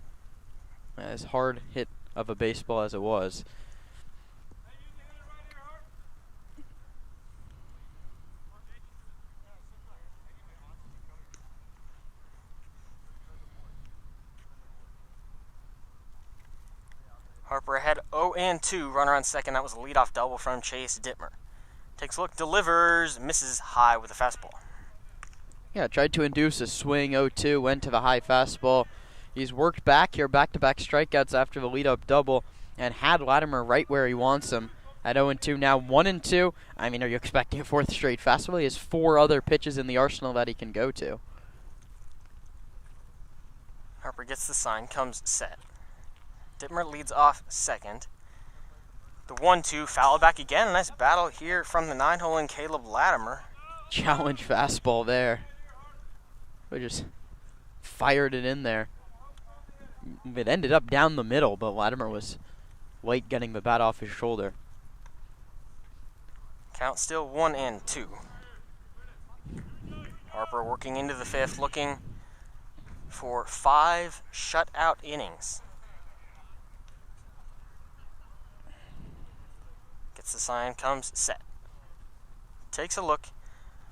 As hard hit of a baseball as it was. Harper ahead 0-2, runner on second. That was a leadoff double from Chase Dittmer. Takes a look, delivers, misses high with a fastball. Yeah, tried to induce a swing 0-2, went to the high fastball. He's worked back here, back-to-back strikeouts after the lead-up double, and had Latimer right where he wants him at 0-2. Now 1-2. I mean, are you expecting a fourth straight fastball? He has 4 other pitches in the arsenal that he can go to. Harper gets the sign, comes set. Dittmer leads off second. The 1-2, fouled back again. Nice battle here from the 9-hole in Caleb Latimer. Challenge fastball there. We just fired it in there. It ended up down the middle, but Latimer was late getting the bat off his shoulder. Count still 1-2. Harper working into the fifth, looking for 5 shutout innings. Gets the sign, comes set. Takes a look.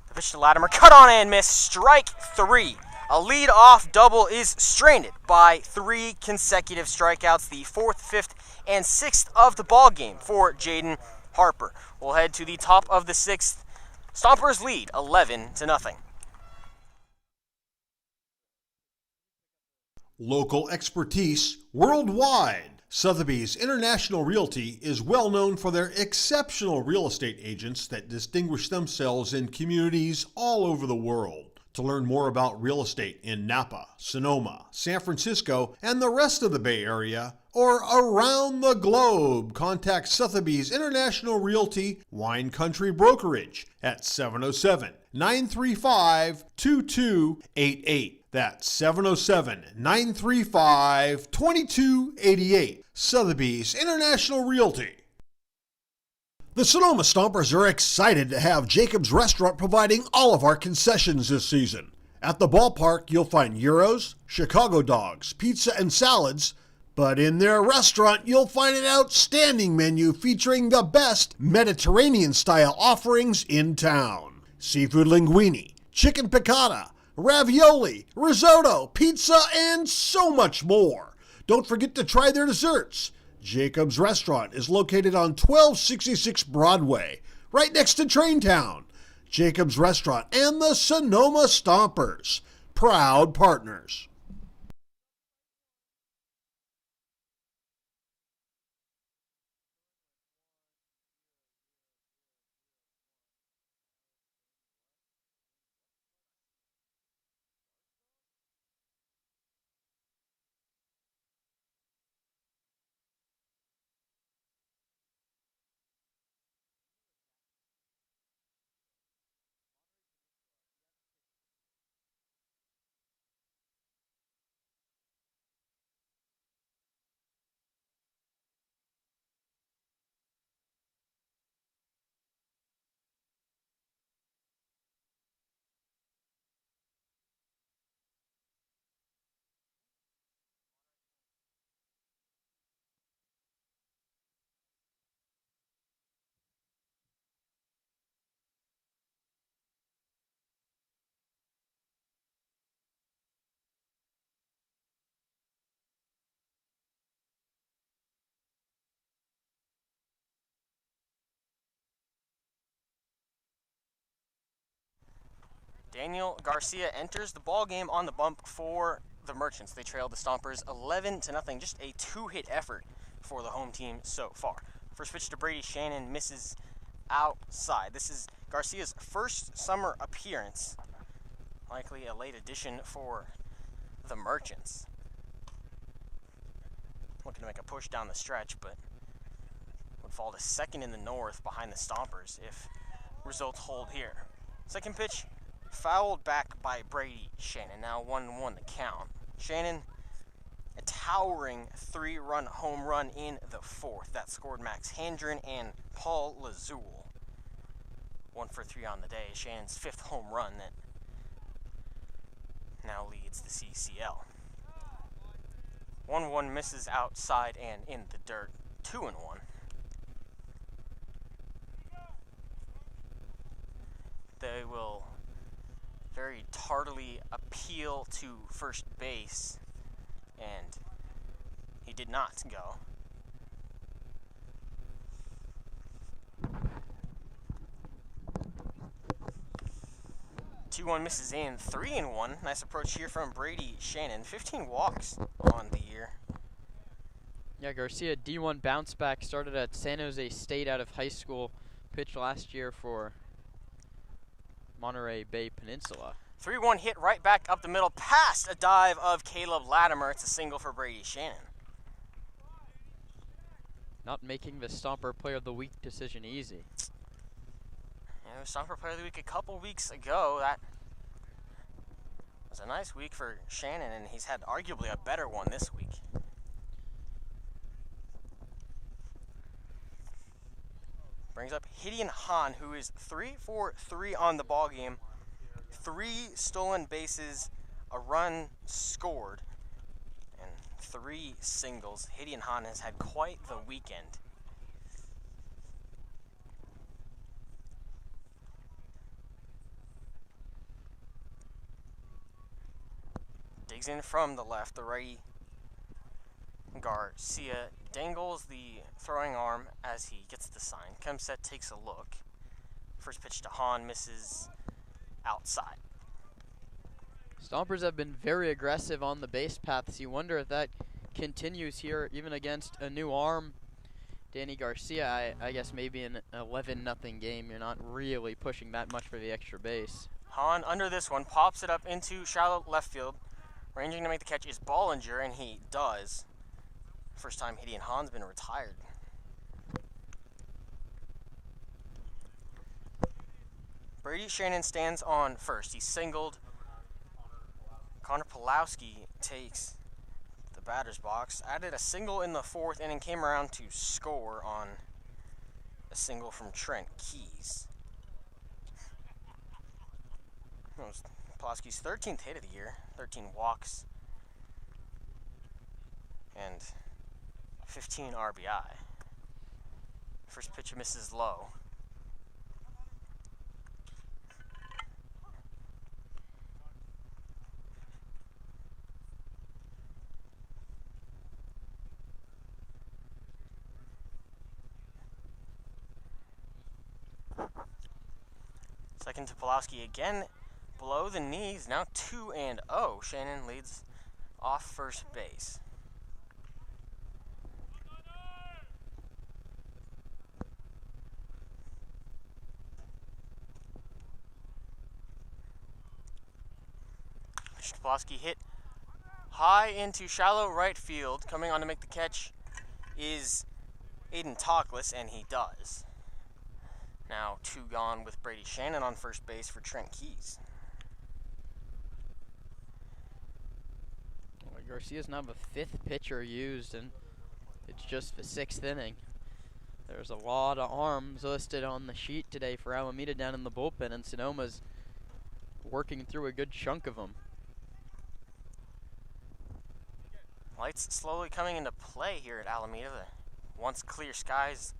The pitch to Latimer, cut on and miss, strike 3. A lead-off double is stranded by 3 consecutive strikeouts, the 4th, 5th, and 6th of the ball game for Jaden Harper. We'll head to the top of the 6th. Stompers lead 11-0. Local expertise worldwide. Sotheby's International Realty is well known for their exceptional real estate agents that distinguish themselves in communities all over the world. To learn more about real estate in Napa, Sonoma, San Francisco, and the rest of the Bay Area, or around the globe, contact Sotheby's International Realty Wine Country Brokerage at 707-935-2288. That's 707-935-2288. Sotheby's International Realty. The Sonoma Stompers are excited to have Jacob's Restaurant providing all of our concessions this season. At the ballpark, you'll find gyros, Chicago dogs, pizza, and salads. But in their restaurant, you'll find an outstanding menu featuring the best Mediterranean-style offerings in town. Seafood linguine, chicken piccata, ravioli, risotto, pizza, and so much more. Don't forget to try their desserts. Jacob's Restaurant is located on 1266 Broadway, right next to Traintown. Jacob's Restaurant and the Sonoma Stompers, proud partners. Daniel Garcia enters the ball game on the bump for the Merchants. They trailed the Stompers 11-0, just a 2-hit effort for the home team so far. First pitch to Brady Shannon misses outside. This is Garcia's first summer appearance, likely a late addition for the Merchants. Looking to make a push down the stretch, but would fall to second in the north behind the Stompers if results hold here. Second pitch fouled back by Brady Shannon. Now 1-1 the count. Shannon, a towering 3-run home run in the fourth. That scored Max Handren and Paul Lazul. 1 for 3 on the day. Shannon's 5th home run that now leads the CCL. 1-1 misses outside and in the dirt. 2-1. They will very tardily appeal to first base, and he did not go. Two-one misses in, 3-1. Nice approach here from Brady Shannon. 15 walks on the year. Yeah, Garcia, D1 bounce back, started at San Jose State out of high school, pitched last year for Monterey Bay Peninsula. 3-1 hit right back up the middle, past a dive of Caleb Latimer. It's a single for Brady Shannon. Not making the Stomper Player of the Week decision easy. Yeah, Stomper Player of the Week a couple weeks ago. That was a nice week for Shannon, and he's had arguably a better one this week. Brings up Gideon Hahn, who is 3 for 3 on the ball game. 3 stolen bases, a run scored, and 3 singles. Gideon Hahn has had quite the weekend. Digs in from the left, the righty Garcia dangles the throwing arm as he gets the sign. Kemset takes a look. First pitch to Hahn misses outside. Stompers have been very aggressive on the base paths. You wonder if that continues here, even against a new arm. Danny Garcia, I guess maybe an 11-0 game, you're not really pushing that much for the extra base. Hahn under this one, pops it up into shallow left field. Ranging to make the catch is Bollinger, and he does. First time Gideon Hahn's been retired. Brady Shannon stands on first. He's singled. Connor Pulowski takes the batter's box. Added a single in the fourth inning, came around to score on a single from Trent Keys. That was Pulowski's 13th hit of the year, 13 walks, and 15 RBI. First pitch misses low. Second to Pulowski again, below the knees, now 2-0. Shannon leads off first base. Pulowski hit high into shallow right field. Coming on to make the catch is Aiden Talkless, and he does. Now 2 gone with Brady Shannon on first base for Trent Keys. Well, Garcia's now the 5th pitcher used, and it's just the 6th inning. There's a lot of arms listed on the sheet today for Alameda down in the bullpen, and Sonoma's working through a good chunk of them. Lights slowly coming into play here at Alameda. The once clear skies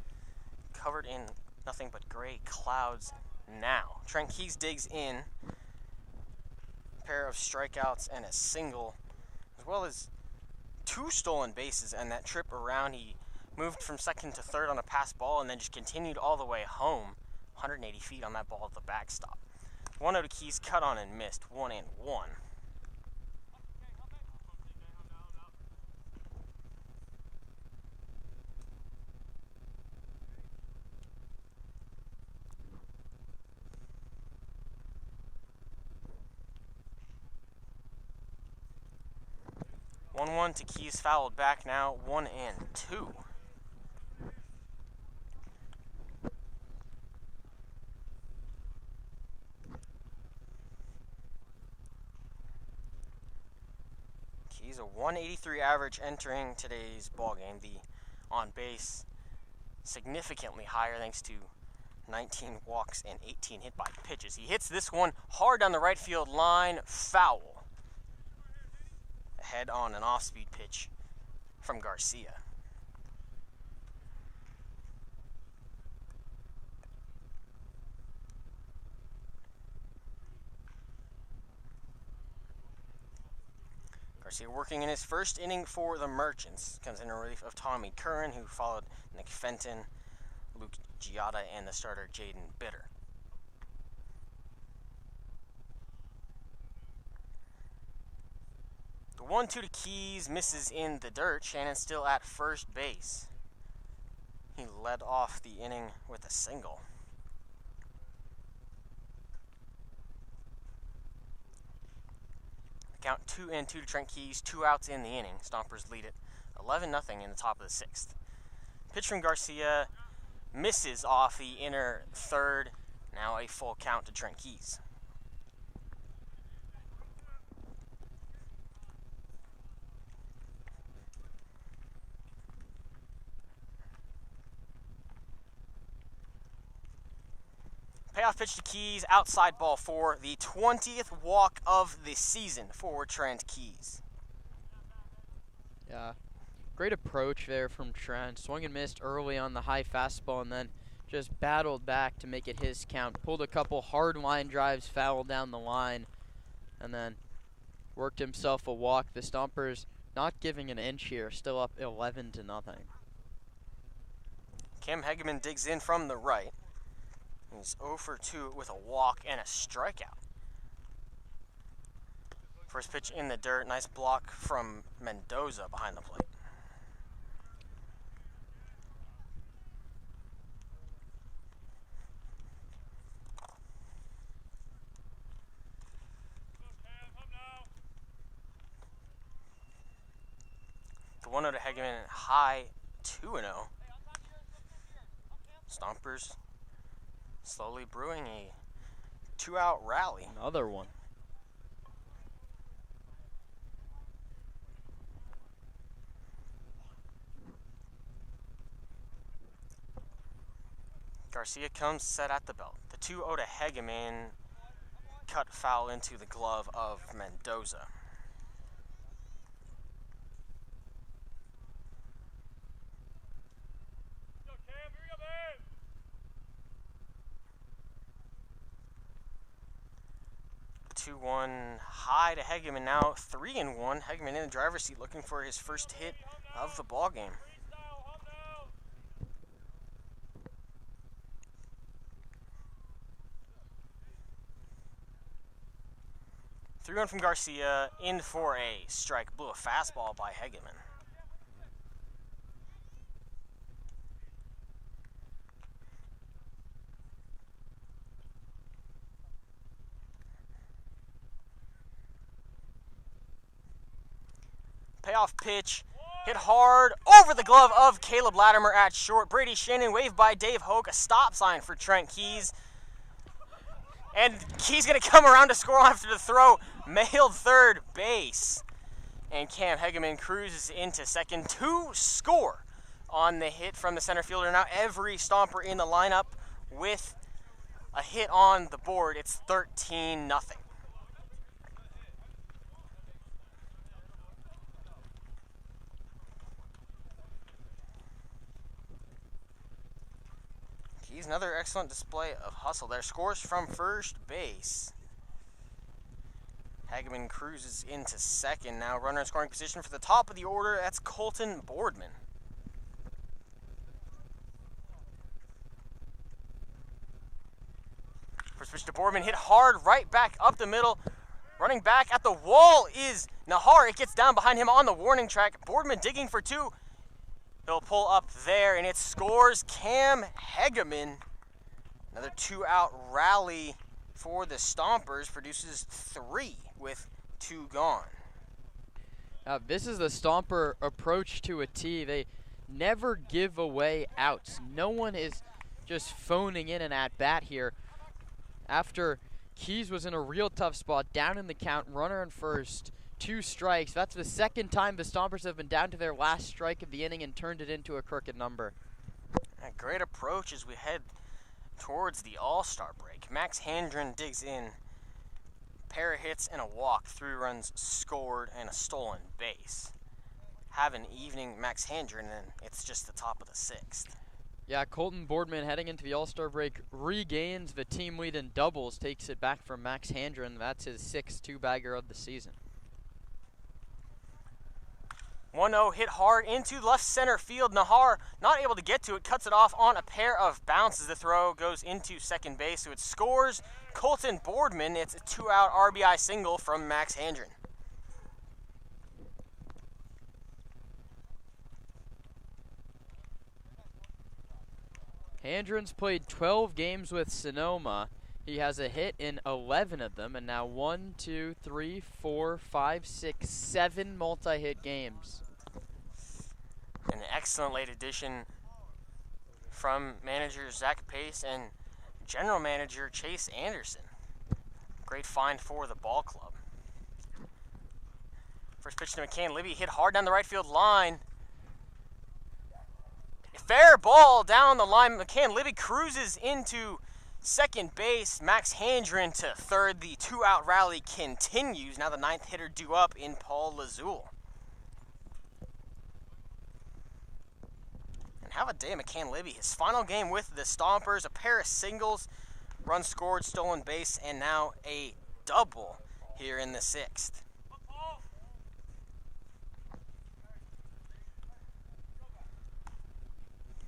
covered in nothing but gray clouds now. Trent Keys digs in. A pair of strikeouts and a single, as well as 2 stolen bases, and that trip around, he moved from second to third on a pass ball and then just continued all the way home, 180 feet on that ball at the backstop. 1-0 to Keys, cut on and missed. 1-1. One to Keys, fouled back now. 1-2. Keys a 183 average entering today's ball game. The on base significantly higher thanks to 19 walks and 18 hit by pitches. He hits this one hard down the right field line, foul. Head on an off-speed pitch from Garcia. Garcia working in his first inning for the Merchants. Comes in relief of Tommy Curran, who followed Nick Fenton, Luke Giada, and the starter Jaden Bitter. The 1-2 to Keys misses in the dirt. Shannon still at first base. He led off the inning with a single. Count 2-2 to Trent Keys, 2 outs in the inning. Stompers lead it 11-0 in the top of the 6th. Pitch from Garcia misses off the inner third. Now a full count to Trent Keys. Payoff pitch to Keys, outside ball 4, the 20th walk of the season for Trent Keys. Yeah, great approach there from Trent. Swung and missed early on the high fastball and then just battled back to make it his count. Pulled a couple hard line drives, foul down the line, and then worked himself a walk. The Stompers not giving an inch here, still up 11-0. Cam Hegeman digs in from the right. He's 0 for 2 with a walk and a strikeout. First pitch in the dirt. Nice block from Mendoza behind the plate. The 1-0 to Hegeman, high 2-0. Stompers slowly brewing a 2-out rally. Another one. Garcia comes set at the belt. The 2-0 to Hegeman, cut foul into the glove of Mendoza. The 2-1 high to Hegeman, now 3-1. Hegeman in the driver's seat looking for his first hit of the ball game. Three one from Garcia, in for a strike. Blew a fastball by Hegeman. Payoff pitch, hit hard over the glove of Caleb Latimer at short. Brady Shannon waved by Dave Hoke, a stop sign for Trent Keys. And Keys going to come around to score after the throw. Mailed third base. And Cam Hegeman cruises into second to score on the hit from the center fielder. Now every Stomper in the lineup with a hit on the board. It's 13-0. Keys, another excellent display of hustle there. Scores from first base. Hegeman cruises into second. Now runner in scoring position for the top of the order. That's Colton Boardman. First pitch to Boardman, hit hard, right back up the middle. Running back at the wall is Nahar. It gets down behind him on the warning track. Boardman digging for two. He'll pull up there, and it scores Cam Hegeman. Another 2-out rally for the Stompers, produces 3 with 2 gone. This is the Stomper approach to a tee. They never give away outs. No one is just phoning in an at-bat here. After Keys was in a real tough spot, down in the count, runner on first, 2 strikes. That's the second time the Stompers have been down to their last strike of the inning and turned it into a crooked number. A great approach as we head towards the All-Star break. Max Handren digs in. Pair of hits and a walk, 3 runs scored and a stolen base. Have an evening, Max Handren, and it's just the top of the 6th. Yeah, Colton Boardman heading into the All-Star break regains the team lead in doubles, takes it back from Max Handren. That's his 6th 2-bagger of the season. 1-0 hit hard into left center field. Nahar not able to get to it, cuts it off on a pair of bounces. The throw goes into second base, so it scores Colton Boardman. It's a 2-out RBI single from Max Handren. Handren's played 12 games with Sonoma. He has a hit in 11 of them, and now 1, 2, 3, 4, 5, 6, 7 multi-hit games. An excellent late addition from manager Zach Pace and general manager Chase Anderson. Great find for the ball club. First pitch to McCann Libby, hit hard down the right field line. Fair ball down the line. McCann Libby cruises into second base. Max Handren to third. The 2-out rally continues. Now the 9th hitter due up in Paul Lazul. And have a day, McCann Libby. His final game with the Stompers, a pair of singles, run scored, stolen base, and now a double here in the 6th.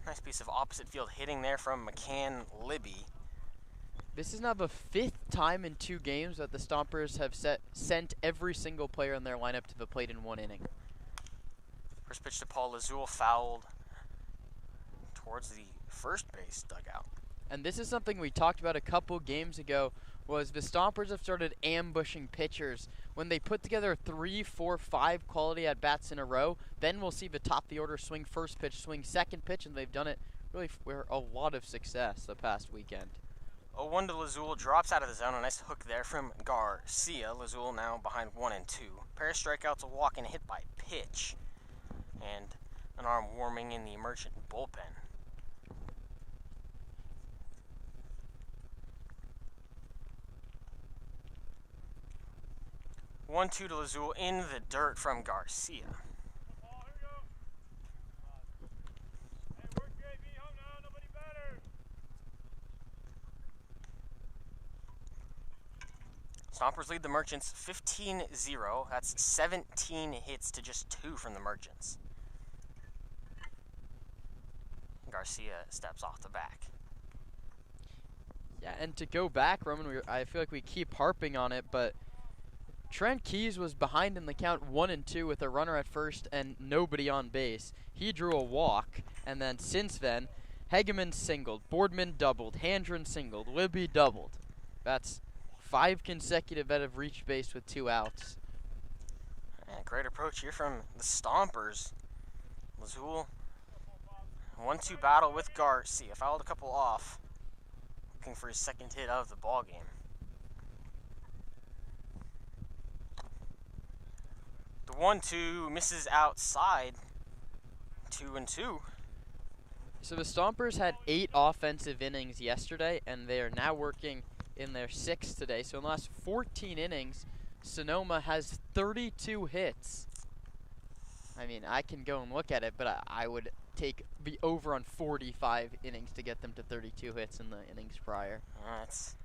Nice piece of opposite field hitting there from McCann Libby. This is now the 5th time in 2 games that the Stompers have sent every single player in their lineup to the plate in 1 inning. First pitch to Paul Lazul, fouled towards the first base dugout. And this is something we talked about a couple games ago, was the Stompers have started ambushing pitchers. When they put together 3, 4, 5 quality at-bats in a row, then we'll see the top of the order swing first pitch, swing second pitch, and they've done it really with a lot of success the past weekend. 0-1 to Lazul, drops out of the zone. A nice hook there from Garcia. Lazul now behind 1 and 2. Pair of strikeouts, a walk, and a hit by pitch. And an arm warming in the Merchant bullpen. One-two to Lazul in the dirt from Garcia. Stompers lead the Merchants 15-0. That's 17 hits to just 2 from the Merchants. Garcia steps off the back. Yeah, and to go back, Roman, I feel like we keep harping on it, but Trent Keys was behind in the count 1 and 2 with a runner at first and nobody on base. He drew a walk, and then since then, Hegeman singled, Boardman doubled, Handren singled, Libby doubled. That's 5 consecutive that have reached base with 2 outs. And great approach here from the Stompers. Lazul, 1-2 battle with Garcia. Fouled a couple off, looking for his 2nd hit of the ball game. The 1-2 misses outside. 2 and 2. So the Stompers had 8 offensive innings yesterday, and they are now working in their 6th today. So in the last 14 innings, Sonoma has 32 hits. I mean, I can go and look at it, but I would take the over on 45 innings to get them to 32 hits in the innings prior. That's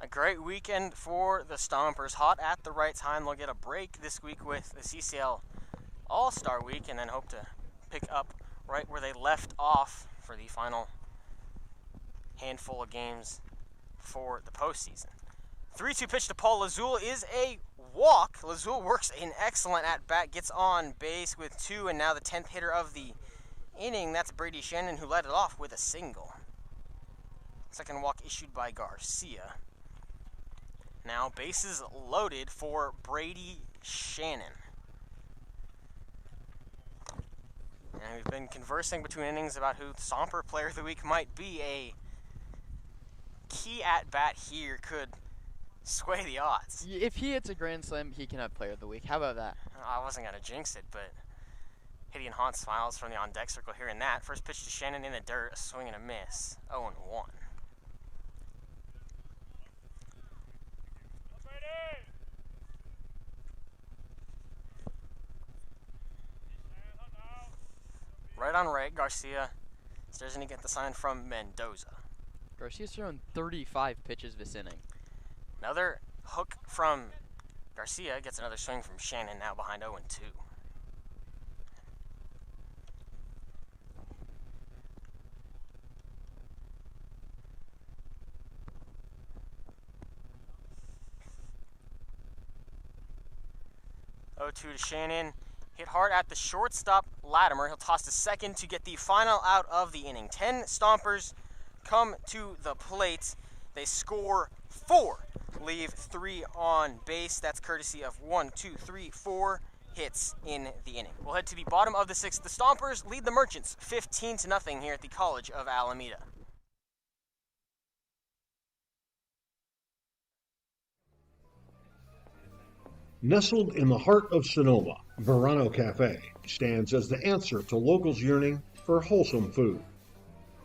a great weekend for the Stompers. Hot at the right time. They'll get a break this week with the CCL All-Star Week and then hope to pick up right where they left off for the final handful of games for the postseason. 3-2 pitch to Paul Lazul is a walk. Lazul works an excellent at-bat, gets on base with 2, and now the 10th hitter of the inning. That's Brady Shannon, who led it off with a single. Second walk issued by Garcia. Now bases loaded for Brady Shannon. And we've been conversing between innings about who the Stomper Player of the Week might be. A key at-bat here could sway the odds. If he hits a grand slam, he can have Player of the Week. How about that? I wasn't going to jinx it, but Gideon Hahn smiles from the on-deck circle hearing that. First pitch to Shannon in the dirt, a swing and a miss. 0-1. Right on right, Garcia stares in to get the sign from Mendoza. Garcia's thrown 35 pitches this inning. Another hook from Garcia gets another swing from Shannon, now behind 0-2. To Shannon. Hit hard at the shortstop, Latimer. He'll toss to second to get the final out of the inning. 10 Stompers come to the plate. They score 4, leave 3 on base. That's courtesy of 4 hits in the inning. We'll head to the bottom of the 6th. The Stompers lead the Merchants 15-0 here at the College of Alameda. Nestled in the heart of Sonoma, Verano Cafe stands as the answer to locals yearning for wholesome food.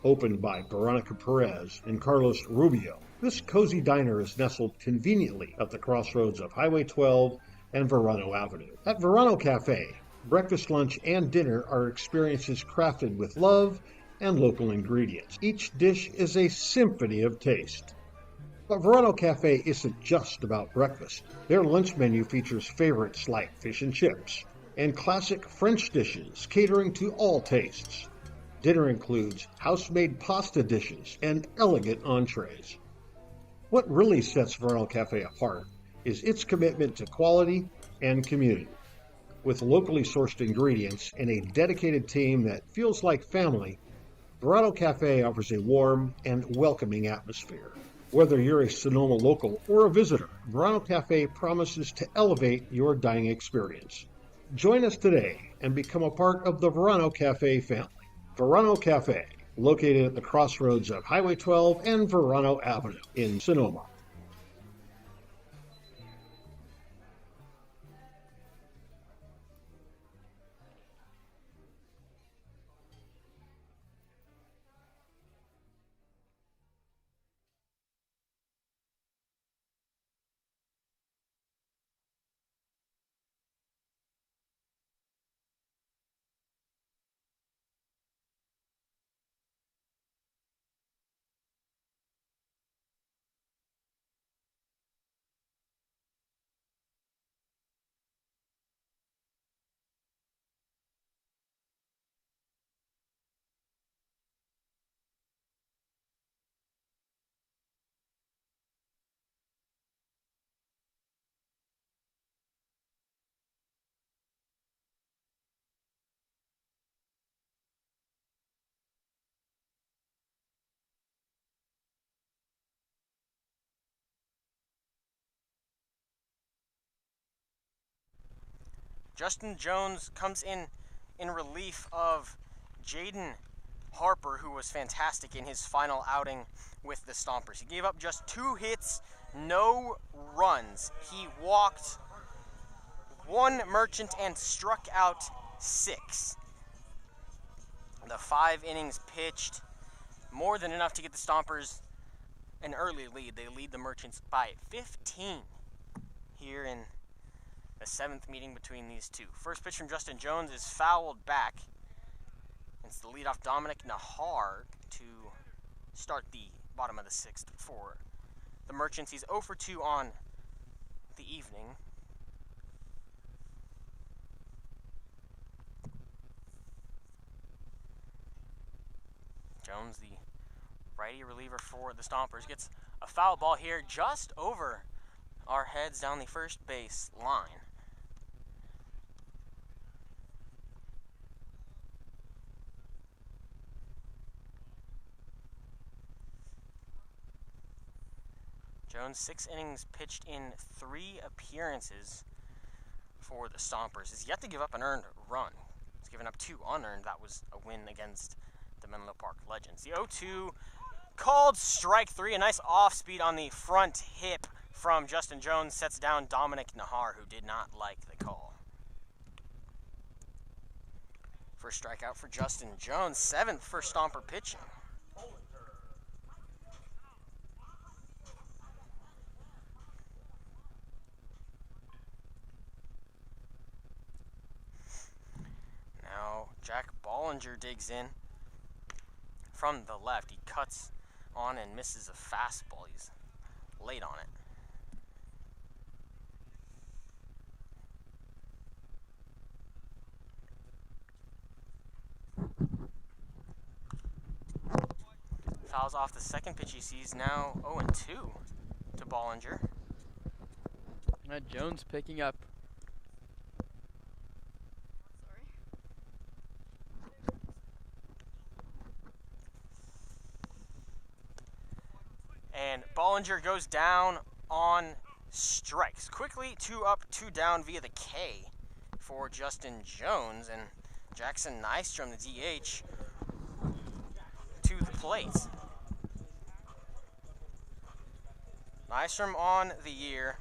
Opened by Veronica Perez and Carlos Rubio, this cozy diner is nestled conveniently at the crossroads of Highway 12 and Verano Avenue. At Verano Cafe, breakfast, lunch, and dinner are experiences crafted with love and local ingredients. Each dish is a symphony of taste. But Verano Cafe isn't just about breakfast. Their lunch menu features favorites like fish and chips and classic French dishes catering to all tastes. Dinner includes house-made pasta dishes and elegant entrees. What really sets Verano Cafe apart is its commitment to quality and community. With locally sourced ingredients and a dedicated team that feels like family, Verano Cafe offers a warm and welcoming atmosphere. Whether you're a Sonoma local or a visitor, Verano Cafe promises to elevate your dining experience. Join us today and become a part of the Verano Cafe family. Verano Cafe, located at the crossroads of Highway 12 and Verano Avenue in Sonoma. Justin Jones comes in relief of Jaden Harper, who was fantastic in his final outing with the Stompers. He gave up just 2 hits, no runs. He walked 1 Merchant and struck out 6. The 5 innings pitched, more than enough to get the Stompers an early lead. They lead the Merchants by 15 here in the 7th meeting between these two. First pitch from Justin Jones is fouled back. It's the leadoff Dominic Nahar to start the bottom of the 6th for the Merchants. He's 0 for 2 on the evening. Jones, the righty reliever for the Stompers, gets A foul ball here just over our heads down the first base line. Jones, 6 innings pitched in 3 appearances for the Stompers. He's yet to give up an earned run. He's given up 2 unearned. That was a win against the Menlo Park Legends. The 0-2 called strike 3. A nice off-speed on the front hip from Justin Jones sets down Dominic Nahar, who did not like the call. First strikeout for Justin Jones, 7th for Stomper pitching. Now Jack Bollinger digs in from the left. He cuts on and misses a fastball. He's late on it. Fouls off the second pitch he sees, now 0-2 to Bollinger. Jones picking up. And Bollinger goes down on strikes. Quickly 2 up, 2 down via the K for Justin Jones. And Jackson Nystrom, the DH, to the plate. Nystrom on the year,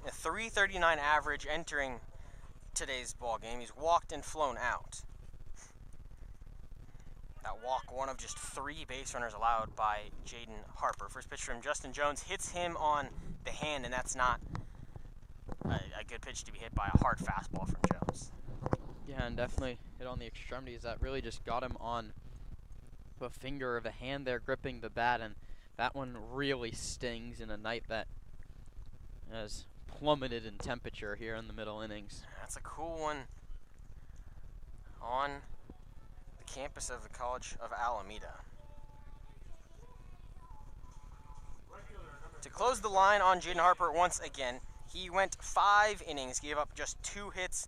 a .339 average entering today's ball game. He's walked and flown out. That walk, one of just 3 base runners allowed by Jaden Harper. First pitch from Justin Jones hits him on the hand, and that's not a good pitch to be hit by a hard fastball from Jones. Yeah, and definitely hit on the extremities. That really just got him on the finger of a hand there gripping the bat, and that one really stings in a night that has plummeted in temperature here in the middle innings. That's a cool one on the campus of the College of Alameda. To close the line on Jaden Harper once again, he went 5 innings, gave up just 2 hits,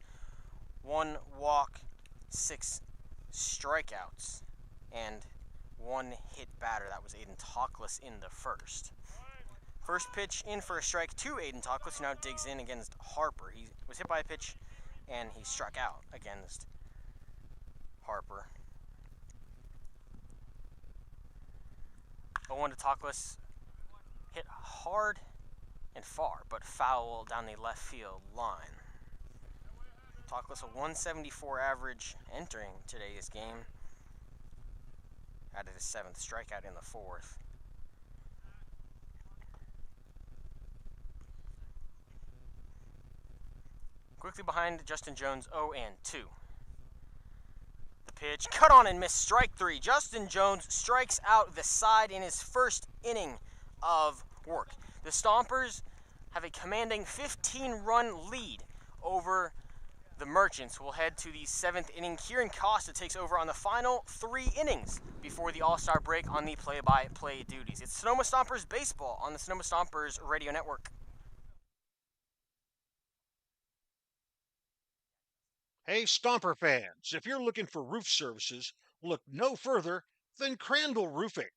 1 walk, 6 strikeouts, and 1 hit batter. That was Aiden Tauchless in the first. First pitch in for a strike to Aiden Tauchless, who now digs in against Harper. He was hit by a pitch, and he struck out against Harper. 0-1 to Tauchless. Hit hard and far, but foul down the left field line. Tauchless, a 174 average entering today's game. Added his 7th strikeout in the 4th. Quickly behind Justin Jones, 0-2. The pitch, cut on and missed, strike 3. Justin Jones strikes out the side in his first inning of work. The Stompers have a commanding 15-run lead over the Merchants. Will head to the 7th inning. Kieran Costa takes over on the final 3 innings before the All-Star break on the play-by-play duties. It's Sonoma Stompers baseball on the Sonoma Stompers radio network. Hey, Stomper fans, if you're looking for roof services, look no further than Crandall Roofing.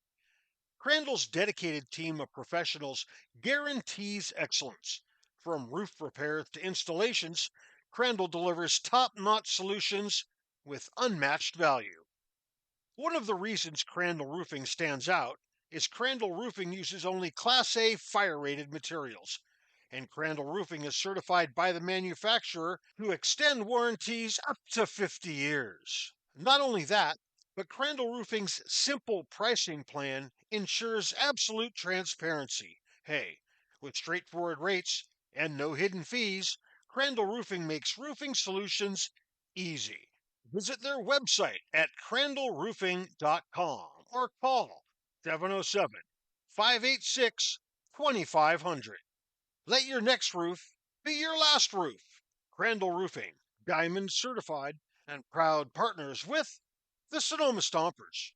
Crandall's dedicated team of professionals guarantees excellence. From roof repairs to installations, Crandall delivers top-notch solutions with unmatched value. One of the reasons Crandall Roofing stands out is Crandall Roofing uses only Class A fire-rated materials, and Crandall Roofing is certified by the manufacturer who extend warranties up to 50 years. Not only that, but Crandall Roofing's simple pricing plan ensures absolute transparency. Hey, with straightforward rates and no hidden fees, Crandall Roofing makes roofing solutions easy. Visit their website at crandallroofing.com or call 707-586-2500. Let your next roof be your last roof. Crandall Roofing, Diamond certified and proud partners with the Sonoma Stompers.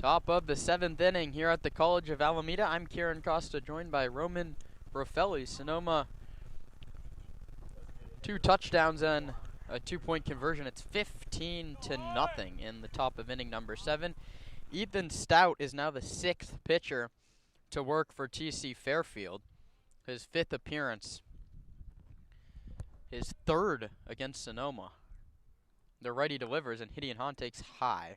Top of the 7th inning here at the College of Alameda. I'm Kieran Costa, joined by Roman Raffelli. Sonoma, 2 touchdowns and a 2-point conversion. It's 15-0 in the top of inning number 7. Ethan Stout is now the 6th pitcher to work for TC Fairfield. His 5th appearance. His 3rd against Sonoma. The righty delivers and Gideon Hahn takes high.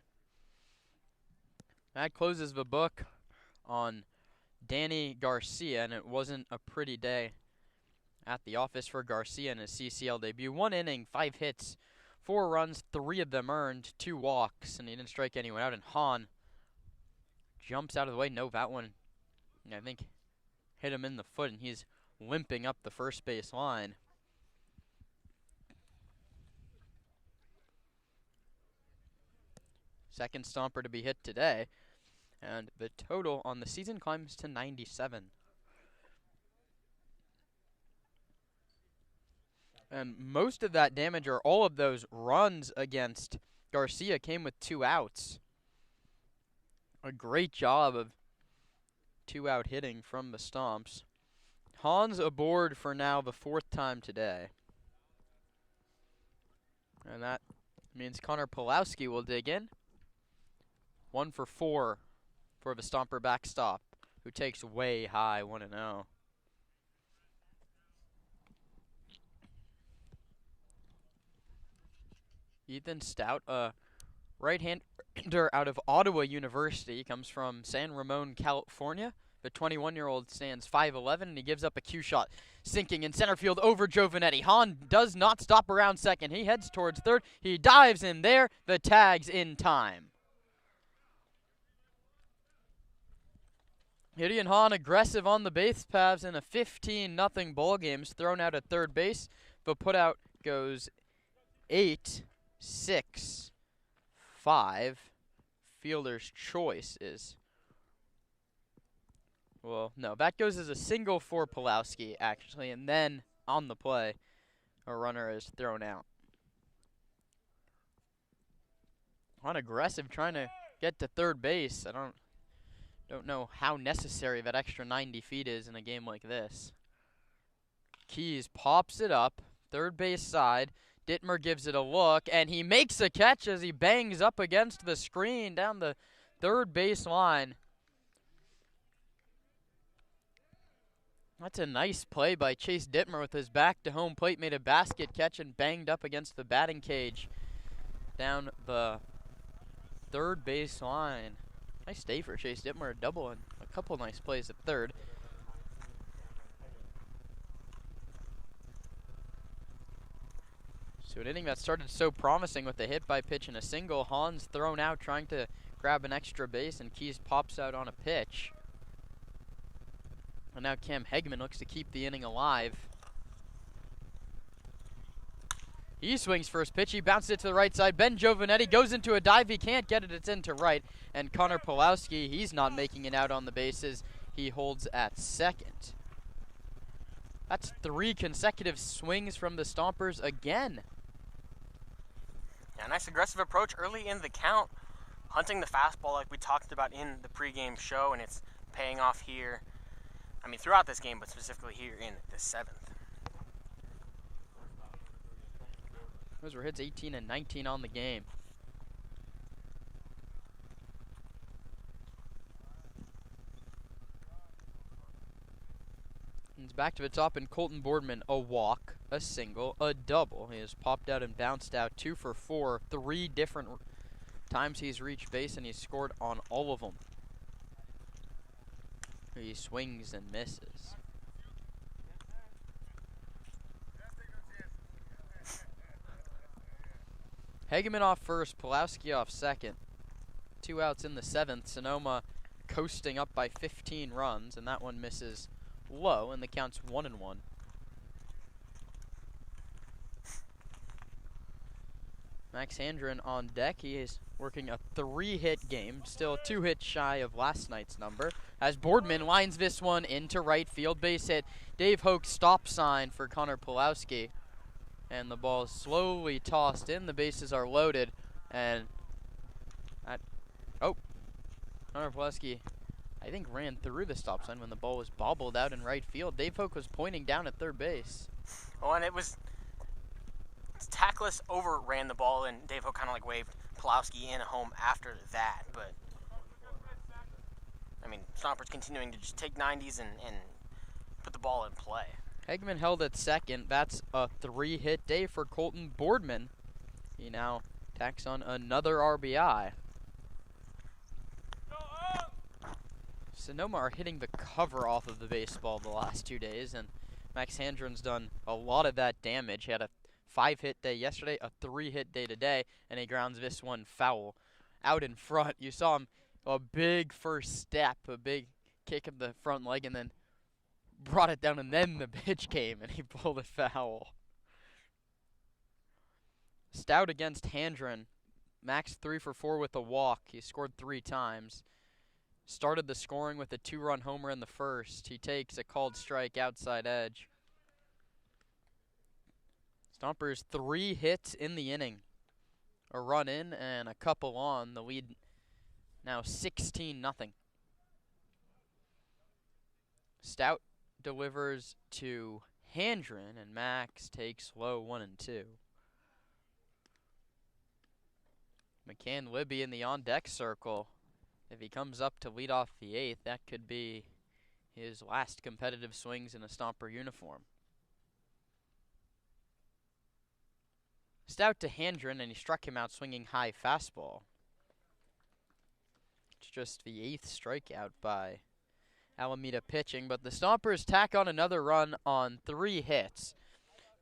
That closes the book on Danny Garcia, and it wasn't a pretty day at the office for Garcia in his CCL debut. 1 inning, 5 hits, 4 runs, 3 of them earned, 2 walks, and he didn't strike anyone out. And Hahn jumps out of the way. No, that one, I think, hit him in the foot, and he's limping up the first base line. Second Stomper to be hit today, and the total on the season climbs to 97. And most of that damage, or all of those runs against Garcia, came with 2 outs. A great job of 2-out hitting from the Stomps. Hahn's aboard for now the 4th time today. And that means Connor Pulowski will dig in. 1 for 4 for the Stomper backstop, who takes way high, 1-0. Ethan Stout, a right-hander out of Ottawa University, comes from San Ramon, California. The 21-year-old stands 5'11", and he gives up a cue shot, sinking in center field over Giovanetti. Hahn does not stop around second. He heads towards third. He dives in there. The tag's in time. Gideon Hahn aggressive on the base paths in a 15-0 ball game. Is thrown out at third base. The putout goes 8-6-5. Fielder's choice is, well, no, that goes as a single for Pulowski, actually, and then on the play, a runner is thrown out. Hahn aggressive, trying to get to third base. I don't know how necessary that extra 90 feet is in a game like this. Keys pops it up, third base side. Dittmer gives it a look, and he makes a catch as he bangs up against the screen down the third base line. That's a nice play by Chase Dittmer with his back to home plate. Made a basket catch and banged up against the batting cage down the third base line. Nice day for Chase Dittmer, a double and a couple nice plays at third. So an inning that started so promising with a hit by pitch and a single. Hahn's thrown out trying to grab an extra base, and Keys pops out on a pitch. And now Cam Hegman looks to keep the inning alive. He swings first pitch. He bounces it to the right side. Ben Giovanetti goes into a dive. He can't get it. It's into right. And Connor Pulowski, he's not making it out on the bases. He holds at second. That's 3 consecutive swings from the Stompers again. Yeah, nice aggressive approach early in the count. Hunting the fastball like we talked about in the pregame show, and it's paying off here. I mean, throughout this game, but specifically here in the 7th. Those were hits 18 and 19 on the game. He's back to the top, and Colton Boardman, a walk, a single, a double. He has popped out and bounced out 2 for 4, 3 different times he's reached base, and he's scored on all of them. He swings and misses. Hageman off first, Pulowski off second. 2 outs in the 7th. Sonoma coasting up by 15 runs, and that one misses low, and the count's 1-1. Max Handren on deck. He is working a 3-hit game, still 2 hits shy of last night's number, as Boardman lines this one into right field. Base hit. Dave Hoke stop sign for Connor Pulowski. And the ball is slowly tossed in. The bases are loaded. And Hunter Pulaski, I think, ran through the stop sign when the ball was bobbled out in right field. Dave Hoke was pointing down at third base. Oh, and it was Tackless overran the ball, and Dave Hoke kind of like waved Pulowski in home after that. But I mean, Stompers continuing to just take 90s and put the ball in play. Hegman held at second. That's a 3-hit day for Colton Boardman. He now tacks on another RBI. Sonoma are hitting the cover off of the baseball the last 2 days, and Max Handren's done a lot of that damage. He had a 5-hit day yesterday, a 3-hit day today, and he grounds this one foul. Out in front, you saw him a big first step, a big kick of the front leg, and then brought it down, and then the pitch came, and he pulled a foul. Stout against Handren. Max 3 for 4 with a walk. He scored 3 times. Started the scoring with a 2-run homer in the first. He takes a called strike outside edge. Stompers 3 hits in the inning. A run in and a couple on. The lead now 16-0. Stout delivers to Handren, and Max takes low 1-2. McCann Libby in the on-deck circle. If he comes up to lead off the 8th, that could be his last competitive swings in a Stomper uniform. Stout to Handren, and he struck him out swinging high fastball. It's just the 8th strikeout by Alameda pitching, but the Stompers tack on another run on 3 hits.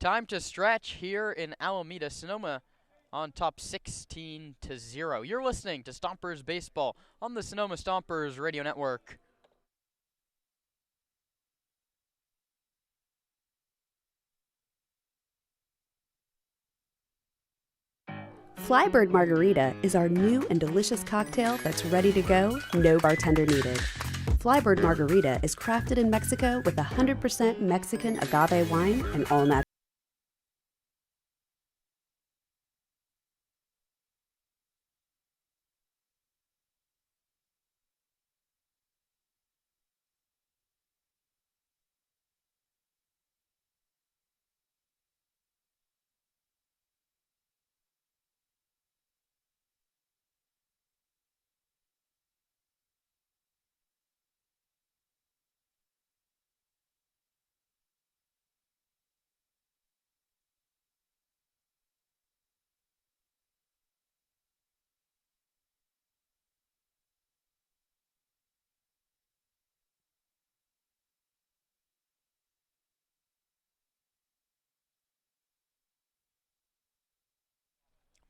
Time to stretch here in Alameda. Sonoma on top 16-0. You're listening to Stompers Baseball on the Sonoma Stompers Radio Network. Flybird Margarita is our new and delicious cocktail that's ready to go, no bartender needed. Flybird Margarita is crafted in Mexico with 100% Mexican agave wine and all natural.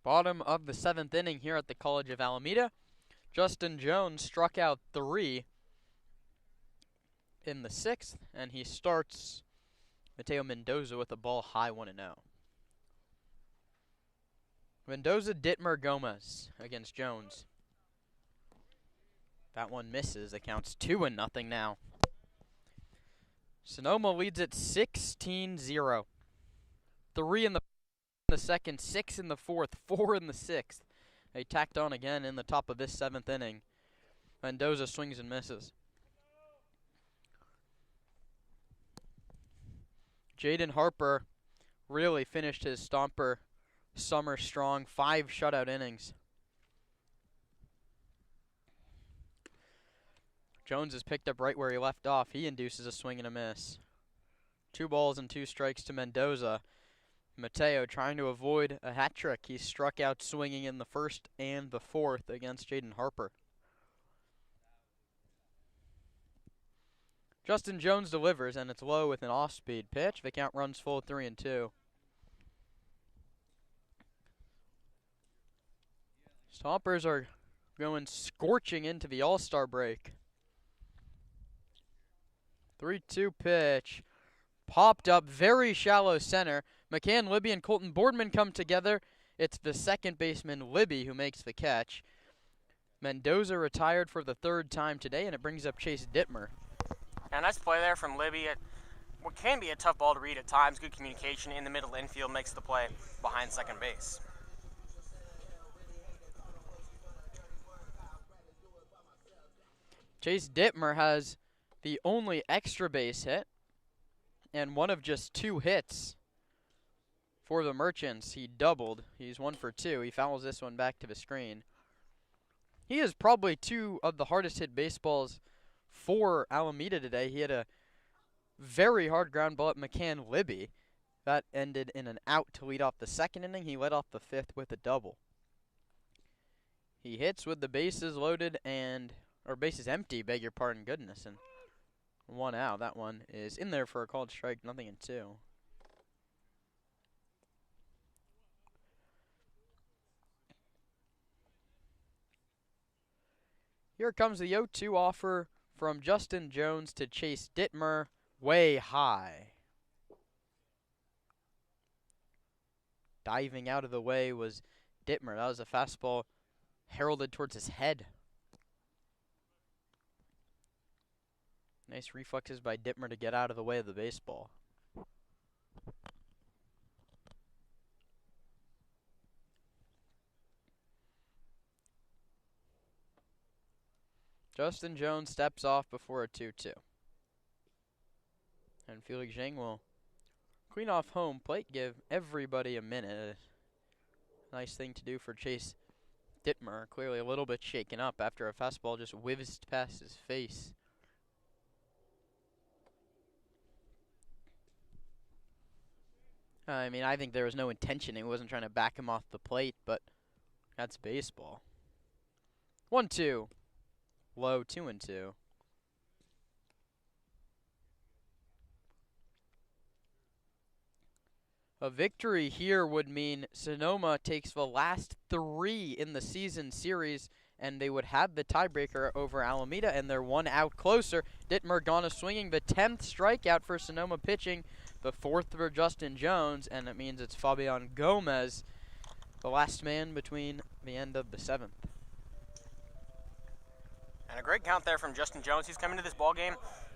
Bottom of the 7th inning here at the College of Alameda. Justin Jones struck out 3 in the 6th, and he starts Mateo Mendoza with a ball high 1-0. Mendoza, Dittmer, Gomez against Jones. That one misses. It counts 2-0 now. Sonoma leads at 16-0. 3 in the second, 6 in the 4th, 4 in the 6th. They tacked on again in the top of this 7th inning. Mendoza swings and misses. Jaden Harper really finished his Stomper summer strong, 5 shutout innings. Jones is picked up right where he left off. He induces a swing and a miss. 2 balls and 2 strikes to Mendoza. Mateo trying to avoid a hat trick. He struck out swinging in the 1st and the 4th against Jaden Harper. Justin Jones delivers, and it's low with an off-speed pitch. The count runs full 3-2. Stompers are going scorching into the All-Star break. 3-2 pitch. Popped up very shallow center. McCann Libby and Colton Boardman come together. It's the second baseman Libby who makes the catch. Mendoza retired for the 3rd time today, and it brings up Chase Dittmer. And nice play there from Libby. What can be a tough ball to read at times. Good communication in the middle infield makes the play behind second base. Chase Dittmer has the only extra base hit and one of just 2 hits for the Merchants. He doubled. He's 1 for 2. He fouls this one back to the screen. He is probably 2 of the hardest hit baseballs for Alameda today. He had a very hard ground ball at McCann Libby. That ended in an out to lead off the 2nd inning. He led off the 5th with a double. He hits with the bases loaded or bases empty, beg your pardon, goodness, and 1 out. That one is in there for a called strike, 0-2. Here comes the 0-2 offer from Justin Jones to Chase Dittmer, way high. Diving out of the way was Dittmer. That was a fastball heralded towards his head. Nice reflexes by Dittmer to get out of the way of the baseball. Justin Jones steps off before a 2-2. And Felix Zhang will clean off home plate, give everybody a minute. A nice thing to do for Chase Dittmer. Clearly a little bit shaken up after a fastball just whizzed past his face. I mean, I think there was no intention. He wasn't trying to back him off the plate, but that's baseball. 1-2. Low, 2-2. A victory here would mean Sonoma takes the last 3 in the season series, and they would have the tiebreaker over Alameda, and they're 1 out closer. Dittmer gone swinging, the 10th strikeout for Sonoma pitching, the 4th for Justin Jones, and it means it's Fabian Gomez, the last man between the end of the 7th. And a great count there from Justin Jones. He's come into this ball game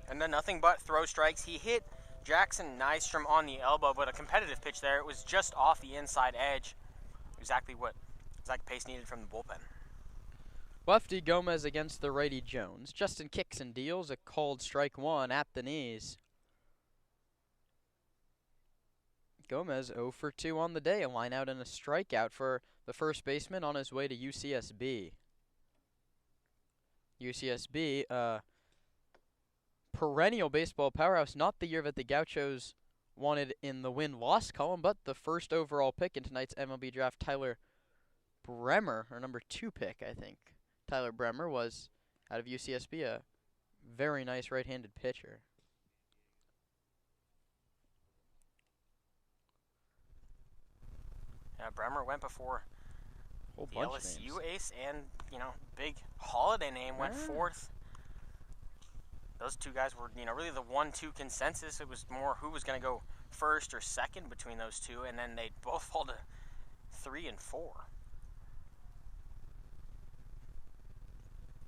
and done nothing but throw strikes. He hit Jackson Nystrom on the elbow, but a competitive pitch there. It was just off the inside edge. Exactly what Zach Pace needed from the bullpen. Lefty Gomez against the righty Jones. Justin kicks and deals a called strike 1 at the knees. Gomez 0 for 2 on the day. A line out and a strikeout for the first baseman on his way to UCSB. UCSB, perennial baseball powerhouse, not the year that the Gauchos wanted in the win-loss column, but the first overall pick in tonight's MLB draft, Tyler Bremer, or number 2 pick, I think. Tyler Bremer was, out of UCSB, a very nice right-handed pitcher. Yeah, Bremer went before Whole the bunch LSU names. ace, and, big holiday name went 4th. Those 2 guys were, really the 1-2 consensus. It was more who was going to go 1st or 2nd between those 2, and then they both fall to 3 and 4.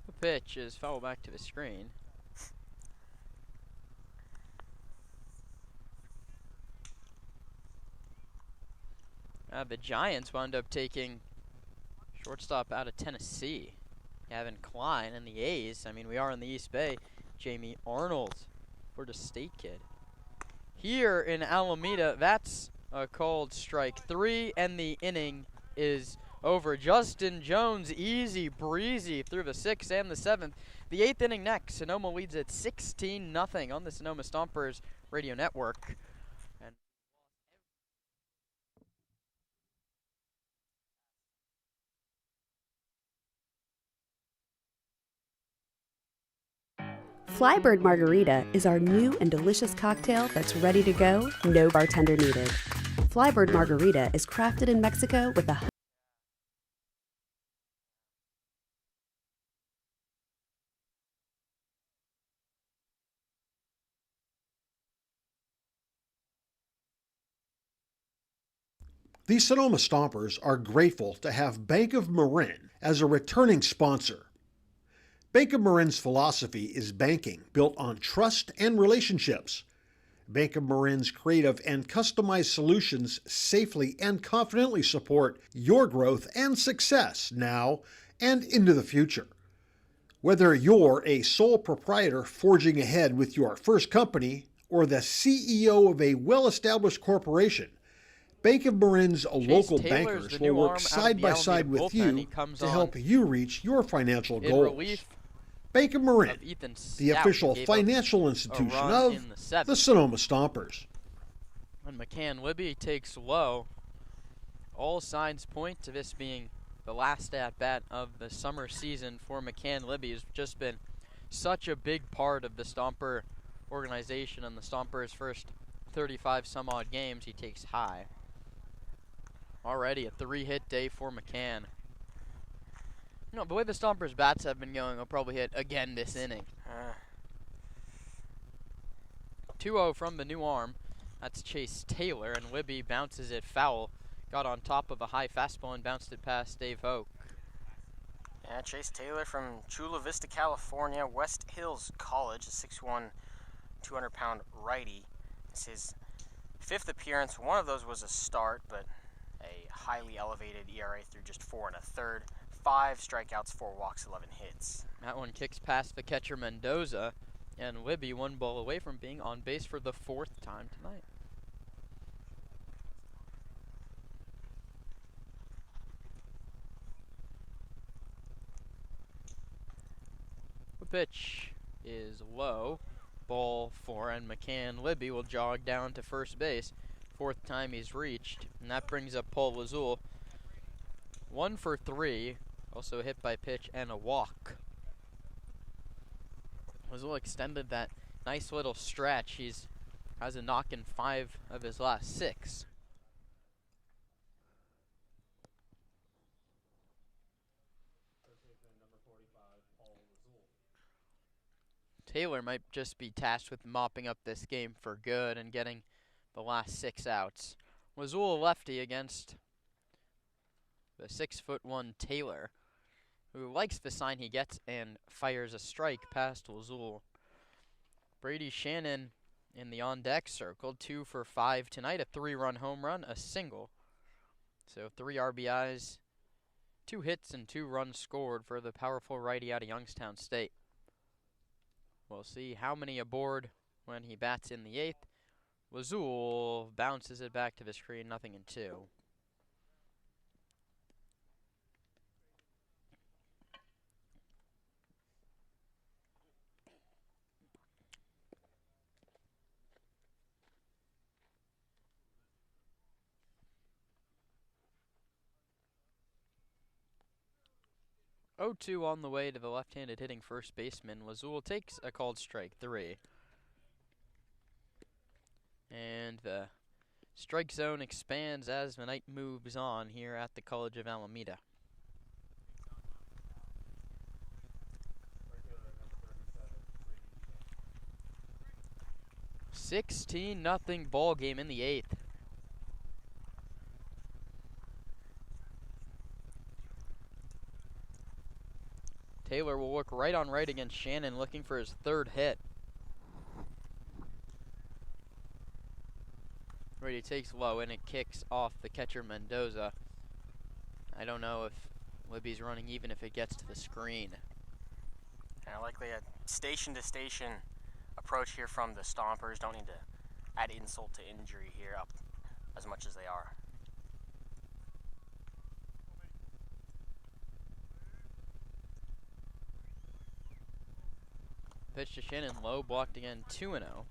The pitch is foul back to the screen. The Giants wound up taking shortstop out of Tennessee, Gavin Klein, and the A's. I mean, we are in the East Bay. Jamie Arnold, Florida State kid. Here in Alameda, that's a called strike 3, and the inning is over. Justin Jones, easy breezy through the 6th and the 7th. The 8th inning next. Sonoma leads at 16-0 on the Sonoma Stompers radio network. And Flybird Margarita is our new and delicious cocktail that's ready to go, no bartender needed. Flybird Margarita is crafted in Mexico with a The Sonoma Stompers are grateful to have Bank of Marin as a returning sponsor. Bank of Marin's philosophy is banking built on trust and relationships. Bank of Marin's creative and customized solutions safely and confidently support your growth and success now and into the future. Whether you're a sole proprietor forging ahead with your first company or the CEO of a well-established corporation, Bank of Marin's local Taylor's bankers the will new work arm out of side the by Alameda side with bullpen. He you comes to on help you reach your financial in goals. relief Bank of Marin, of Ethan the Stout, official who gave up financial a institution run of in the seventh. the Sonoma Stompers. When McCann Libby takes low, all signs point to this being the last at-bat of the summer season for McCann Libby. Has just been such a big part of the Stomper organization and the Stompers' first 35 some odd games. He takes high. Already a 3-hit day for McCann. You know, the way the Stompers' bats have been going, he'll probably hit again this inning. 2-0 from the new arm. That's Chase Taylor, and Libby bounces it foul. Got on top of a high fastball and bounced it past Dave Hoke. Yeah, Chase Taylor from Chula Vista, California, West Hills College, a 6'1", 200-pound righty. It's his 5th appearance. One of those was a start, but a highly elevated ERA through just 4 1/3. 5 strikeouts, 4 walks, 11 hits. That one kicks past the catcher Mendoza, and Libby 1 ball away from being on base for the 4th time tonight. The pitch is low, ball 4, and McCann Libby will jog down to first base. 4th time he's reached, and that brings up Paul Lazul. 1 for 3, also hit by pitch and a walk. Lazul extended that nice little stretch. He's has a knock in 5 of his last 6. Taylor might just be tasked with mopping up this game for good and getting the last 6 outs. Lazul a lefty against the 6'1" Taylor, who likes the sign he gets and fires a strike past Lazul. Brady Shannon in the on-deck circle, 2 for 5 tonight, a 3-run home run, a single. So 3 RBIs, 2 hits, and 2 runs scored for the powerful righty out of Youngstown State. We'll see how many aboard when he bats in the 8th. Lazul bounces it back to the screen, 0-2. (0-2) on the way to the left-handed hitting first baseman. Lazul takes a called strike 3. And the strike zone expands as the night moves on here at the College of Alameda. (16-0) ball game in the 8th. Taylor will work right on right against Shannon, looking for his 3rd hit. Brady takes low, and it kicks off the catcher Mendoza. I don't know if Libby's running even if it gets to the screen. Likely a station-to-station approach here from the Stompers. Don't need to add insult to injury here up as much as they are. Pitch to Shannon, low, blocked again, 2-0.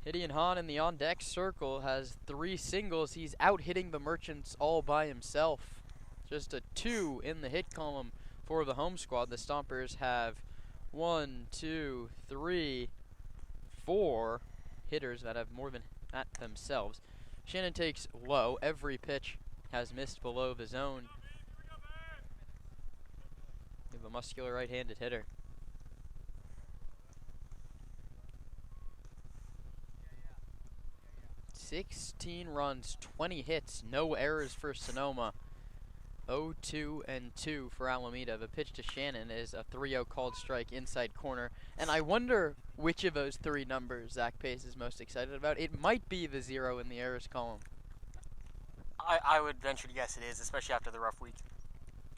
Gideon Hahn in the on-deck circle has 3 singles. He's out hitting the Merchants all by himself. Just a 2 in the hit column for the home squad. The Stompers have 1, 2, 3, 4 hitters that have more than that themselves. Shannon takes low. Every pitch has missed below the zone. We have a muscular right-handed hitter. 16 runs, 20 hits, no errors for Sonoma. 0-2-2 for Alameda. The pitch to Shannon is a 3-0 called strike inside corner. And I wonder which of those 3 numbers Zach Pace is most excited about. It might be the 0 in the errors column. I would venture to guess it is, especially after the rough week.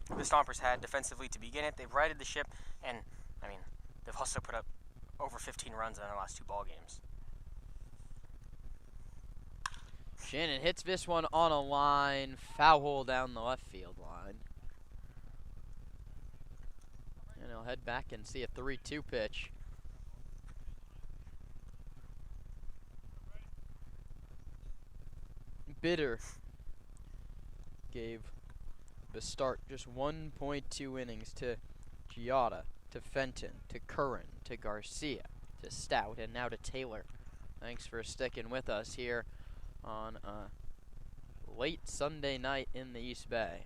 the Stompers had defensively to begin it. They've righted the ship, and, I mean, they've also put up over 15 runs in their last 2 ball games. Shannon hits this one on a line, foul down the left field line. And he'll head back and see a 3-2 pitch. Bitter gave the start just 1.2 innings to Giada, to Fenton, to Curran, to Garcia, to Stout, and now to Taylor. Thanks for sticking with us here on a late Sunday night in the East Bay.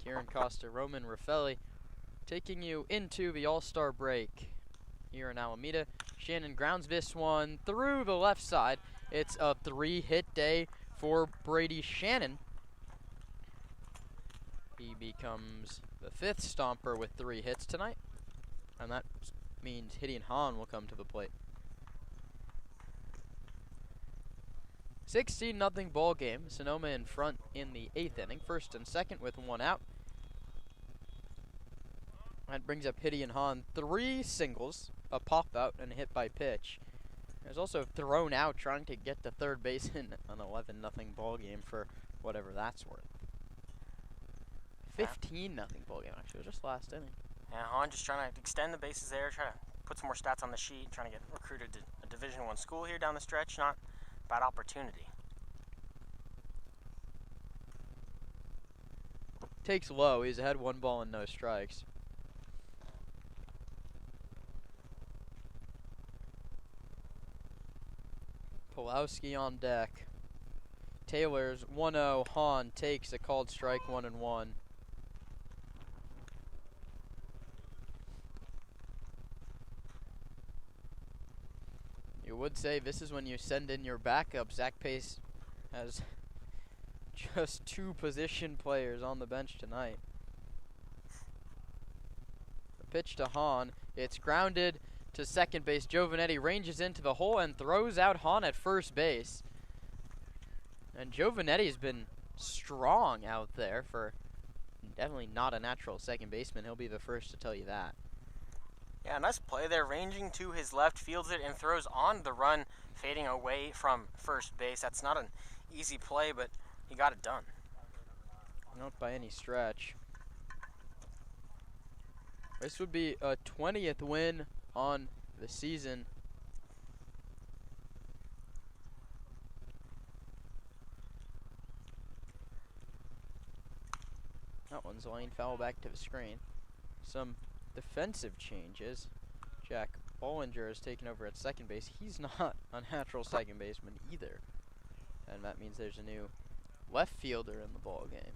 Kieran Costa, Roman Raffelli taking you into the All-Star break here in Alameda. Shannon grounds this one through the left side. It's a 3-hit day for Brady Shannon. He becomes the 5th Stomper with 3 hits tonight, and that means Gideon Hahn will come to the plate. 16-0 ball game. Sonoma in front in the 8th inning, 1st and 2nd with 1 out. That brings up Gideon Hahn. 3 singles, a pop out, and a hit by pitch. He was also thrown out trying to get to third base in an 11-0 ball game for whatever that's worth. 15-0 ball game, actually. It was just last inning. Yeah, Hahn just trying to extend the bases there, try to put some more stats on the sheet, trying to get recruited to a Division I school here down the stretch. Not a bad opportunity. Takes low. He's ahead 1 ball and no strikes. Pulowski on deck. Taylor's 1-0. Hahn takes a called strike, 1-1. You would say this is when you send in your backup. Zach Pace has just 2 position players on the bench tonight. The pitch to Hahn. It's grounded to second base. Giovanetti ranges into the hole and throws out Hahn at first base. And Giovanetti's been strong out there for definitely not a natural second baseman. He'll be the first to tell you that. Yeah, nice play there, ranging to his left, fields it, and throws on the run, fading away from first base. That's not an easy play, but he got it done. Not by any stretch. This would be a 20th win on the season. That one's a line foul back to the screen. Some defensive changes. Jack Bollinger is taken over at second base. He's not a natural second baseman either. And that means there's a new left fielder in the ball game.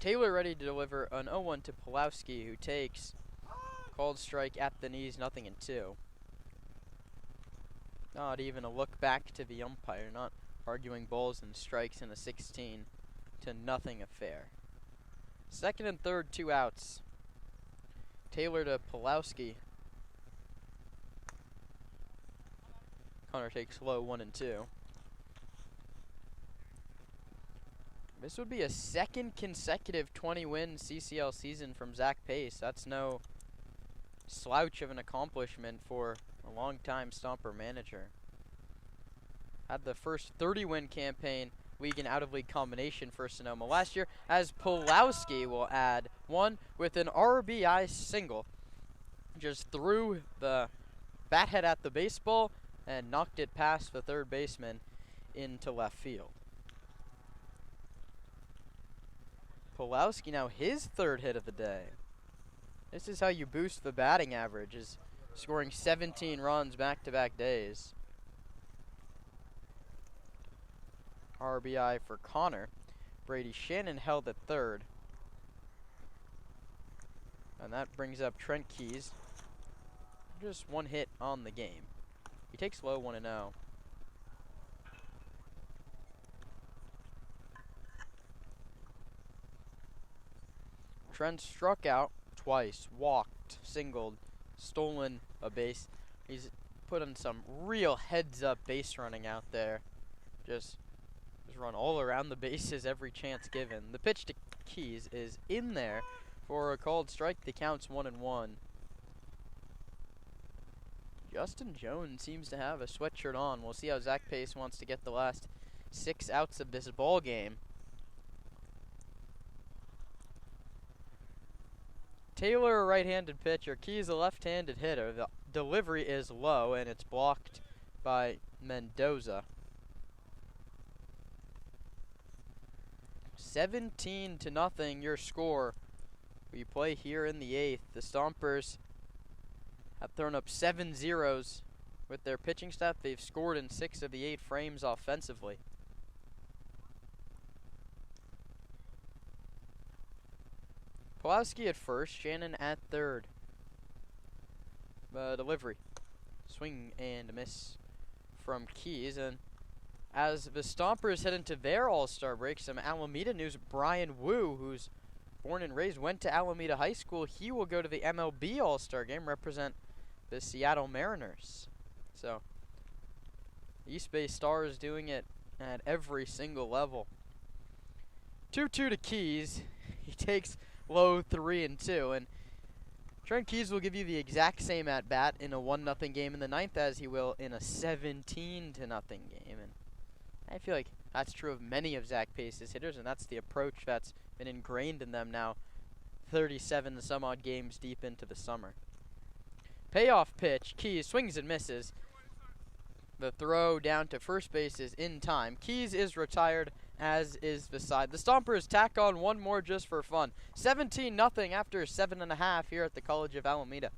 Taylor ready to deliver an 0-1 to Pulowski, who takes called strike at the knees, 0-2. Not even a look back to the umpire, not arguing balls and strikes in a 16-0 affair. Second and third, 2 outs. Taylor to Pulowski. Connor takes low, 1-2. This would be a 2nd consecutive 20-win CCL season from Zach Pace. That's no slouch of an accomplishment for a long-time Stomper manager. Had the first 30-win campaign league and out-of-league combination for Sonoma last year, as Pulowski will add one with an RBI single. Just threw the bat head at the baseball and knocked it past the third baseman into left field. Pulowski now his 3rd hit of the day. This is how you boost the batting average, is scoring 17 runs back-to-back days. RBI for Connor. Brady Shannon held at 3rd. And that brings up Trent Keys. Just 1 hit on the game. He takes low, 1-0. Trent struck out twice, walked, singled, stolen a base. He's put on some real heads-up base running out there. Just run all around the bases every chance given. The pitch to Keys is in there for a called strike. The count's 1-1. Justin Jones seems to have a sweatshirt on. We'll see how Zach Pace wants to get the last 6 outs of this ball game. Taylor, a right-handed pitcher. Keys, a left-handed hitter. The delivery is low, and it's blocked by Mendoza. 17-0 your score. We play here in the 8th. The Stompers have thrown up 7 zeros with their pitching staff. They've scored in 6 of the 8 frames offensively. Pulaski at first, Shannon at third. Delivery. Swing and a miss from Keys. And as the Stompers head into their all-star break, some Alameda news. Brian Wu, who's born and raised, went to Alameda High School. He will go to the MLB all-star game, represent the Seattle Mariners. So, East Bay Stars doing it at every single level. 2-2 to Keys. He takes low 3-2, and Trent Keys will give you the exact same at-bat in a 1-0 game in the 9th as he will in a 17-0 game. And I feel like that's true of many of Zach Pace's hitters, and that's the approach that's been ingrained in them now 37 some odd games deep into the summer. Payoff pitch. Keys swings and misses. The throw down to first base is in time. Keys is retired, as is the side. The Stompers tack on one more just for fun. 17-0 after 7.5 here at the College of Alameda.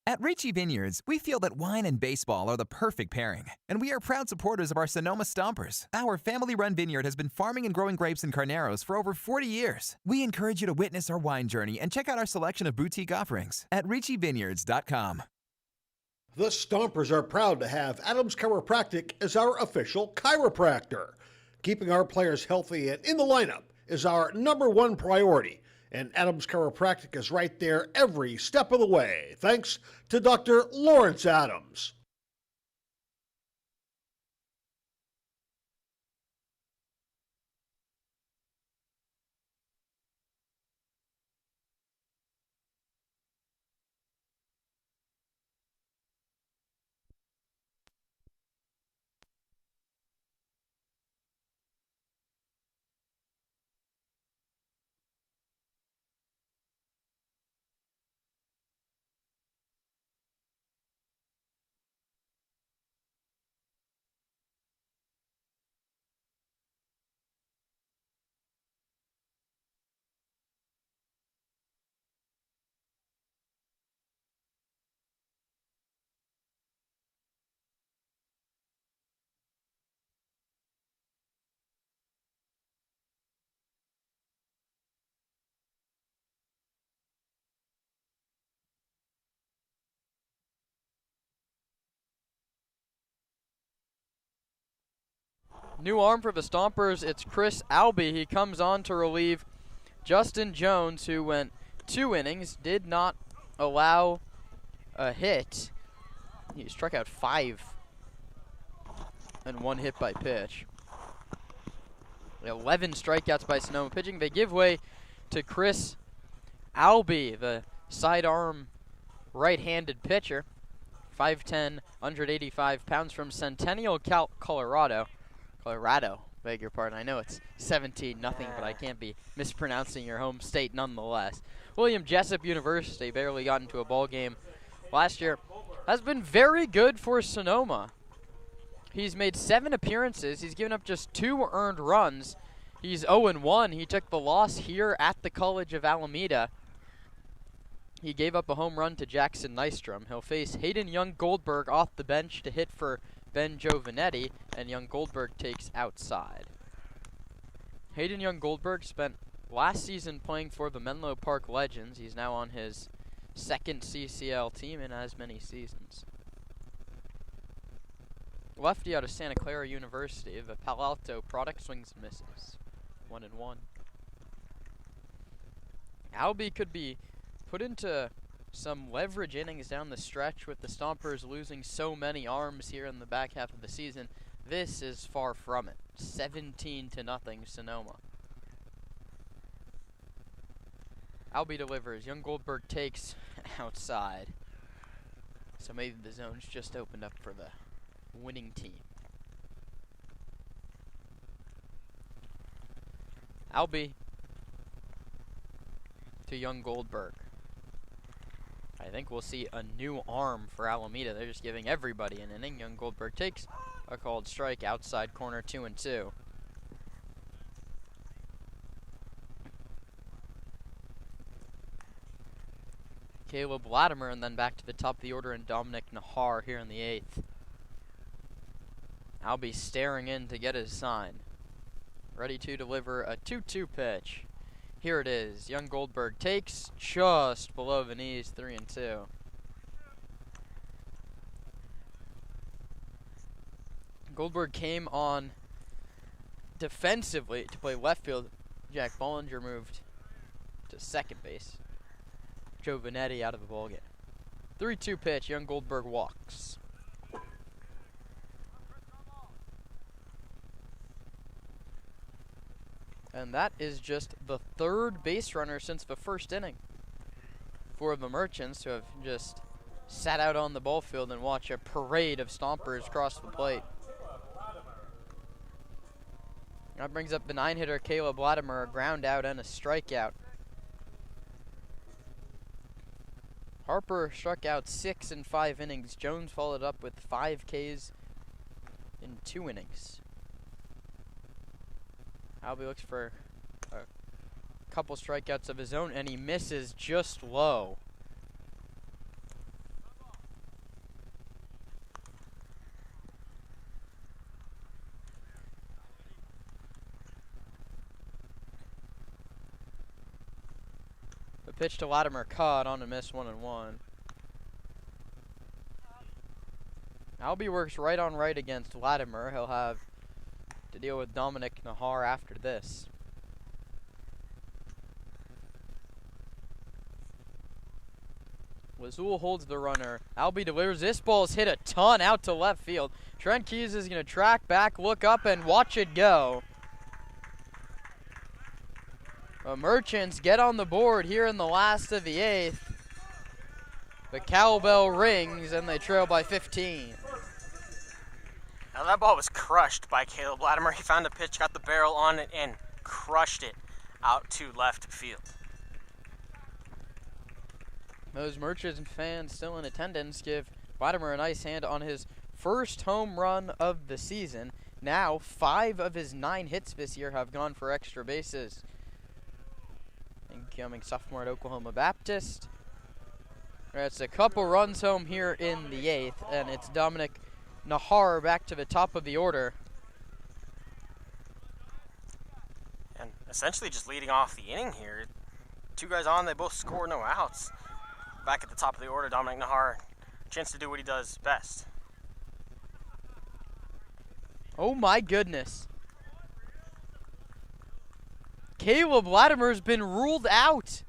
At Ricci Vineyards, we feel that wine and baseball are the perfect pairing, and we are proud supporters of our Sonoma Stompers. Our family-run vineyard has been farming and growing grapes and carneros for over 40 years. We encourage you to witness our wine journey and check out our selection of boutique offerings at RicciVineyards.com. The Stompers are proud to have Adams Chiropractic as our official chiropractor. Keeping our players healthy and in the lineup is our #1 priority. And Adams Chiropractic is right there every step of the way, thanks to Dr. Lawrence Adams. New arm for the Stompers, it's Chris Albee. He comes on to relieve Justin Jones, who went 2 innings, did not allow a hit. He struck out 5 and 1 hit by pitch. 11 strikeouts by Sonoma pitching. They give way to Chris Albee, the sidearm right-handed pitcher. 5'10", 185 pounds from Centennial, Colorado, beg your pardon. I know it's 17-0, but I can't be mispronouncing your home state nonetheless. William Jessup University barely got into a ball game last year. Has been very good for Sonoma. He's made 7 appearances. He's given up just 2 earned runs. He's 0-1. He took the loss here at the College of Alameda. He gave up a home run to Jackson Nystrom. He'll face Hayden Young-Goldberg off the bench to hit for Ben Giovanetti, and Young-Goldberg takes outside. Hayden Young-Goldberg spent last season playing for the Menlo Park Legends. He's now on his second CCL team in as many seasons. Lefty out of Santa Clara University, the Palo Alto product, swings and misses. 1-1. Albee could be put into some leverage innings down the stretch with the Stompers losing so many arms here in the back half of the season. This is far from it. 17-0 Sonoma. Albee delivers. Young-Goldberg takes outside. So maybe the zone's just opened up for the winning team. Albee to Young-Goldberg. I think we'll see a new arm for Alameda. They're just giving everybody an inning. Young-Goldberg takes a called strike outside corner, 2-2. Caleb Latimer, and then back to the top of the order, and Dominic Nahar here in the 8th. Albee staring in to get his sign. Ready to deliver a 2-2 pitch. Here it is. Young-Goldberg takes just below the knees, 3-2. Goldberg came on defensively to play left field. Jack Bollinger moved to second base. Giovanetti out of the ballgame. 3-2 pitch. Young-Goldberg walks. And that is just the third base runner since the first inning for the Merchants, who have just sat out on the ball field and watched a parade of Stompers cross the plate. That brings up the 9-hitter Caleb Latimer, a ground out and a strikeout. Harper struck out 6 in 5 innings. Jones followed up with 5 Ks in 2 innings. Albee looks for a couple strikeouts of his own, and he misses just low. The pitch to Latimer caught on a miss, 1-1. Albee works right on right against Latimer. He'll have to deal with Dominic Nahar after this. Lazul holds the runner. Albee delivers. This ball's hit a ton out to left field. Trent Keys is going to track back, look up, and watch it go. The Merchants get on the board here in the last of the 8th. The cowbell rings, and they trail by 15. Now that ball was crushed by Caleb Latimer. He found a pitch, got the barrel on it, and crushed it out to left field. Those Merchants fans still in attendance give Latimer a nice hand on his first home run of the season. Now, 5 of his 9 hits this year have gone for extra bases. Incoming sophomore at Oklahoma Baptist. That's a couple runs home here in the 8th, and it's Dominic Nahar back to the top of the order. And essentially just leading off the inning here. 2 guys on, they both score, no outs. Back at the top of the order, Dominic Nahar, chance to do what he does best. Oh my goodness. Caleb Latimer's been ruled out.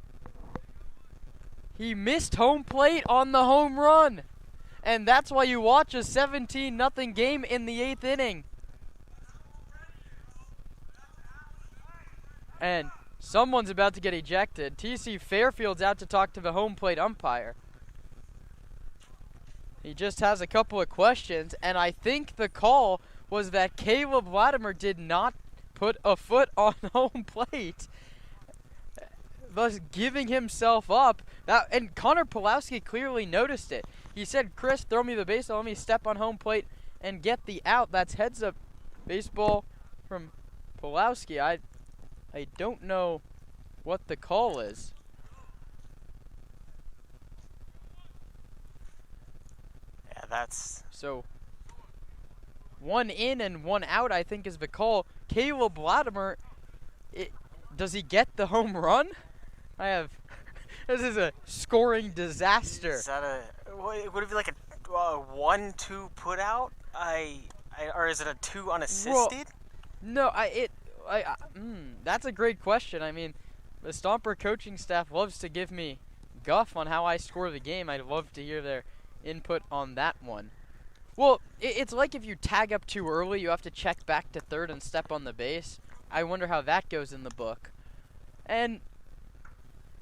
He missed home plate on the home run. And that's why you watch a 17-0 game in the 8th inning. And someone's about to get ejected. TC Fairfield's out to talk to the home plate umpire. He just has a couple of questions, and I think the call was that Caleb Latimer did not put a foot on home plate, thus giving himself up. And Connor Pulowski clearly noticed it. He said, "Chris, throw me the baseball. Let me step on home plate and get the out." That's heads up baseball from Pulowski. I don't know what the call is. Yeah, that's... So, 1 in and 1 out, I think, is the call. Caleb Latimer, does he get the home run? This is a scoring disaster. Is that would it be like a 1-2 put out? Or is it a 2 unassisted? No, that's a great question. I mean, the Stomper coaching staff loves to give me guff on how I score the game. I'd love to hear their input on that one. Well, it's like if you tag up too early, you have to check back to third and step on the base. I wonder how that goes in the book. And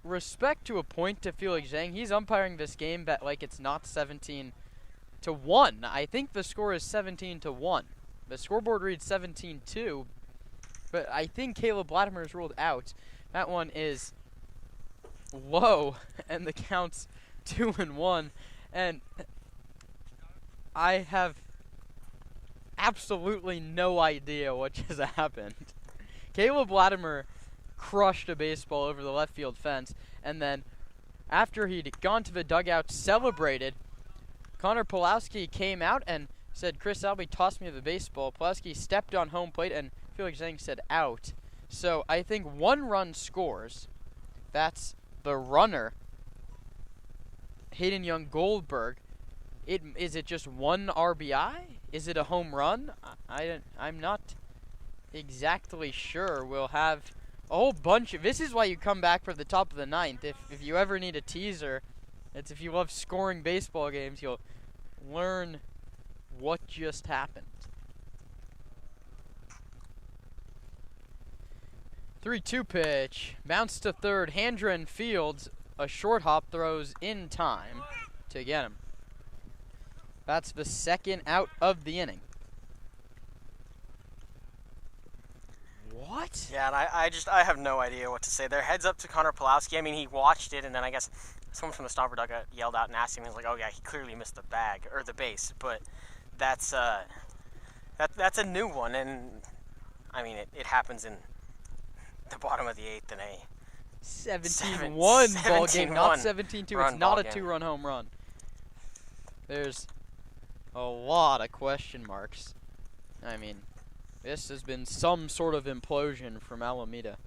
respect to a point to Felix Zhang. He's umpiring this game that like it's not 17-1. I think the score is 17-1. The scoreboard reads 17-2, but I think Caleb Latimer is ruled out. That one is low, and the count's 2-1. And I have absolutely no idea what just happened. Caleb Latimer crushed a baseball over the left field fence, and then after he'd gone to the dugout, celebrated, Connor Pulowski came out and said, "Chris Albee tossed me the baseball." Pulowski stepped on home plate, and Felix Zhang said out. So I think 1 run scores. That's the runner, Hayden Young Goldberg. Is it just 1 RBI? Is it a home run? I'm not exactly sure. We'll have a whole bunch of... This is why you come back for the top of the 9th. If you ever need a teaser, it's if you love scoring baseball games, you'll learn what just happened. 3-2 pitch. Bounce to third. Handren fields a short hop, throws in time to get him. That's the 2nd out of the inning. What? Yeah, and I have no idea what to say there. Heads up to Connor Pulowski. I mean, he watched it, and then I guess someone from the Stomper dugout yelled out and asked him. He was like, "Oh yeah, he clearly missed the bag or the base." But that's a new one, and I mean it happens in the bottom of the 8th in a 17-1 ball game, not 17-2. It's not a game. 2-run home run. There's a lot of question marks. I mean, this has been some sort of implosion from Alameda.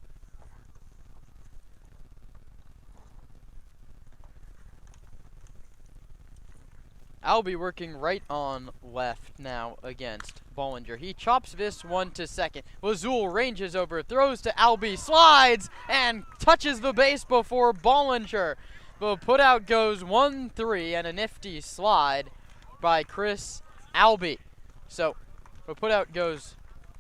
Albee working right on left now against Bollinger. He chops this one to second. Lazul ranges over, throws to Albee, slides, and touches the base before Bollinger. The putout goes 1-3 and a nifty slide by Chris Albee. So the putout goes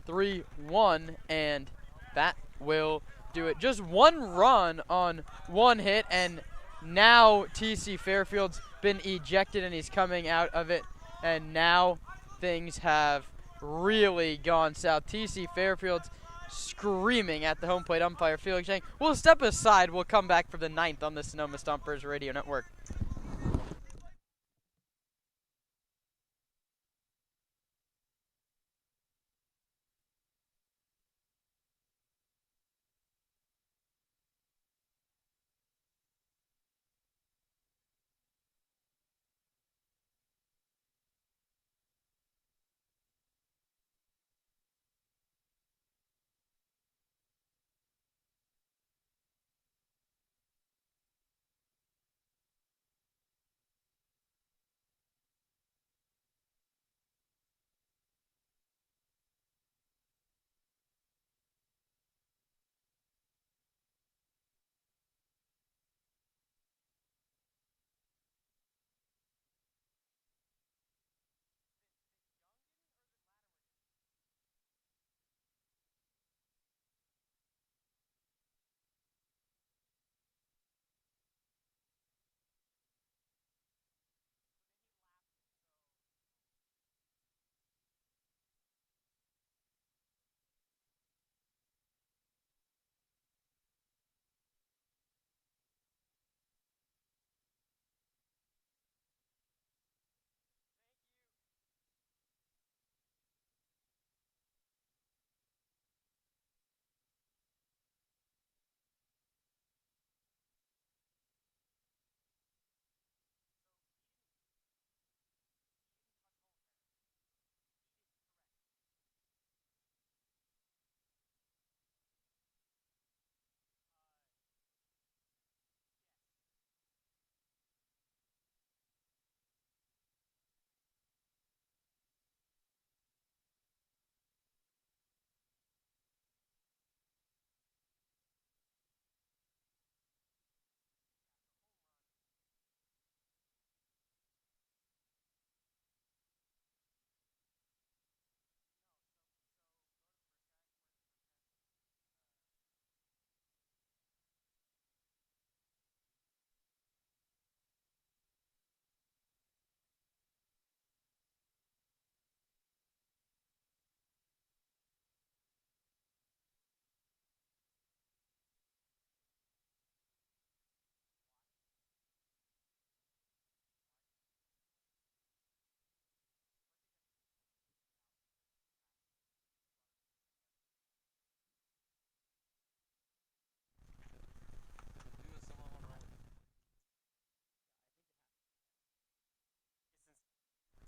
3-1, and that will do it. Just 1 run on 1 hit, and now T.C. Fairfield's been ejected and he's coming out of it, and now things have really gone south. T.C. Fairfield's screaming at the home plate umpire, Felix Zhang. We'll step aside. We'll come back for the 9th on the Sonoma Stompers Radio Network.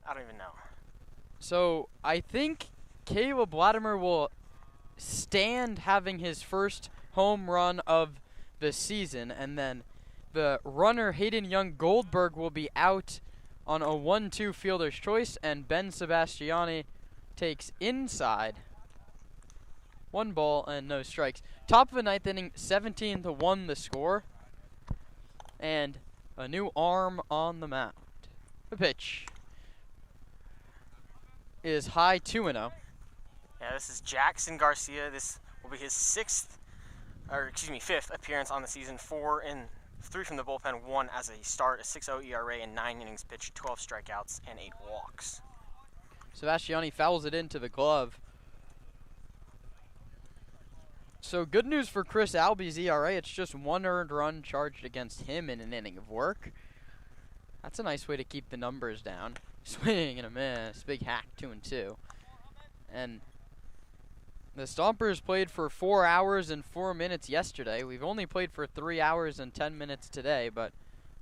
I don't even know. So I think Caleb Latimer will stand having his first home run of the season, and then the runner Hayden Young Goldberg will be out on a 1-2 fielder's choice, and Ben Sebastiani takes inside. 1 ball and no strikes. Top of the 9th inning, 17-1 the score, and a new arm on the mound. The pitch is high 2-0. Yeah, this is Jackson Garcia. This will be his fifth appearance on the season. 3 from the bullpen, 1 as a start, a 6.0 ERA, and 9 innings pitched, 12 strikeouts, and 8 walks. Sebastiani fouls it into the glove. So good news for Chris Albies ERA. It's just 1 earned run charged against him in an inning of work. That's a nice way to keep the numbers down. Swing and a miss. Big hack, 2-2. And the Stompers played for 4 hours and 4 minutes yesterday. We've only played for 3 hours and 10 minutes today, but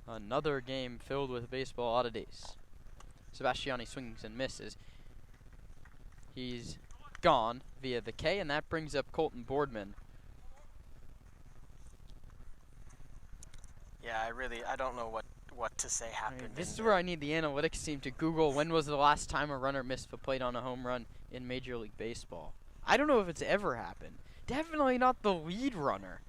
another game filled with baseball oddities. Sebastiani swings and misses. He's gone via the K, and that brings up Colton Boardman. Yeah, I don't know what to say happened. This is where I need the analytics team to Google when was the last time a runner missed the plate on a home run in Major League Baseball. I don't know if it's ever happened. Definitely not the lead runner.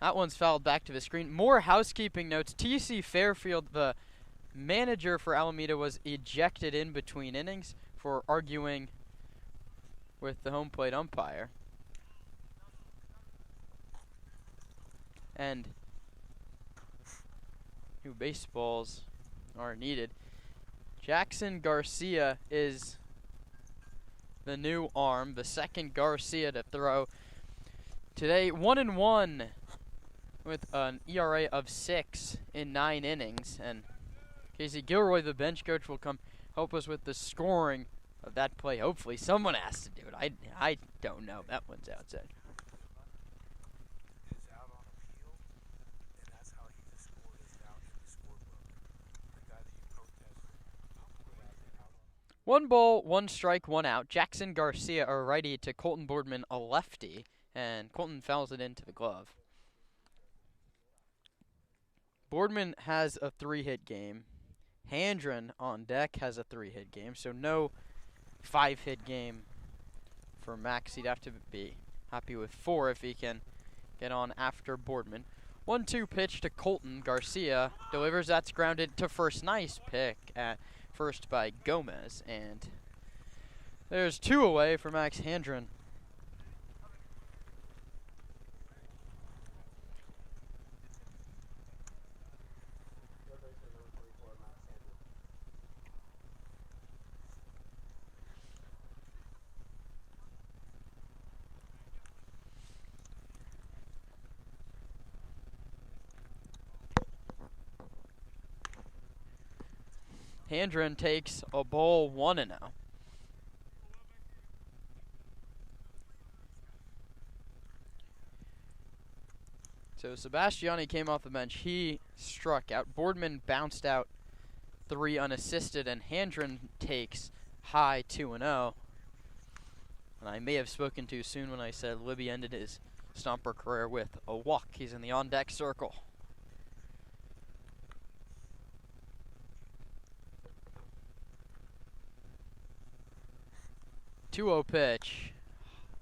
That one's fouled back to the screen. More housekeeping notes. T.C. Fairfield, the manager for Alameda, was ejected in between innings for arguing with the home plate umpire. And new baseballs are needed. Jackson Garcia is the new arm, the second Garcia to throw today. 1-1 with an ERA of 6 in 9 innings. And Casey Gilroy, the bench coach, will come help us with the scoring of that play. Hopefully someone has to do it. I don't know. That one's outside. 1 ball, 1 strike, 1 out. Jackson Garcia, a righty, to Colton Boardman, a lefty, and Colton fouls it into the glove. Boardman has a 3-hit game. Handren on deck has a 3-hit game, so no 5-hit game for Max. He'd have to be happy with 4 if he can get on after Boardman. 1-2 pitch to Colton. Garcia delivers. That's grounded to first. Nice pick at first by Gomez, and there's 2 away for Max Handren. Handren takes a ball 1-0. So Sebastiani came off the bench. He struck out. Boardman bounced out 3 unassisted, and Handren takes high 2-0. And I may have spoken too soon when I said Libby ended his Stomper career with a walk. He's in the on-deck circle. Two-0 pitch.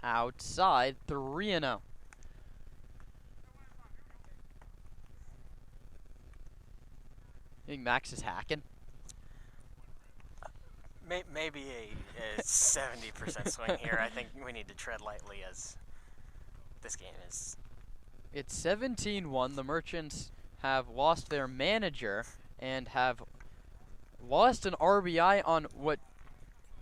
Outside, 3-0. I think Max is hacking. Maybe a 70% swing here. I think we need to tread lightly as this game is. It's 17-1. The Merchants have lost their manager and have lost an RBI on what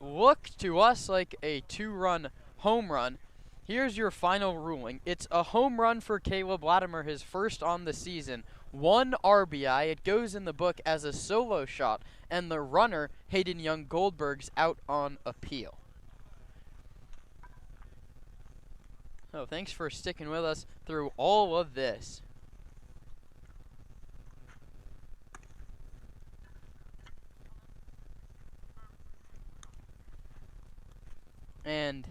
looked to us like a 2-run home run. Here's your final ruling. It's a home run for Caleb Latimer, his first on the season. 1 RBI. It goes in the book as a solo shot, and the runner, Hayden Young Goldberg's, out on appeal. So thanks for sticking with us through all of this. And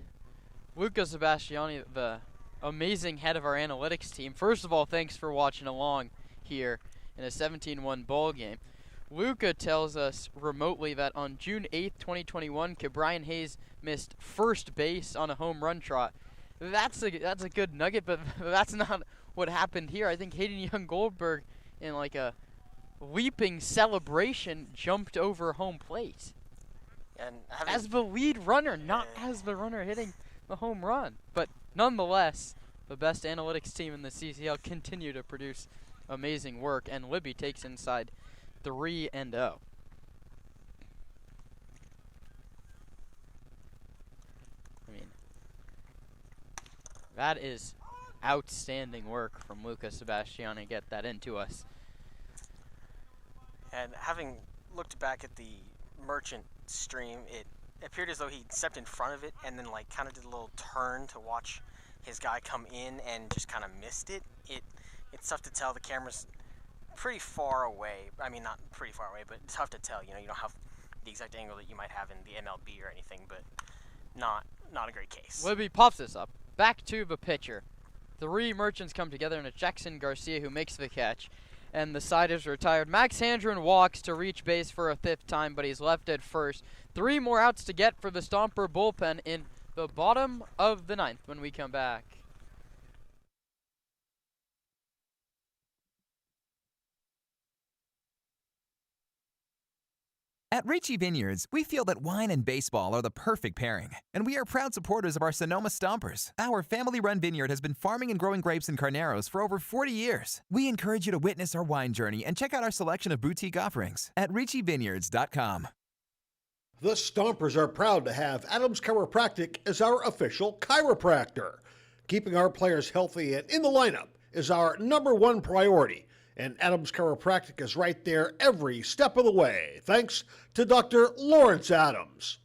Luca Sebastiani, the amazing head of our analytics team. First of all, thanks for watching along here in a 17-1 ball game. Luca tells us remotely that on June 8th, 2021, Brian Hayes missed first base on a home run trot. That's a good nugget, but that's not what happened here. I think Hayden Young Goldberg, in like a leaping celebration, jumped over home plate. And as the lead runner, not as the runner hitting the home run. But nonetheless, the best analytics team in the CCL continue to produce amazing work, and Libby takes inside 3-0. I mean, that is outstanding work from Luca Sebastiani. Get that into us. And having looked back at the Merchant stream, it appeared as though he stepped in front of it and then like kind of did a little turn to watch his guy come in and just kind of missed it. It's tough to tell. The camera's pretty far away. I mean, not pretty far away, but it's tough to tell. You know, you don't have the exact angle that you might have in the MLB or anything, but not a great case. Libby pops this up. Back to the pitcher. 3 Merchants come together, and it's Jackson Garcia who makes the catch. And the side is retired. Max Handren walks to reach base for a 5th time, but he's left at first. 3 more outs to get for the Stomper bullpen in the bottom of the 9th when we come back. At Ricci Vineyards, we feel that wine and baseball are the perfect pairing, and we are proud supporters of our Sonoma Stompers. Our family-run vineyard has been farming and growing grapes and carneros for over 40 years. We encourage you to witness our wine journey and check out our selection of boutique offerings at RicciVineyards.com. The Stompers are proud to have Adams Chiropractic as our official chiropractor. Keeping our players healthy and in the lineup is our #1 priority. And Adams Chiropractic is right there every step of the way, thanks to Dr. Lawrence Adams.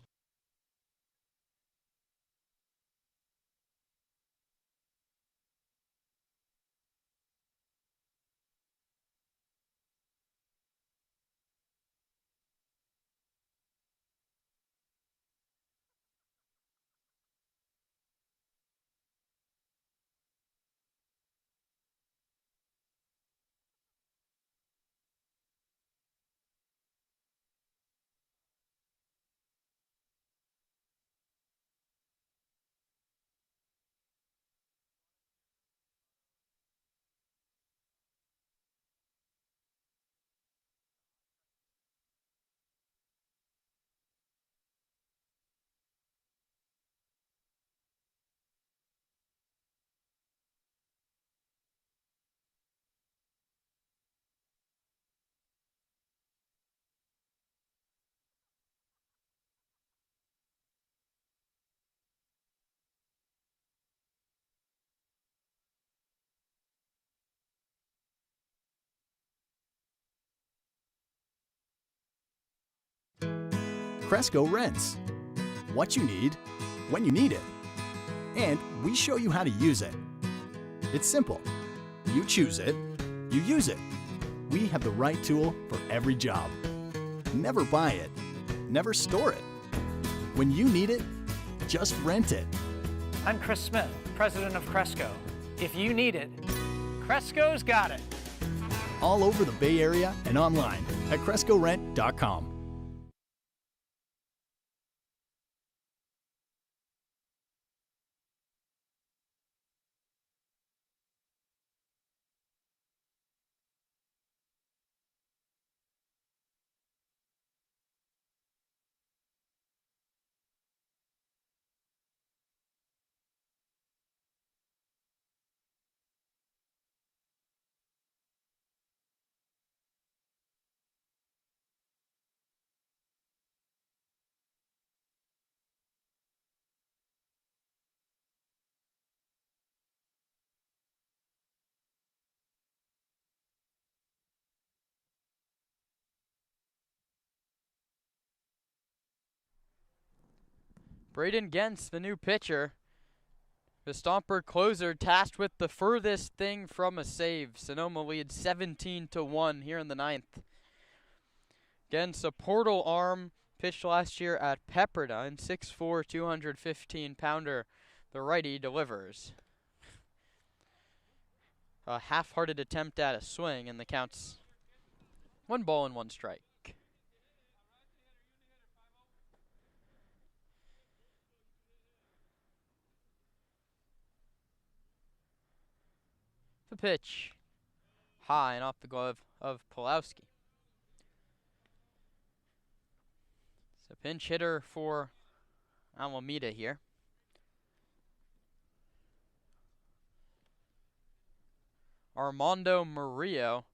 Cresco Rents. What you need, when you need it. And we show you how to use it. It's simple. You choose it, you use it. We have the right tool for every job. Never buy it, never store it. When you need it, just rent it. I'm Chris Smith, president of Cresco. If you need it, Cresco's got it. All over the Bay Area and online at CrescoRent.com. Braden Gens, the new pitcher. The Stomper closer tasked with the furthest thing from a save. Sonoma leads 17-1 here in the 9th. Gens, a portal arm pitched last year at Pepperdine, 6'4", 215-pounder. The righty delivers. A half-hearted attempt at a swing, and the count's 1 ball and 1 strike. The pitch, high and off the glove of Pulowski. It's a pinch hitter for Alameda here. Armando Murillo,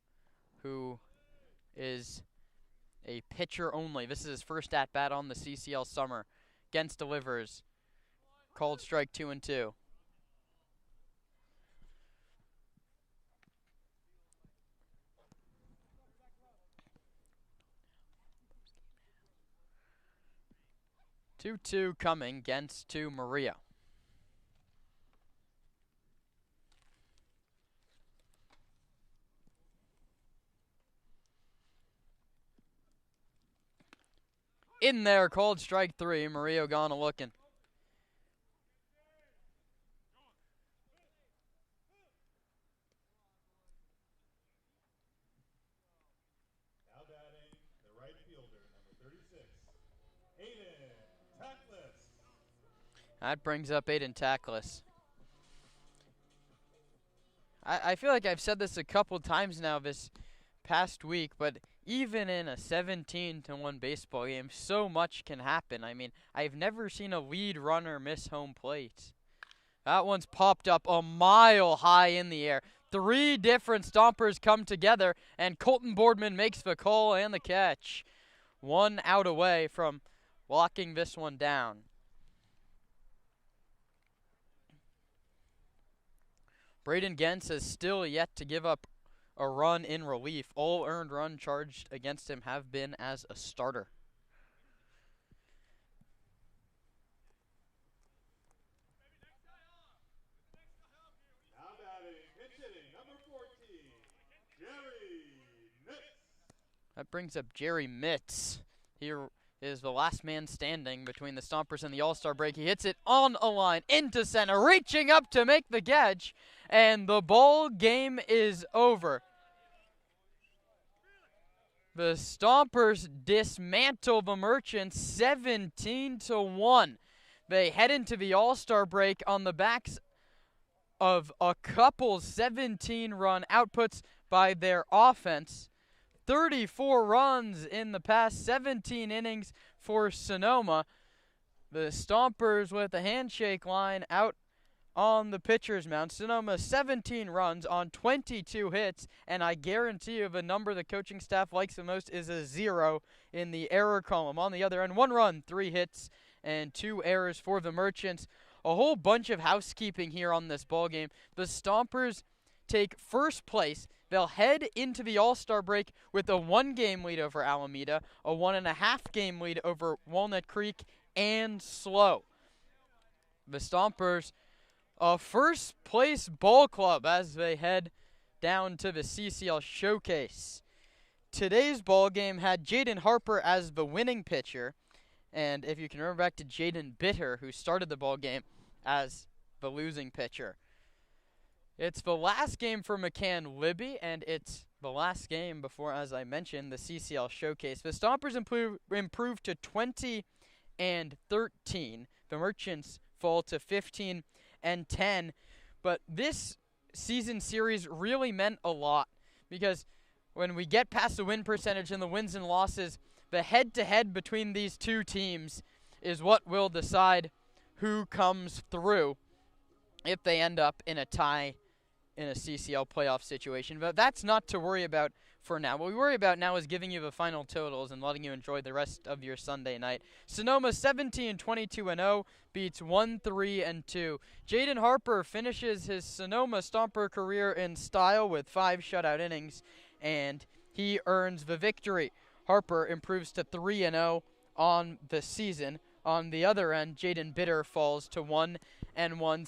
who is a pitcher only. This is his first at-bat on the CCL summer. Against delivers. Called strike 2-2. Two coming against to Murillo. In there, called strike 3. Murillo gone a-looking. Now batting, the right fielder, number 36, Aiden Tackless. That brings up Aiden Tackless. I feel like I've said this a couple times now this past week, but even in a 17-1 baseball game, so much can happen. I mean, I've never seen a lead runner miss home plate. That one's popped up a mile high in the air. 3 different Stompers come together, and Colton Boardman makes the call and the catch. 1 out away from locking this one down. Braden Gens has still yet to give up a run in relief. All earned run charged against him have been as a starter. Now batting, pitch hitting, number 14, Jerry Mitz. That brings up Jerry Mitz. He is the last man standing between the Stompers and the All-Star break. He hits it on a line into center, reaching up to make the catch, and the ball game is over. The Stompers dismantle the Merchants 17-1. They head into the All-Star break on the backs of a couple 17-run outputs by their offense. 34 runs in the past 17 innings for Sonoma. The Stompers with a handshake line out on the pitcher's mound. Sonoma 17 runs on 22 hits, and I guarantee you the number the coaching staff likes the most is a 0 in the error column. On the other end, 1 run, 3 hits, and 2 errors for the Merchants. A whole bunch of housekeeping here on this ballgame. The Stompers take first place. They'll head into the All-Star break with a 1-game lead over Alameda, a 1.5-game lead over Walnut Creek, and Slow. The Stompers, a first-place ball club as they head down to the CCL Showcase. Today's ball game had Jaden Harper as the winning pitcher, and if you can remember back to Jaden Bitter, who started the ball game as the losing pitcher. It's the last game for McCann Libby, and it's the last game before, as I mentioned, the CCL Showcase. The Stompers improved to 20-13. The Merchants fall to 15-10. But this season series really meant a lot because when we get past the win percentage and the wins and losses, the head-to-head between these two teams is what will decide who comes through if they end up in a tie in a CCL playoff situation. But that's not to worry about for now. What we worry about now is giving you the final totals and letting you enjoy the rest of your Sunday night. Sonoma 17-22-0 beats 1-3-2. Jaden Harper finishes his Sonoma Stomper career in style with 5 shutout innings, and he earns the victory. Harper improves to 3-0 on the season. On the other end, Jaden Bitter falls to 1-1.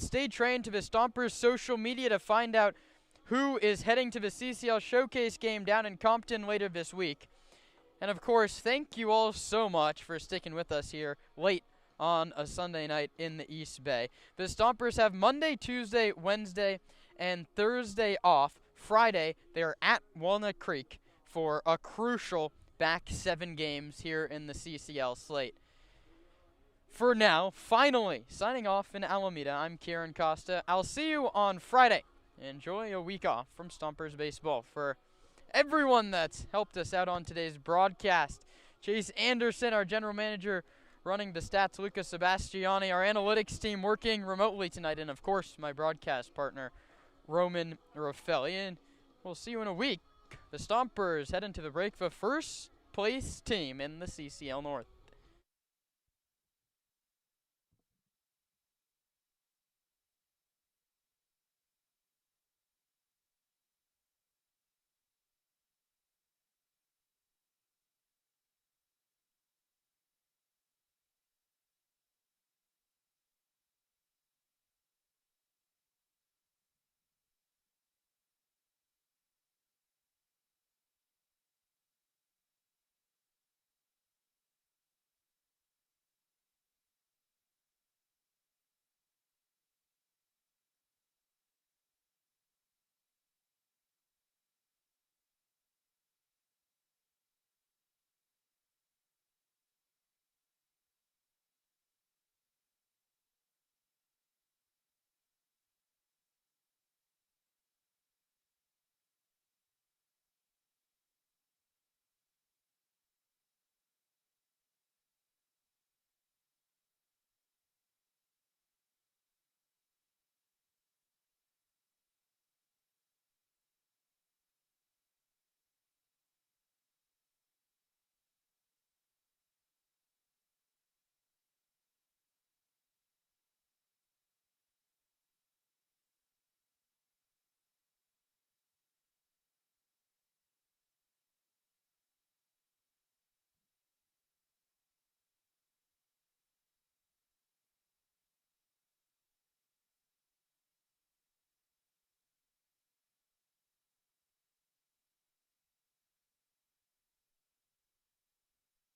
Stay trained to the Stompers' social media to find out who is heading to the CCL Showcase game down in Compton later this week. And of course, thank you all so much for sticking with us here late on a Sunday night in the East Bay. The Stompers have Monday, Tuesday, Wednesday, and Thursday off. Friday, they are at Walnut Creek for a crucial back 7 games here in the CCL slate. For now, finally, signing off in Alameda, I'm Kieran Costa. I'll see you on Friday. Enjoy a week off from Stompers Baseball. For everyone that's helped us out on today's broadcast, Chase Anderson, our general manager, running the stats, Lucas Sebastiani, our analytics team working remotely tonight, and of course, my broadcast partner, Roman Raffelli. And we'll see you in a week. The Stompers head into the break, the first place team in the CCL North.